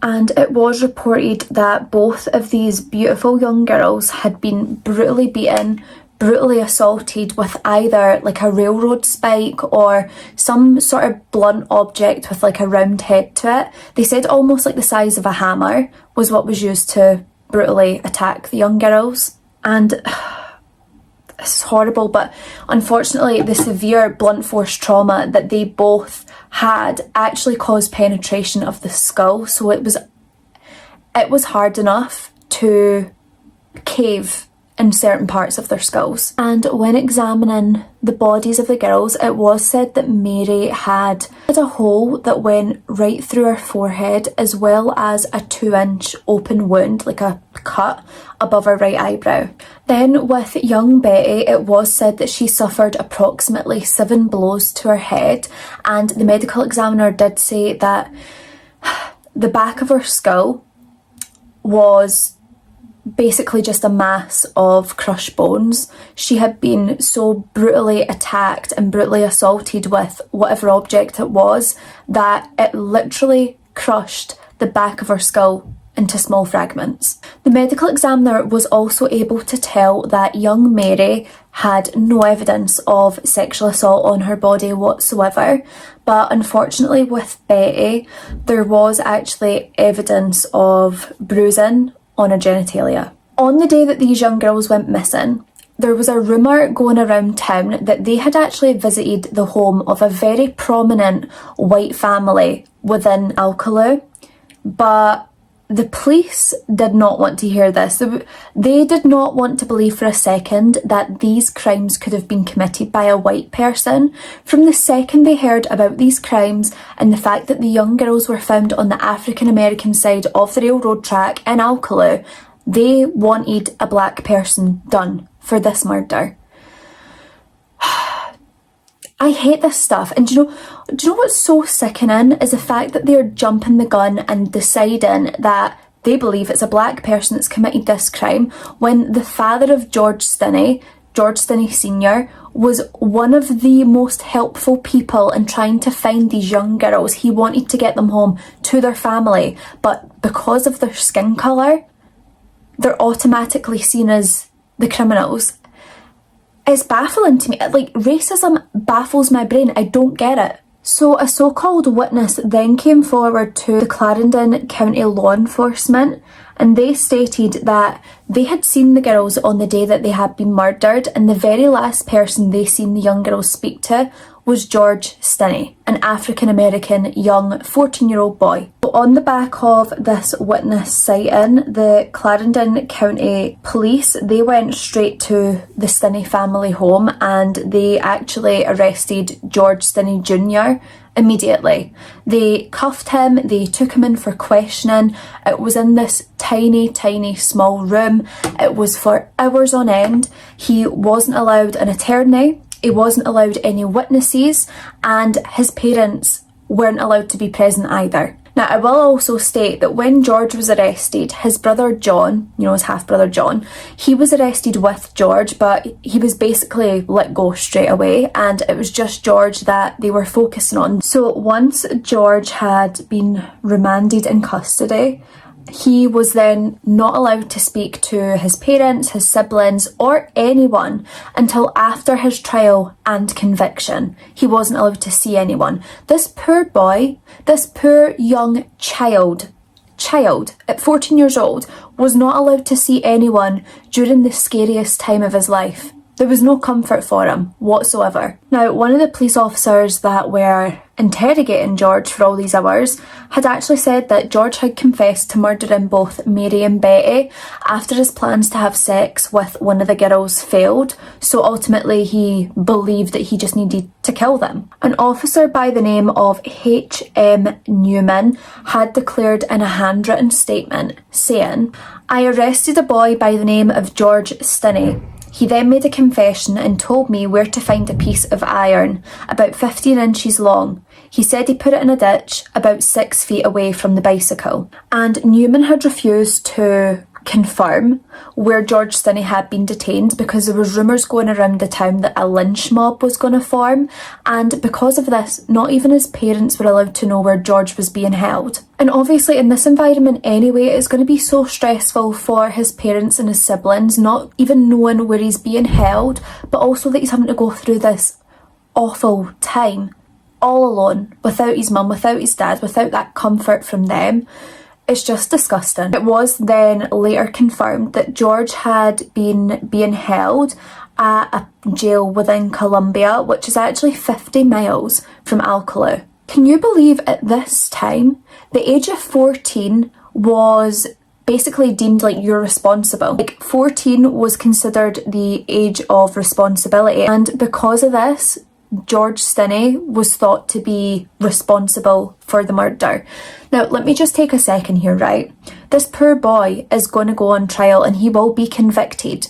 And it was reported that both of these beautiful young girls had been brutally beaten, brutally assaulted with either like a railroad spike or some sort of blunt object with like a round head to it. They said almost like the size of a hammer was what was used to brutally attack the young girls. And it's horrible, but unfortunately the severe blunt force trauma that they both had actually caused penetration of the skull, so it was hard enough to cave in certain parts of their skulls. And when examining the bodies of the girls, it was said that Mary had a hole that went right through her forehead, as well as a 2-inch open wound, like a cut above her right eyebrow. Then with young Betty, it was said that she suffered approximately 7 blows to her head, and the medical examiner did say that the back of her skull was basically just a mass of crushed bones. She had been so brutally attacked and brutally assaulted with whatever object it was that it literally crushed the back of her skull into small fragments. The medical examiner was also able to tell that young Mary had no evidence of sexual assault on her body whatsoever, but unfortunately with Betty there was actually evidence of bruising on her genitalia. On the day that these young girls went missing, there was a rumour going around town that they had actually visited the home of a very prominent white family within Alcalá, but the police did not want to hear this. They did not want to believe for a second that these crimes could have been committed by a white person. From the second they heard about these crimes and the fact that the young girls were found on the African American side of the railroad track in Alcalá, they wanted a black person done for this murder. I hate this stuff, and do you know what's so sickening is the fact that they're jumping the gun and deciding that they believe it's a black person that's committed this crime when the father of George Stinney Jr, was one of the most helpful people in trying to find these young girls. He wanted to get them home to their family, but because of their skin colour, they're automatically seen as the criminals. It's baffling to me. Like, racism baffles my brain. I don't get it. So a so-called witness then came forward to the Clarendon County law enforcement, and they stated that they had seen the girls on the day that they had been murdered, and the very last person they seen the young girls speak to was George Stinney, an African-American young 14-year-old boy. So on the back of this witness sighting, the Clarendon County Police, they went straight to the Stinney family home and they actually arrested George Stinney Jr. immediately. They cuffed him, they took him in for questioning. It was in this tiny small room. It was for hours on end. He wasn't allowed an attorney. He wasn't allowed any witnesses, and his parents weren't allowed to be present either. Now, I will also state that when George was arrested, his brother John, his half-brother John, he was arrested with George, but he was basically let go straight away, and it was just George that they were focusing on. So once George had been remanded in custody, he was then not allowed to speak to his parents, his siblings, or anyone until after his trial and conviction. He wasn't allowed to see anyone. This poor boy, this poor young child at 14 years old, was not allowed to see anyone during the scariest time of his life. There was no comfort for him whatsoever. Now, one of the police officers that were interrogating George for all these hours had actually said that George had confessed to murdering both Mary and Betty after his plans to have sex with one of the girls failed, so ultimately he believed that he just needed to kill them. An officer by the name of H.M. Newman had declared in a handwritten statement saying, "I arrested a boy by the name of George Stinney. He then made a confession and told me where to find a piece of iron, about 15 inches long. He said he put it in a ditch about 6 feet away from the bicycle." And Newman had refused to confirm where George Stinney had been detained, because there was rumours going around the town that a lynch mob was going to form, and because of this, not even his parents were allowed to know where George was being held. And obviously in this environment anyway, it's going to be so stressful for his parents and his siblings, not even knowing where he's being held, but also that he's having to go through this awful time all alone, without his mum, without his dad, without that comfort from them. It's just disgusting. It was then later confirmed that George had been being held at a jail within Colombia, which is actually 50 miles from Alcalá. Can you believe at this time, the age of 14 was basically deemed like you're responsible. Like 14 was considered the age of responsibility, and because of this, George Stinney was thought to be responsible for the murder. Now, let me just take a second here, right? This poor boy is going to go on trial and he will be convicted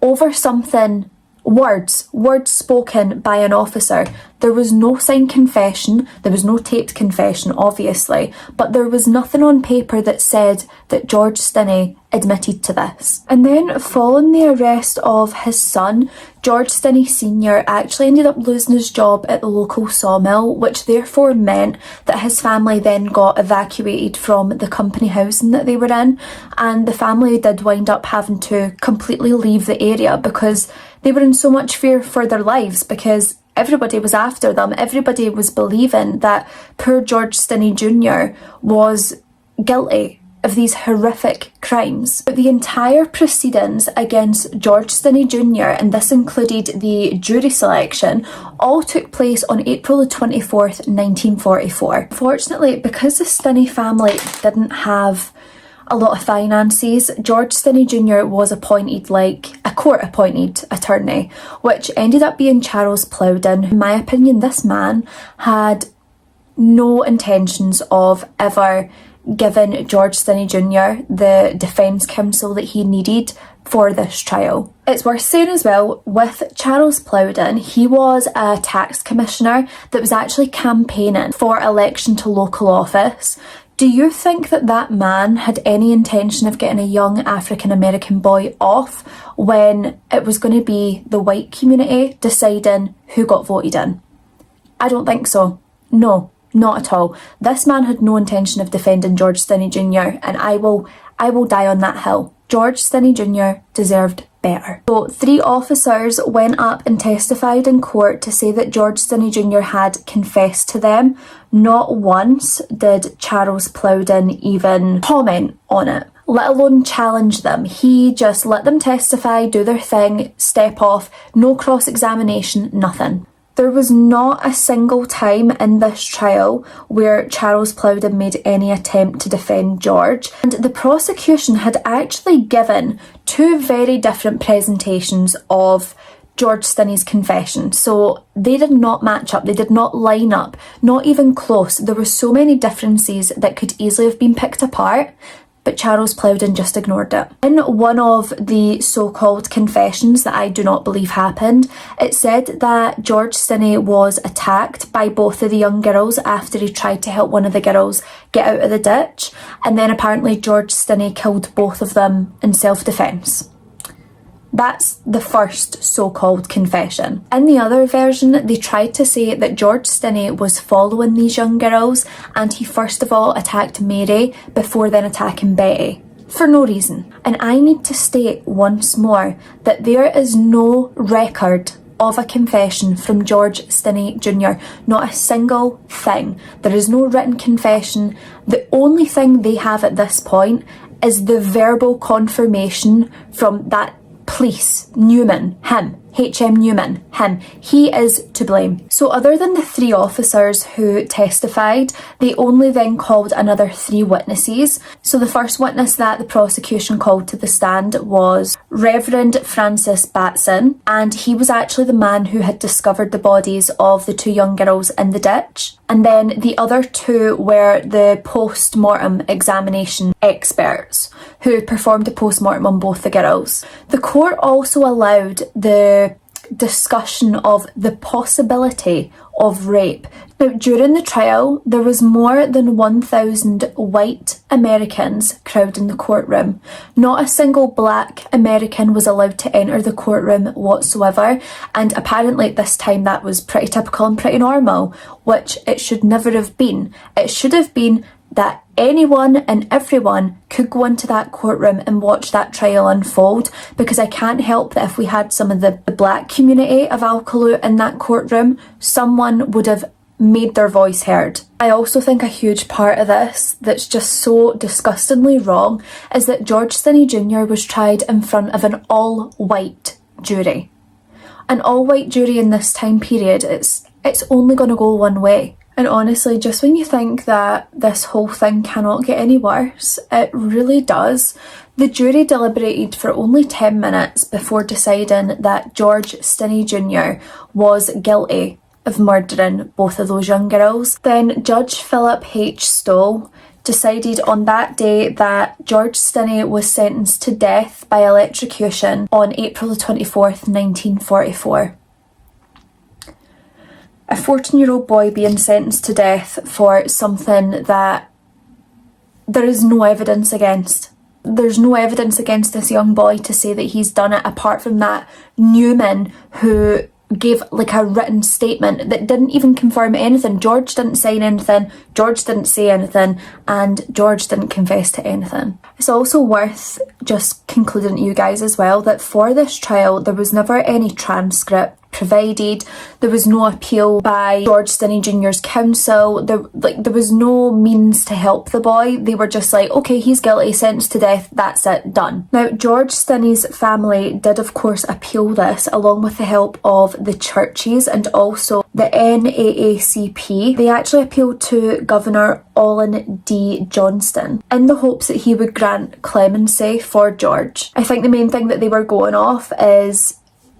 over something, words spoken by an officer. There was no signed confession, there was no taped confession, obviously, but there was nothing on paper that said that George Stinney admitted to this. And then, following the arrest of his son, George Stinney Sr. actually ended up losing his job at the local sawmill, which therefore meant that his family then got evacuated from the company housing that they were in, and the family did wind up having to completely leave the area because they were in so much fear for their lives, because everybody was after them. Everybody was believing that poor George Stinney Jr. was guilty of these horrific crimes. But the entire proceedings against George Stinney Jr., and this included the jury selection, all took place on April the 24th, 1944. Fortunately, because the Stinney family didn't have a lot of finances, George Stinney Jr. was appointed like a court-appointed attorney, which ended up being Charles Plowden. In my opinion, this man had no intentions of ever giving George Stinney Jr. the defence counsel that he needed for this trial. It's worth saying as well, with Charles Plowden, he was a tax commissioner that was actually campaigning for election to local office. Do you think that that man had any intention of getting a young African-American boy off when it was going to be the white community deciding who got voted in? I don't think so. No, not at all. This man had no intention of defending George Stinney Jr. and I will die on that hill. George Stinney Jr. deserved better. So 3 officers went up and testified in court to say that George Stinney Jr. had confessed to them. Not once did Charles Plowden even comment on it, let alone challenge them. He just let them testify, do their thing, step off, no cross-examination, nothing. There was not a single time in this trial where Charles Plowden made any attempt to defend George, and the prosecution had actually given 2 very different presentations of George Stinney's confession, so they did not match up, they did not line up, not even close. There were so many differences that could easily have been picked apart, but Charles Plowden just ignored it. In one of the so-called confessions that I do not believe happened, it said that George Stinney was attacked by both of the young girls after he tried to help one of the girls get out of the ditch, and then apparently George Stinney killed both of them in self-defence. That's the first so-called confession. In the other version, they tried to say that George Stinney was following these young girls and he first of all attacked Mary before then attacking Betty. For no reason. And I need to state once more that there is no record of a confession from George Stinney Jr. Not a single thing. There is no written confession. The only thing they have at this point is the verbal confirmation from that police, Newman, him, HM Newman, him. He is to blame. So other than the 3 officers who testified, they only then called another 3 witnesses. So the first witness that the prosecution called to the stand was Reverend Francis Batson, and he was actually the man who had discovered the bodies of the 2 young girls in the ditch. And then the other 2 were the post-mortem examination experts who performed a post-mortem on both the girls. The court also allowed the discussion of the possibility of rape. Now, during the trial, there was more than 1,000 white Americans crowding the courtroom. Not a single black American was allowed to enter the courtroom whatsoever, and apparently at this time that was pretty typical and pretty normal, which it should never have been. It should have been that anyone and everyone could go into that courtroom and watch that trial unfold, because I can't help that if we had some of the black community of Alcaloo in that courtroom, someone would have made their voice heard. I also think a huge part of this that's just so disgustingly wrong is that George Stinney Jr was tried in front of an all-white jury. An all-white jury in this time period, it's only going to go one way. And honestly, just when you think that this whole thing cannot get any worse, it really does. The jury deliberated for only 10 minutes before deciding that George Stinney Jr was guilty of murdering both of those young girls. Then Judge Philip H. Stoll decided on that day that George Stinney was sentenced to death by electrocution on April the 24th, 1944. A 14-year-old boy being sentenced to death for something that there is no evidence against. There's no evidence against this young boy to say that he's done it, apart from that Newman who gave like a written statement that didn't even confirm anything. George didn't sign anything, George didn't say anything, and George didn't confess to anything. It's also worth just concluding to you guys as well that for this trial there was never any transcript provided. There was no appeal by George Stinney Jr.'s counsel. There was no means to help the boy. They were just like, okay, he's guilty, sentenced to death, that's it, done. Now, George Stinney's family did of course appeal this, along with the help of the churches and also the NAACP. They actually appealed to Governor Olin D. Johnston in the hopes that he would grant clemency for George. I think the main thing that they were going off is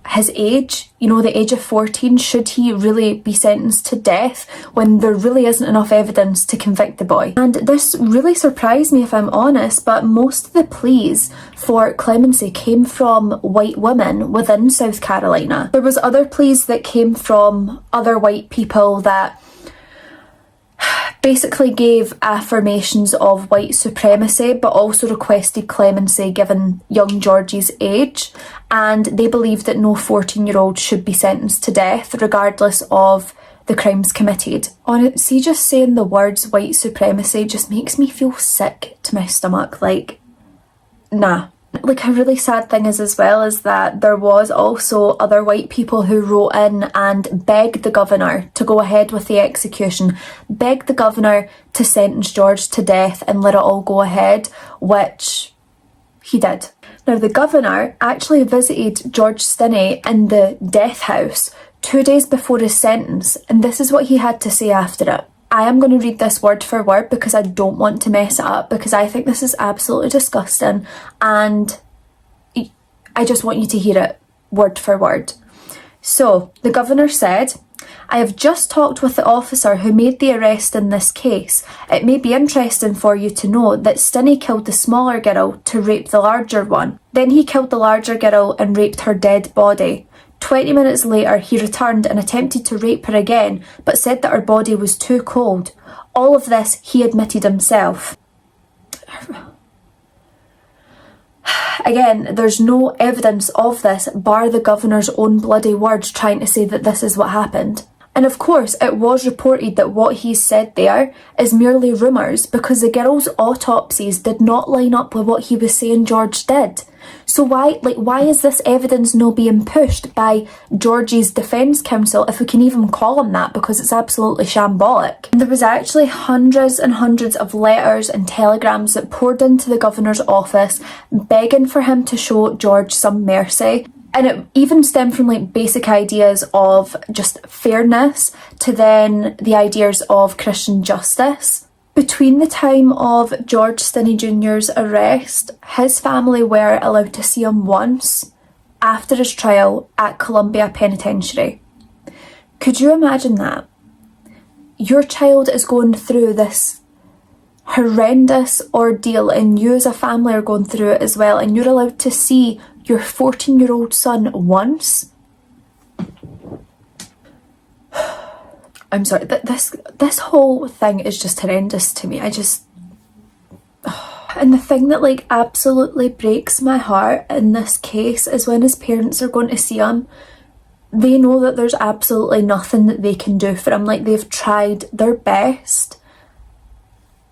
his age, the age of 14. Should he really be sentenced to death when there really isn't enough evidence to convict the boy? And this really surprised me, if I'm honest, but most of the pleas for clemency came from white women within South Carolina. There was other pleas that came from other white people that basically gave affirmations of white supremacy, but also requested clemency given young George's age, and they believed that no 14-year-old should be sentenced to death regardless of the crimes committed. See, just saying the words white supremacy just makes me feel sick to my stomach. Nah. A really sad thing is as well is that there was also other white people who wrote in and begged the governor to go ahead with the execution, begged the governor to sentence George to death and let it all go ahead, which he did. Now, the governor actually visited George Stinney in the death house 2 days before his sentence, and this is what he had to say after it. I am going to read this word for word because I don't want to mess it up, because I think this is absolutely disgusting and I just want you to hear it word for word. So, the governor said, "I have just talked with the officer who made the arrest in this case. It may be interesting for you to know that Stinney killed the smaller girl to rape the larger one. Then he killed the larger girl and raped her dead body. 20 minutes later, he returned and attempted to rape her again, but said that her body was too cold. All of this he admitted himself." Again, there's no evidence of this, bar the governor's own bloody words trying to say that this is what happened. And of course, it was reported that what he said there is merely rumours, because the girls' autopsies did not line up with what he was saying George did. So why is this evidence not being pushed by George's defence counsel, if we can even call him that, because it's absolutely shambolic? And there was actually hundreds and hundreds of letters and telegrams that poured into the governor's office begging for him to show George some mercy. And it even stemmed from basic ideas of just fairness to then the ideas of Christian justice. Between the time of George Stinney Jr.'s arrest, his family were allowed to see him once after his trial at Columbia Penitentiary. Could you imagine that? Your child is going through this horrendous ordeal and you as a family are going through it as well, and you're allowed to see your 14-year-old son once? I'm sorry, but this whole thing is just horrendous to me. And the thing that like absolutely breaks my heart in this case is when his parents are going to see him, they know that there's absolutely nothing that they can do for him. Like, they've tried their best,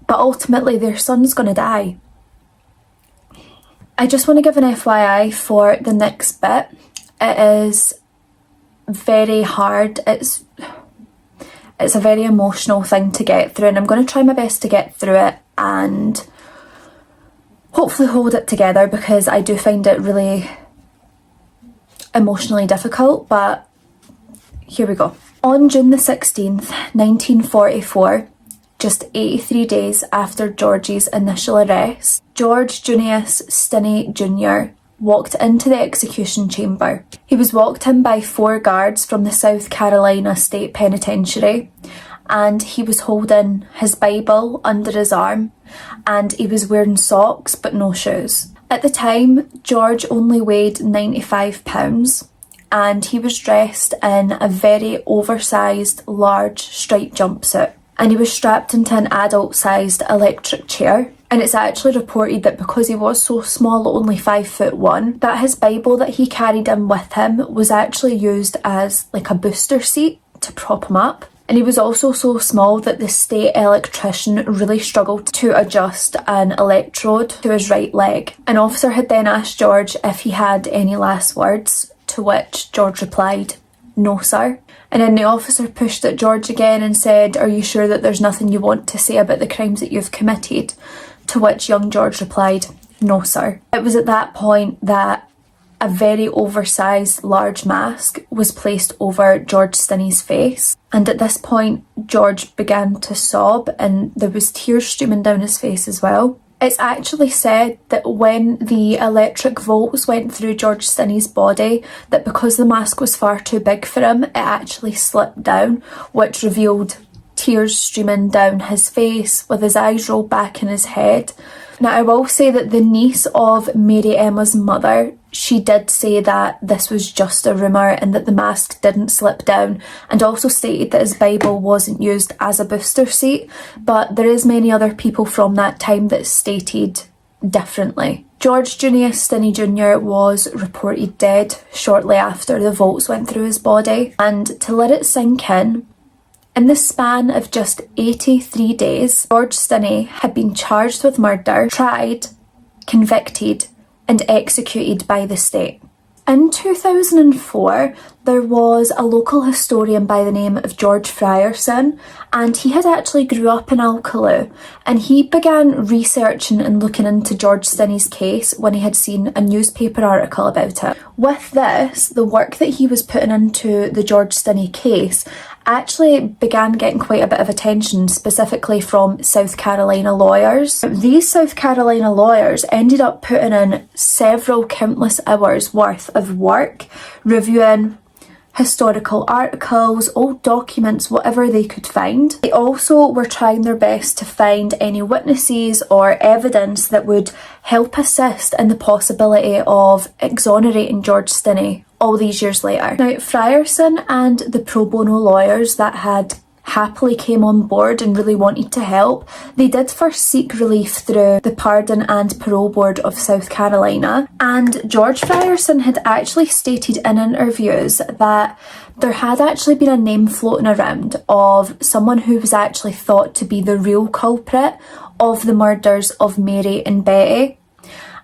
but ultimately their son's gonna die. I just want to give an FYI for the next bit. It is very hard. It's a very emotional thing to get through, and I'm going to try my best to get through it and hopefully hold it together, because I do find it really emotionally difficult. But here we go. On June the 16th, 1944, just 83 days after Georgie's initial arrest, George Junius Stinney Jr walked into the execution chamber. He was walked in by 4 guards from the South Carolina State Penitentiary, and he was holding his Bible under his arm, and he was wearing socks but no shoes. At the time, George only weighed 95 pounds, and he was dressed in a very oversized, large striped jumpsuit, and he was strapped into an adult-sized electric chair. And it's actually reported that because he was so small, only 5'1", that his Bible that he carried in with him was actually used as like a booster seat to prop him up. And he was also so small that the state electrician really struggled to adjust an electrode to his right leg. An officer had then asked George if he had any last words, to which George replied, "No, sir." And then the officer pushed at George again and said, "Are you sure that there's nothing you want to say about the crimes that you've committed?" To which young George replied, "No, sir." It was at that point that a very oversized large mask was placed over George Stinney's face. And at this point, George began to sob, and there was tears streaming down his face as well. It's actually said that when the electric volts went through George Stinney's body, that because the mask was far too big for him, it actually slipped down, which revealed tears streaming down his face with his eyes rolled back in his head. Now, I will say that the niece of Mary Emma's mother, she did say that this was just a rumour and that the mask didn't slip down, and also stated that his Bible wasn't used as a booster seat, but there is many other people from that time that stated differently. George Junius Stinney Jr was reported dead shortly after the volts went through his body, and to let it sink in the span of just 83 days, George Stinney had been charged with murder, tried, convicted, and executed by the state. In 2004, there was a local historian by the name of George Frierson, and he had actually grew up in Alcaloo, and he began researching and looking into George Stinney's case when he had seen a newspaper article about it. With this, the work that he was putting into the George Stinney case actually began getting quite a bit of attention, specifically from South Carolina lawyers. These South Carolina lawyers ended up putting in several countless hours worth of work, reviewing historical articles, old documents, whatever they could find. They also were trying their best to find any witnesses or evidence that would help assist in the possibility of exonerating George Stinney all these years later. Now, Frierson and the pro bono lawyers that had happily came on board and really wanted to help, they did first seek relief through the Pardon and Parole Board of South Carolina, and George Frierson had actually stated in interviews that there had actually been a name floating around of someone who was actually thought to be the real culprit of the murders of Mary and Betty.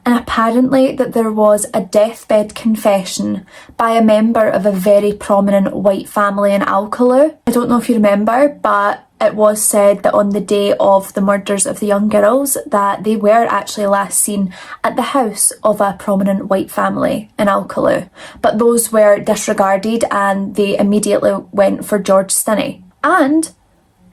And apparently that there was a deathbed confession by a member of a very prominent white family in Alcaloo. I don't know if you remember, but it was said that on the day of the murders of the young girls that they were actually last seen at the house of a prominent white family in Alcaloo. But those were disregarded and they immediately went for George Stinney. And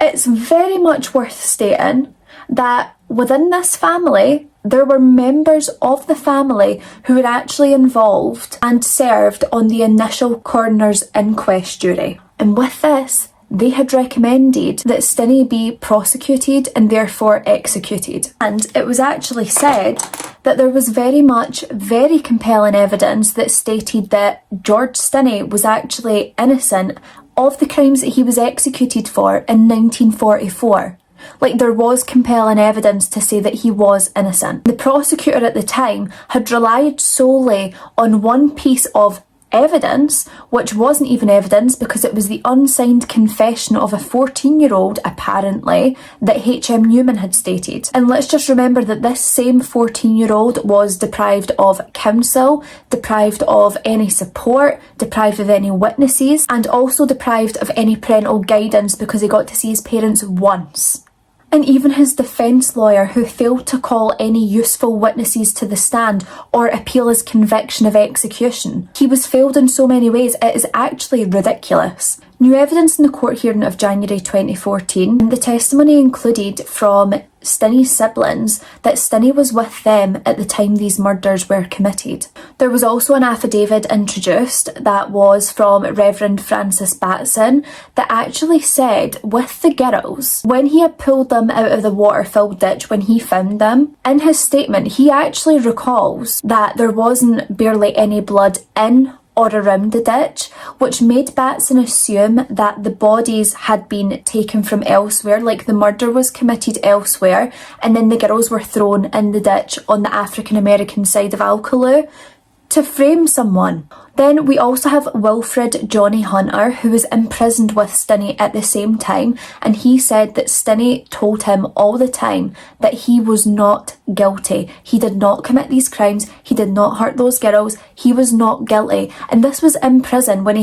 it's very much worth stating that within this family, there were members of the family who were actually involved and served on the initial coroner's inquest jury. And with this, they had recommended that Stinney be prosecuted and therefore executed. And it was actually said that there was very compelling evidence that stated that George Stinney was actually innocent of the crimes that he was executed for in 1944. Like, there was compelling evidence to say that he was innocent. The prosecutor at the time had relied solely on one piece of evidence, which wasn't even evidence because it was the unsigned confession of a 14-year-old, apparently, that H.M. Newman had stated. And let's just remember that this same 14-year-old was deprived of counsel, deprived of any support, deprived of any witnesses, and also deprived of any parental guidance because he got to see his parents once. And even his defence lawyer, who failed to call any useful witnesses to the stand or appeal his conviction of execution. He was failed in so many ways, it is actually ridiculous. New evidence in the court hearing of January 2014, and the testimony included from Stinney's siblings that Stinney was with them at the time these murders were committed. There was also an affidavit introduced that was from Reverend Francis Batson that actually said with the girls, when he had pulled them out of the water-filled ditch when he found them, in his statement he actually recalls that there wasn't barely any blood in or around the ditch, which made Batson assume that the bodies had been taken from elsewhere, like the murder was committed elsewhere, and then the girls were thrown in the ditch on the African American side of Alcaloo to frame someone. Then we also have Wilfred Johnny Hunter, who was imprisoned with Stinney at the same time, and he said that Stinney told him all the time that he was not guilty. He did not commit these crimes, he did not hurt those girls, he was not guilty. And this was in prison when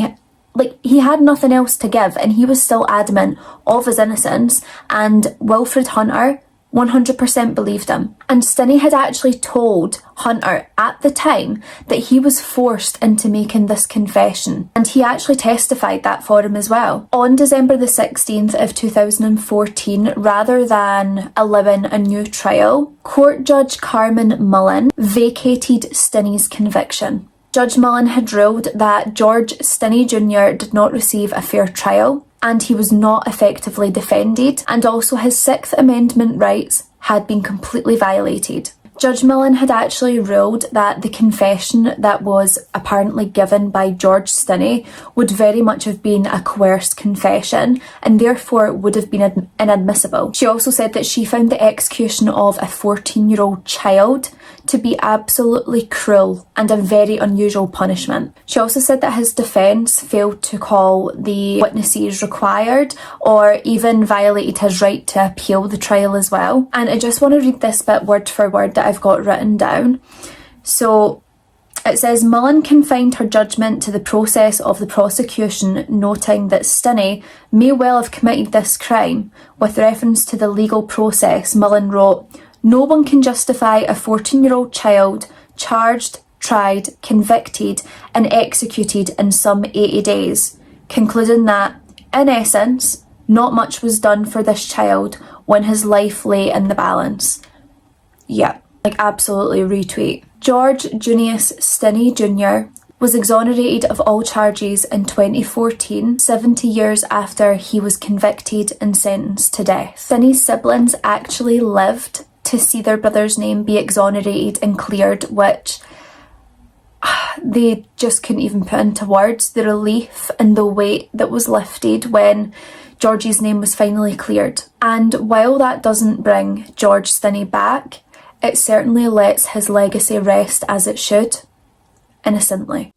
he had nothing else to give, and he was still adamant of his innocence, and Wilfred Hunter 100% believed him. And Stinney had actually told Hunter at the time that he was forced into making this confession, and he actually testified that for him as well. On December the 16th of 2014, rather than allowing a new trial, Court Judge Carmen Mullen vacated Stinney's conviction. Judge Mullen had ruled that George Stinney Jr did not receive a fair trial, and he was not effectively defended, and also his Sixth Amendment rights had been completely violated. Judge Mullen had actually ruled that the confession that was apparently given by George Stinney would very much have been a coerced confession and therefore would have been inadmissible. She also said that she found the execution of a 14-year-old child to be absolutely cruel and a very unusual punishment. She also said that his defence failed to call the witnesses required or even violated his right to appeal the trial as well. And I just want to read this bit word for word that I've got written down. So it says, Mullen confined her judgment to the process of the prosecution, noting that Stinney may well have committed this crime. With reference to the legal process, Mullen wrote, "No one can justify a 14-year-old child charged, tried, convicted and executed in some 80 days, concluding that, in essence, not much was done for this child when his life lay in the balance." Yeah, absolutely retweet. George Junius Stinney Jr was exonerated of all charges in 2014, 70 years after he was convicted and sentenced to death. Stinney's siblings actually lived to see their brother's name be exonerated and cleared, which they just couldn't even put into words. The relief and the weight that was lifted when George's name was finally cleared. And while that doesn't bring George Stinney back, it certainly lets his legacy rest as it should, innocently.